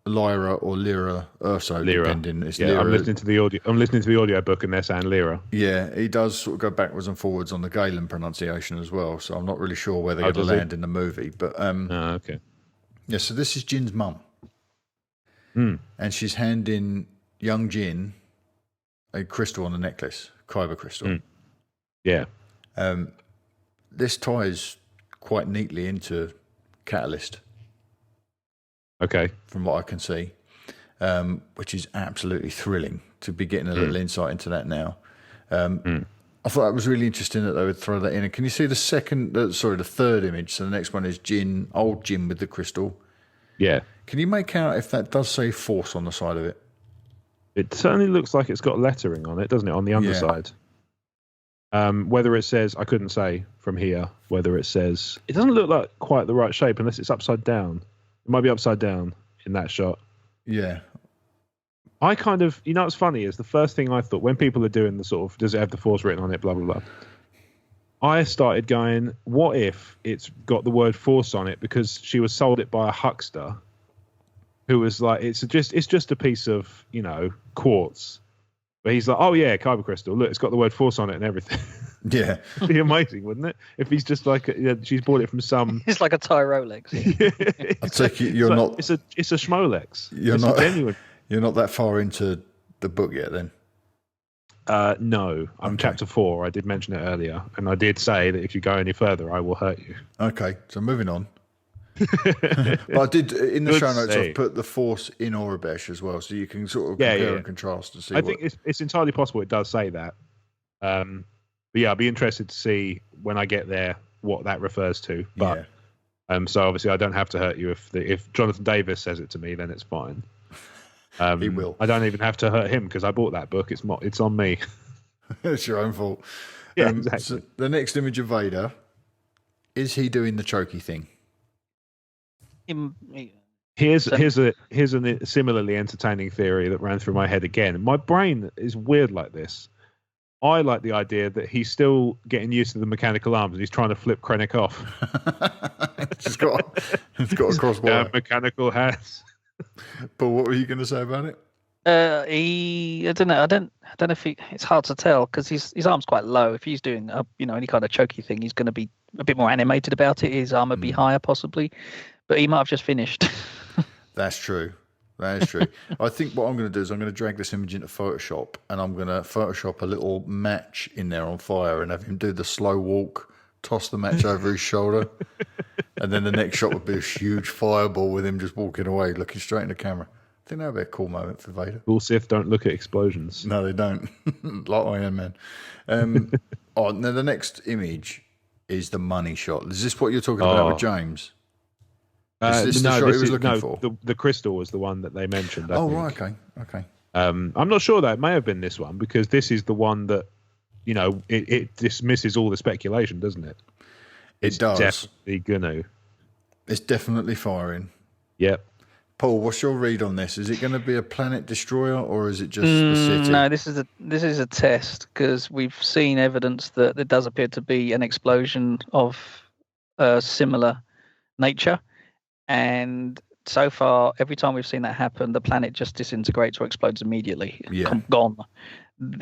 Lyra or Lyra Urso, depending. It's Lyra. I'm listening to the audio book, and they're saying Lyra. Yeah, he does sort of go backwards and forwards on the Galen pronunciation as well. So I'm not really sure where they're going to land in the movie. But okay. Yeah, so this is Jin's mum, and she's handing young Jin a crystal on a necklace, kyber crystal. Yeah. This ties quite neatly into Catalyst. Okay. From what I can see, which is absolutely thrilling to be getting a little insight into that now. I thought it was really interesting that they would throw that in. And can you see the third image? So the next one is old Jin with the crystal. Yeah. Can you make out if that does say Force on the side of it? It certainly looks like it's got lettering on it, doesn't it, on the underside? Yeah. Whether it says, I couldn't say from here, whether it says, it doesn't look like quite the right shape unless it's upside down. It might be upside down in that shot. Yeah. I kind of, what's funny is the first thing I thought when people are doing the sort of, does it have the Force written on it, blah, blah, blah. I started going, what if it's got the word Force on it because she was sold it by a huckster who was like, it's just a piece of, quartz. But he's like, oh yeah, kyber crystal. Look, it's got the word Force on it and everything. Yeah. It'd be amazing, wouldn't it? If he's just like, she's bought it from some. It's like a tie Rolex. I take it you're not. It's a Schmolex. You're not genuine. You're not that far into the book yet, then. No, I'm chapter 4. I did mention it earlier, and I did say that if you go any further, I will hurt you. Okay, so moving on. But I did in the show notes. I've put the Force in Aurebesh as well, so you can sort of compare and contrast to see. I think it's entirely possible it does say that. But yeah, I'll be interested to see when I get there what that refers to. But so obviously I don't have to hurt you if Jonathan Davis says it to me, then it's fine. He will. I don't even have to hurt him because I bought that book. It's on me. It's your own fault. Yeah, exactly. So the next image of Vader, is he doing the chokey thing? Here's a similarly entertaining theory that ran through my head again. My brain is weird like this. I like the idea that he's still getting used to the mechanical arms and he's trying to flip Krennic off. it's got a crossbar. Mechanical hands. But what were you going to say about it? I don't know. I don't know if it's hard to tell because his arm's quite low. If he's doing any kind of chokey thing, he's going to be a bit more animated about it. His arm would be higher possibly, but he might have just finished. That's true. That is true. I think what I'm going to do is I'm going to drag this image into Photoshop and I'm going to Photoshop a little match in there on fire and have him do the slow walk, toss the match over his shoulder, and then the next shot would be a huge fireball with him just walking away, looking straight in the camera. I think that would be a cool moment for Vader. Cool Sith don't look at explosions. No, they don't. Like Iron Man. Now the next image is the money shot. Is this what you're talking about with James? Is this the shot he was looking for? The crystal was the one that they mentioned. I think. Right, okay. I'm not sure that it may have been this one because this is the one that, it dismisses all the speculation, doesn't it? It does. Definitely gonna. It's definitely firing. Yep. Paul, what's your read on this? Is it going to be a planet destroyer or is it just the city? No, this is a test because we've seen evidence that there does appear to be an explosion of similar nature. And so far, every time we've seen that happen, the planet just disintegrates or explodes immediately. Yeah. Gone.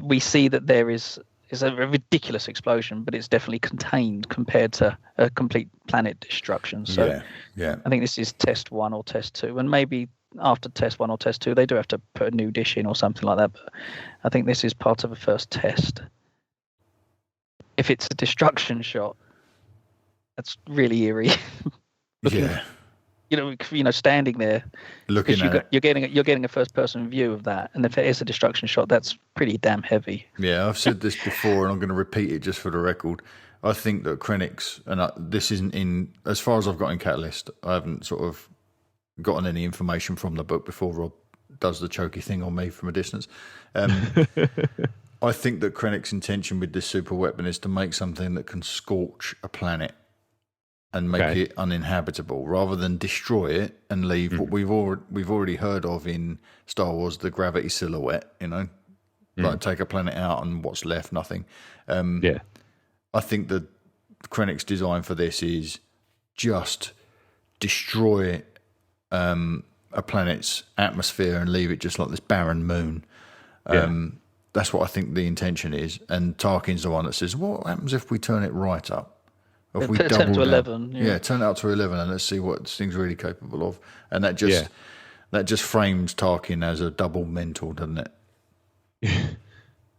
We see that there is a ridiculous explosion, but it's definitely contained compared to a complete planet destruction. So yeah. I think this is test 1 or test 2. And maybe after test 1 or test 2, they do have to put a new dish in or something like that. But I think this is part of a first test. If it's a destruction shot, that's really eerie. Yeah. Standing there, looking you're getting a first-person view of that, and if it is a destruction shot, that's pretty damn heavy. Yeah, I've said this before, and I'm going to repeat it just for the record. I think that Krennic's, and this isn't in as far as I've got in Catalyst. I haven't sort of gotten any information from the book before Rob does the chokey thing on me from a distance. I think that Krennic's intention with this super weapon is to make something that can scorch a planet and make it uninhabitable, rather than destroy it and leave what we've already heard of in Star Wars, the gravity silhouette. Like take a planet out and what's left, nothing. I think that Krennic's design for this is just destroy a planet's atmosphere and leave it just like this barren moon. That's what I think the intention is. And Tarkin's the one that says, "What happens if we turn it right up? If we turn it to 11, turn it up to 11, and let's see what this thing's really capable of." And that just frames Tarkin as a double mental, doesn't it?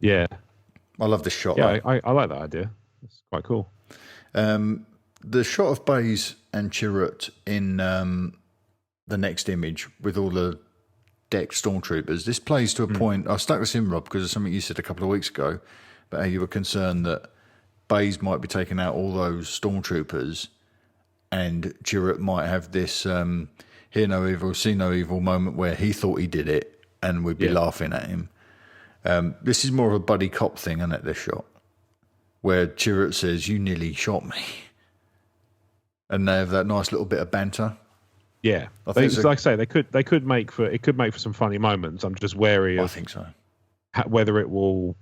Yeah, I love this shot. Yeah, I like that idea. It's quite cool. The shot of Baze and Chirrut in the next image with all the decked stormtroopers. This plays to a point. I stuck this in, Rob, because of something you said a couple of weeks ago about how you were concerned that Baze might be taking out all those stormtroopers, and Chirrut might have this hear no evil, see no evil moment where he thought he did it, and we'd be laughing at him. This is more of a buddy cop thing, isn't it? This shot where Chirrut says, "You nearly shot me," and they have that nice little bit of banter. Yeah, like I say, they could make for some funny moments. I'm just wary of. I think so. Whether it will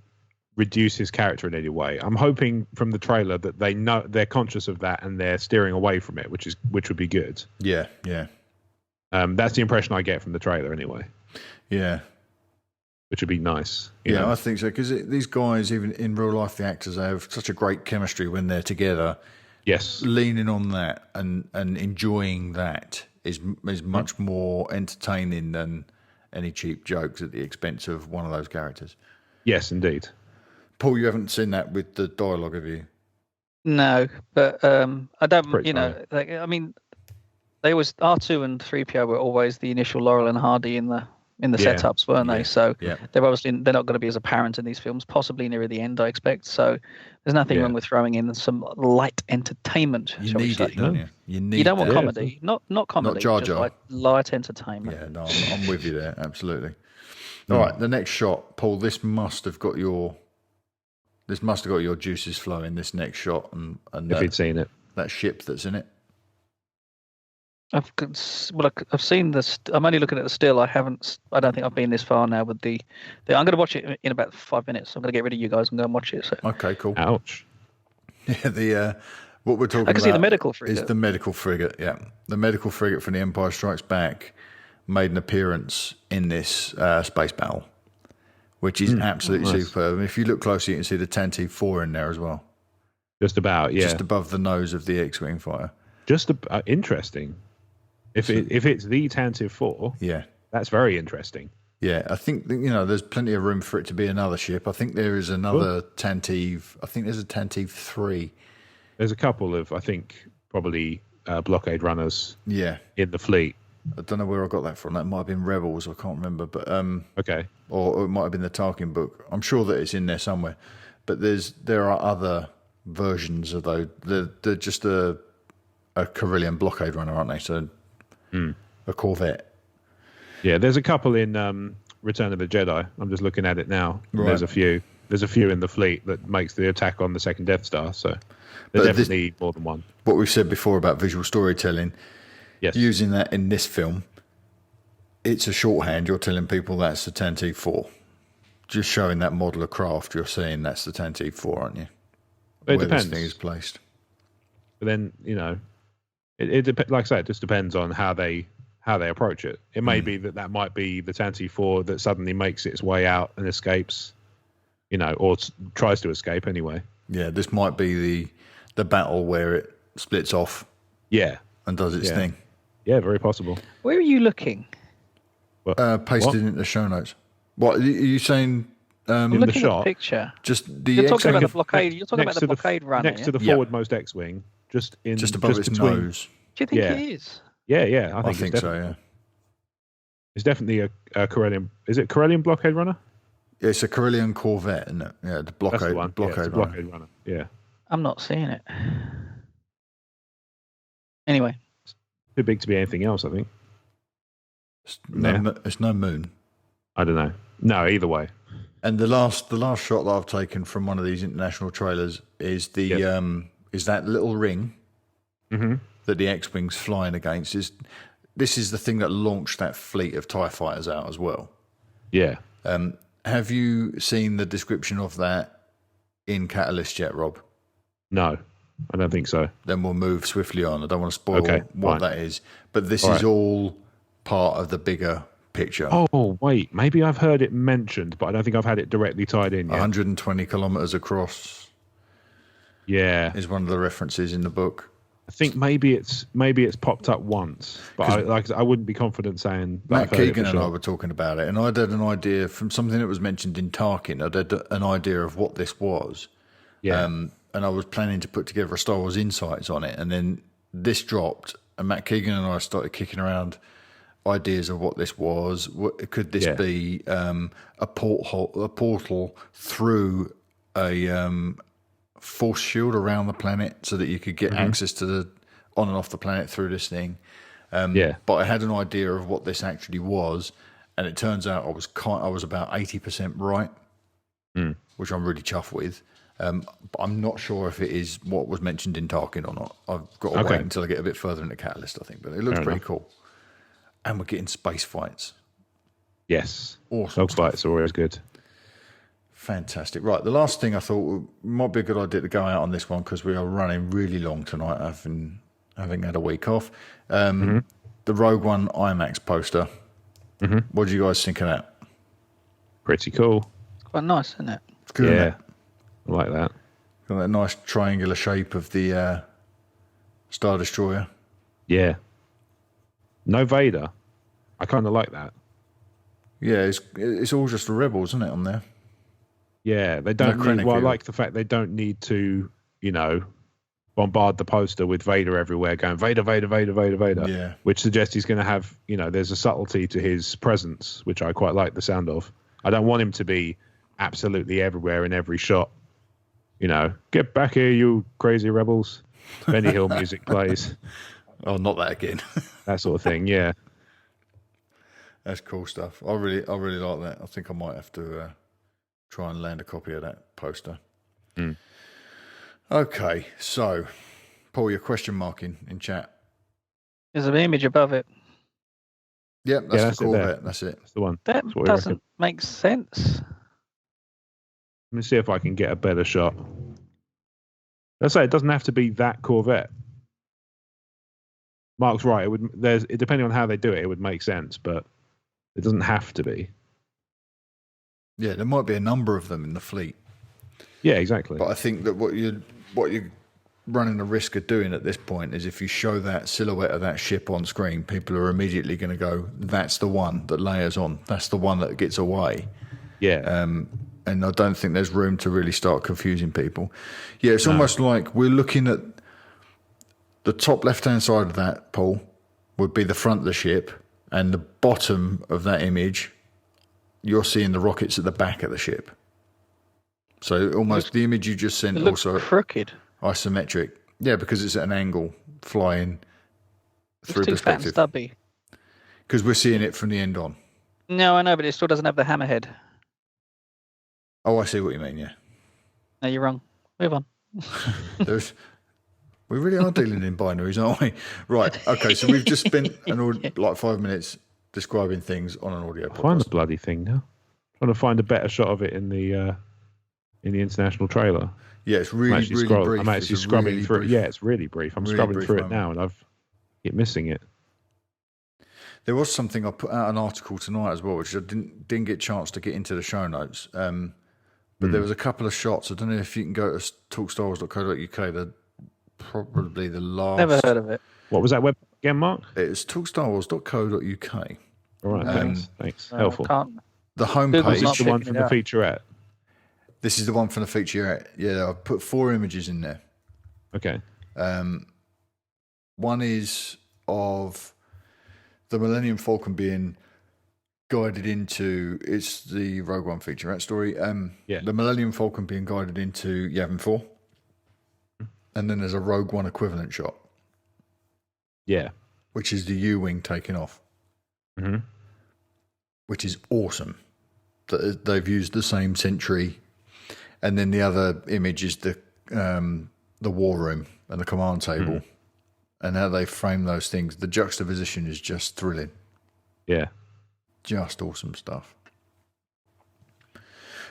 reduce his character in any way. I'm hoping from the trailer that they know they're conscious of that and they're steering away from it, which would be good. Yeah. That's the impression I get from the trailer anyway. Yeah. Which would be nice. I think so, because these guys, even in real life, the actors, they have such a great chemistry when they're together. Yes. Leaning on that and enjoying that is much more entertaining than any cheap jokes at the expense of one of those characters. Yes, indeed. Paul, you haven't seen that with the dialogue, have you? No, but I don't. They always R2 and 3PO were always the initial Laurel and Hardy in the setups, weren't they? So they're not going to be as apparent in these films. Possibly near the end, I expect. So there's nothing wrong with throwing in some light entertainment. You need it, don't you? You don't want comedy, not comedy, not Jar Jar. just like light entertainment. Yeah, no, I'm with you there, absolutely. All right, the next shot, Paul. This must have got your This must have got your juices flowing. This next shot and If you'd seen it, that ship that's in it. I've seen this. I'm only looking at the still. I don't think I've been this far now with the I'm going to watch it in about 5 minutes. I'm going to get rid of you guys and go and watch it. So. Okay, cool. Ouch. Yeah, what we're talking about. I can see the medical frigate. Is the medical frigate? Yeah, the medical frigate from The Empire Strikes Back made an appearance in this space battle, which is absolutely superb. And if you look closely, you can see the Tantive 4 in there as well. Just about, yeah. Just above the nose of the X-wing fighter. Just interesting. If it's the Tantive 4, yeah, that's very interesting. Yeah, I think there's plenty of room for it to be another ship. I think there is another Tantive. I think there's a Tantive 3. There's a couple of, I think, probably blockade runners. Yeah, in the fleet. I don't know where I got that from. That might have been Rebels. I can't remember, but okay, or it might have been the Tarkin book. I'm sure that it's in there somewhere. But there are other versions of those. They're just a Corellian blockade runner, aren't they? So a Corvette. Yeah, there's a couple in Return of the Jedi. I'm just looking at it now. Right. There's a few in the fleet that makes the attack on the second Death Star. So there's definitely more than one. What we've said before about visual storytelling, yes, using that in this film, it's a shorthand. You're telling people that's the Tantive 4. Just showing that model of craft, you're saying that's the Tantive 4, aren't you? It Where depends. this thing is placed. But then, it like I say, it just depends on how they approach it. It may be that might be the Tantive 4 that suddenly makes its way out and escapes, or tries to escape anyway. Yeah, this might be the battle where it splits off. Yeah. And does its thing. Yeah, very possible. Where are you looking? Pasted into the show notes. What are you saying? I'm in looking the shot, at the picture. Just the You're talking about X-wing the blockade. You're talking about the blockade runner. next to the forwardmost X-wing, just above its between. nose. Do you think it is? Yeah. I think so. Yeah. It's definitely a Corellian. Is it Corellian blockade runner? Yeah, it's a Corellian Corvette, isn't it? Yeah, the blockade. That's the one. Blockade runner. Yeah. I'm not seeing it. Anyway. Too big to be anything else, I think. It's no moon. I don't know. No, either way. And the last shot that I've taken from one of these international trailers is is that little ring that the X-wing's flying against. This is the thing that launched that fleet of TIE fighters out as well. Yeah. Have you seen the description of that in Catalyst yet, Rob? No, I don't think so. Then we'll move swiftly on. I don't want to spoil what that is. But this is all part of the bigger picture. Oh, wait. Maybe I've heard it mentioned, but I don't think I've had it directly tied in yet. 120 kilometres across. Yeah. Is one of the references in the book. I think maybe it's popped up once, but I wouldn't be confident saying that. Matt Keegan and I were talking about it, and I had an idea from something that was mentioned in Tarkin. I had an idea of what this was. Yeah. And I was planning to put together a Star Wars Insights on it, and then this dropped, and Matt Keegan and I started kicking around ideas of what this was. Could this be a portal through a force shield around the planet so that you could get access to the on and off the planet through this thing? But I had an idea of what this actually was, and it turns out I was about 80% right, which I'm really chuffed with. But I'm not sure if it is what was mentioned in Tarkin or not. I've got to wait until I get a bit further into Catalyst, I think. But it looks pretty cool. And we're getting space fights. Yes. Awesome. Dog fights are always good. Fantastic. Right, the last thing I thought might be a good idea to go out on this one because we are running really long tonight, having had a week off. The Rogue One IMAX poster. What do you guys think of that? Pretty cool. It's quite nice, isn't it? It's good, isn't it? I like that. Got that nice triangular shape of the Star Destroyer. Yeah. No Vader. I kind of like that. Yeah, it's all just the rebels, isn't it, on there? Yeah, they don't. I like the fact they don't need to, bombard the poster with Vader everywhere, going Vader, Vader, Vader, Vader, Vader. Yeah. Which suggests he's going to have, there's a subtlety to his presence, which I quite like the sound of. I don't want him to be absolutely everywhere in every shot. Get back here, you crazy rebels. Benny Hill music plays. Oh, not that again. That sort of thing. Yeah. That's cool stuff. I really like that. I think I might have to try and land a copy of that poster. Okay, so Paul, your question mark in chat. There's an image above it. Yep, that's the Corvette. That's it. That's the one. That doesn't make sense. Let me see if I can get a better shot. Let's say it doesn't have to be that Corvette. Mark's right. Depending on how they do it, it would make sense, but it doesn't have to be. Yeah, there might be a number of them in the fleet. Yeah, exactly. But I think that what you're running the risk of doing at this point is if you show that silhouette of that ship on screen, people are immediately going to go, "That's the one that layers on. That's the one that gets away." Yeah. And I don't think there's room to really start confusing people. Yeah, it's almost like we're looking at the top left-hand side of that, Paul, would be the front of the ship, and the bottom of that image, you're seeing the rockets at the back of the ship. So almost the image you just sent It looks also crooked. Isometric. Yeah, because it's at an angle flying through It's too fat and perspective. stubby. Because we're seeing it from the end on. No, I know, but it still doesn't have the hammerhead. Oh, I see what you mean, yeah. No, you're wrong. Move on. We really are dealing in binaries, aren't we? Right, okay, so we've just spent like 5 minutes describing things on an audio podcast. Find the bloody thing now. Trying to find a better shot of it in the international trailer. Yeah, it's really brief. I'm actually scrubbing through it. Yeah, it's really brief. I'm scrubbing through it now, and I've keep missing it. There was something I put out an article tonight as well, which I didn't get a chance to get into the show notes. But there was a couple of shots. I don't know if you can go to talkstarwars.co.uk. They're probably the last. Never heard of it. What was that web again, Mark? It's talkstarwars.co.uk. All right, thanks. Helpful. The homepage. Is this the one from the featurette? This is the one from the featurette. Yeah, I've put 4 images in there. Okay. One is of the Millennium Falcon being guided into, it's the Rogue One featurette story. The Millennium Falcon being guided into Yavin 4. And then there's a Rogue One equivalent shot. Yeah. Which is the U-Wing taking off. Mm-hmm. Which is awesome. That they've used the same Sentry. And then the other image is the war room and the command table. And how they frame those things. The juxtaposition is just thrilling. Yeah. Just awesome stuff.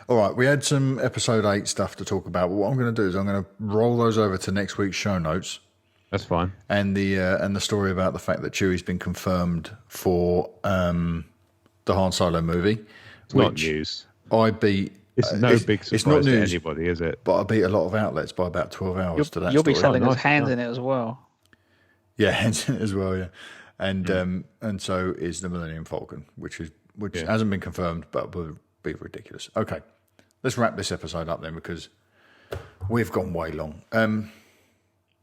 All right, we had some episode 8 stuff to talk about. But what I'm going to do is I'm going to roll those over to next week's show notes. That's fine. And the story about the fact that Chewie's been confirmed for the Han Solo movie. It's not news. It's no big surprise it's not news, to anybody, is it? But I beat a lot of outlets by about 12 hours to that You'll story. be selling us hands in it as well. Yeah, hands in it as well, yeah. And so is the Millennium Falcon, which hasn't been confirmed, but would be ridiculous. Okay, let's wrap this episode up then, because we've gone way long.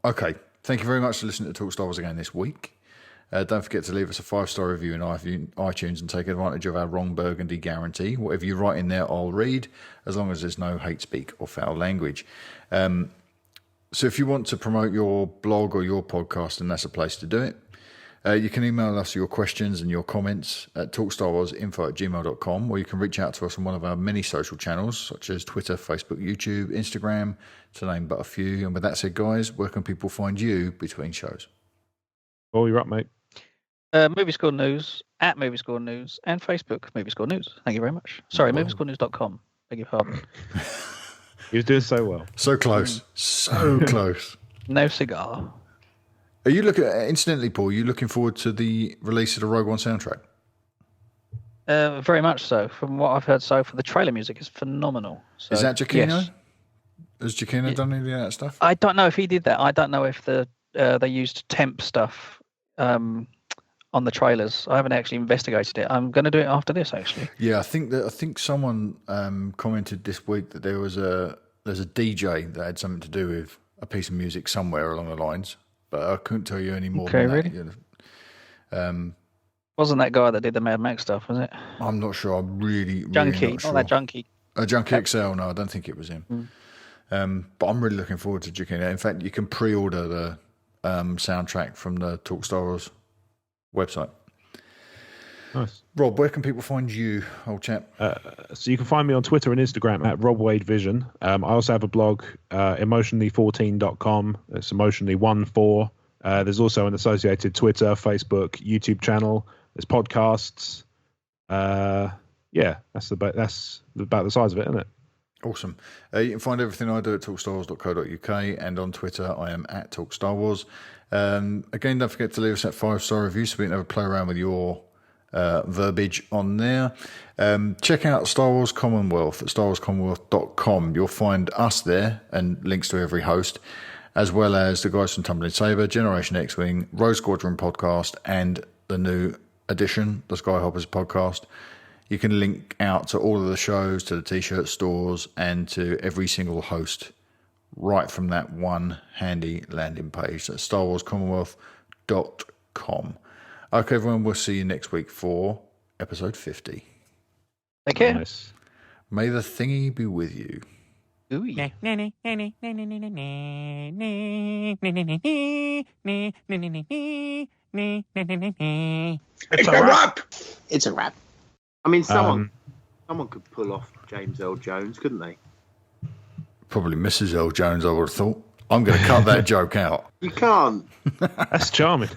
Okay, thank you very much for listening to Talk Star Wars again this week. Don't forget to leave us a 5-star review in iTunes and take advantage of our Wrong Burgundy guarantee. Whatever you write in there, I'll read, as long as there's no hate speak or foul language. So if you want to promote your blog or your podcast, then that's a place to do it. You can email us your questions and your comments at talkstarwarsinfo@gmail.com, or you can reach out to us on one of our many social channels, such as Twitter, Facebook, YouTube, Instagram, to name but a few. And with that said, guys, where can people find you between shows? Oh, you're up, mate. Movie Score News, at Movie Score News, and Facebook, Movie Score News. Thank you very much. Sorry, moviescorenews.com. Beg your pardon. He was doing so well. So close. So close. No cigar. Are you incidentally, Paul, are you looking forward to the release of the Rogue One soundtrack? Very much so. From what I've heard so far, the trailer music is phenomenal. So, is that Giacchino? Yes. Has Giacchino done any of that stuff? I don't know if he did that. I don't know if they used temp stuff on the trailers. I haven't actually investigated it. I'm going to do it after this, actually. Yeah, I think someone commented this week that there's a DJ that had something to do with a piece of music somewhere along the lines, but I couldn't tell you any more than that. Really? Wasn't that guy that did the Mad Max stuff, was it? I'm not sure. I'm really Junkie. not sure. Not that Junkie. Junkie XL, no, I don't think it was him. But I'm really looking forward to Giacchino. In fact, you can pre-order the soundtrack from the Talk Star Wars website. Nice. Rob, where can people find you, old chap? So you can find me on Twitter and Instagram at Rob Wade Vision. I also have a blog, emotionally14.com. It's emotionally14. There's also an associated Twitter, Facebook, YouTube channel. There's podcasts. That's about the size of it, isn't it? Awesome. You can find everything I do at talkstarwars.co.uk, and on Twitter I am at talkstarwars. Again, don't forget to leave us that 5-star review so we can have a play around with your verbiage on there. Check out Star Wars Commonwealth at starwarscommonwealth.com. You'll find us there and links to every host, as well as the guys from Tumbling Saber, Generation X-Wing, Rogue Squadron podcast, and the new edition, the Skyhoppers podcast. You can link out to all of the shows, to the t-shirt stores, and to every single host right from that one handy landing page. That's starwarscommonwealth.com. Okay, everyone, we'll see you next week for episode 50. Take care. Nice. May the thingy be with you. Ooh. It's a wrap. It's a wrap. I mean, someone could pull off James Earl Jones, couldn't they? Probably Mrs. Earl Jones, I would have thought. I'm going to cut that joke out. You can't. That's charming.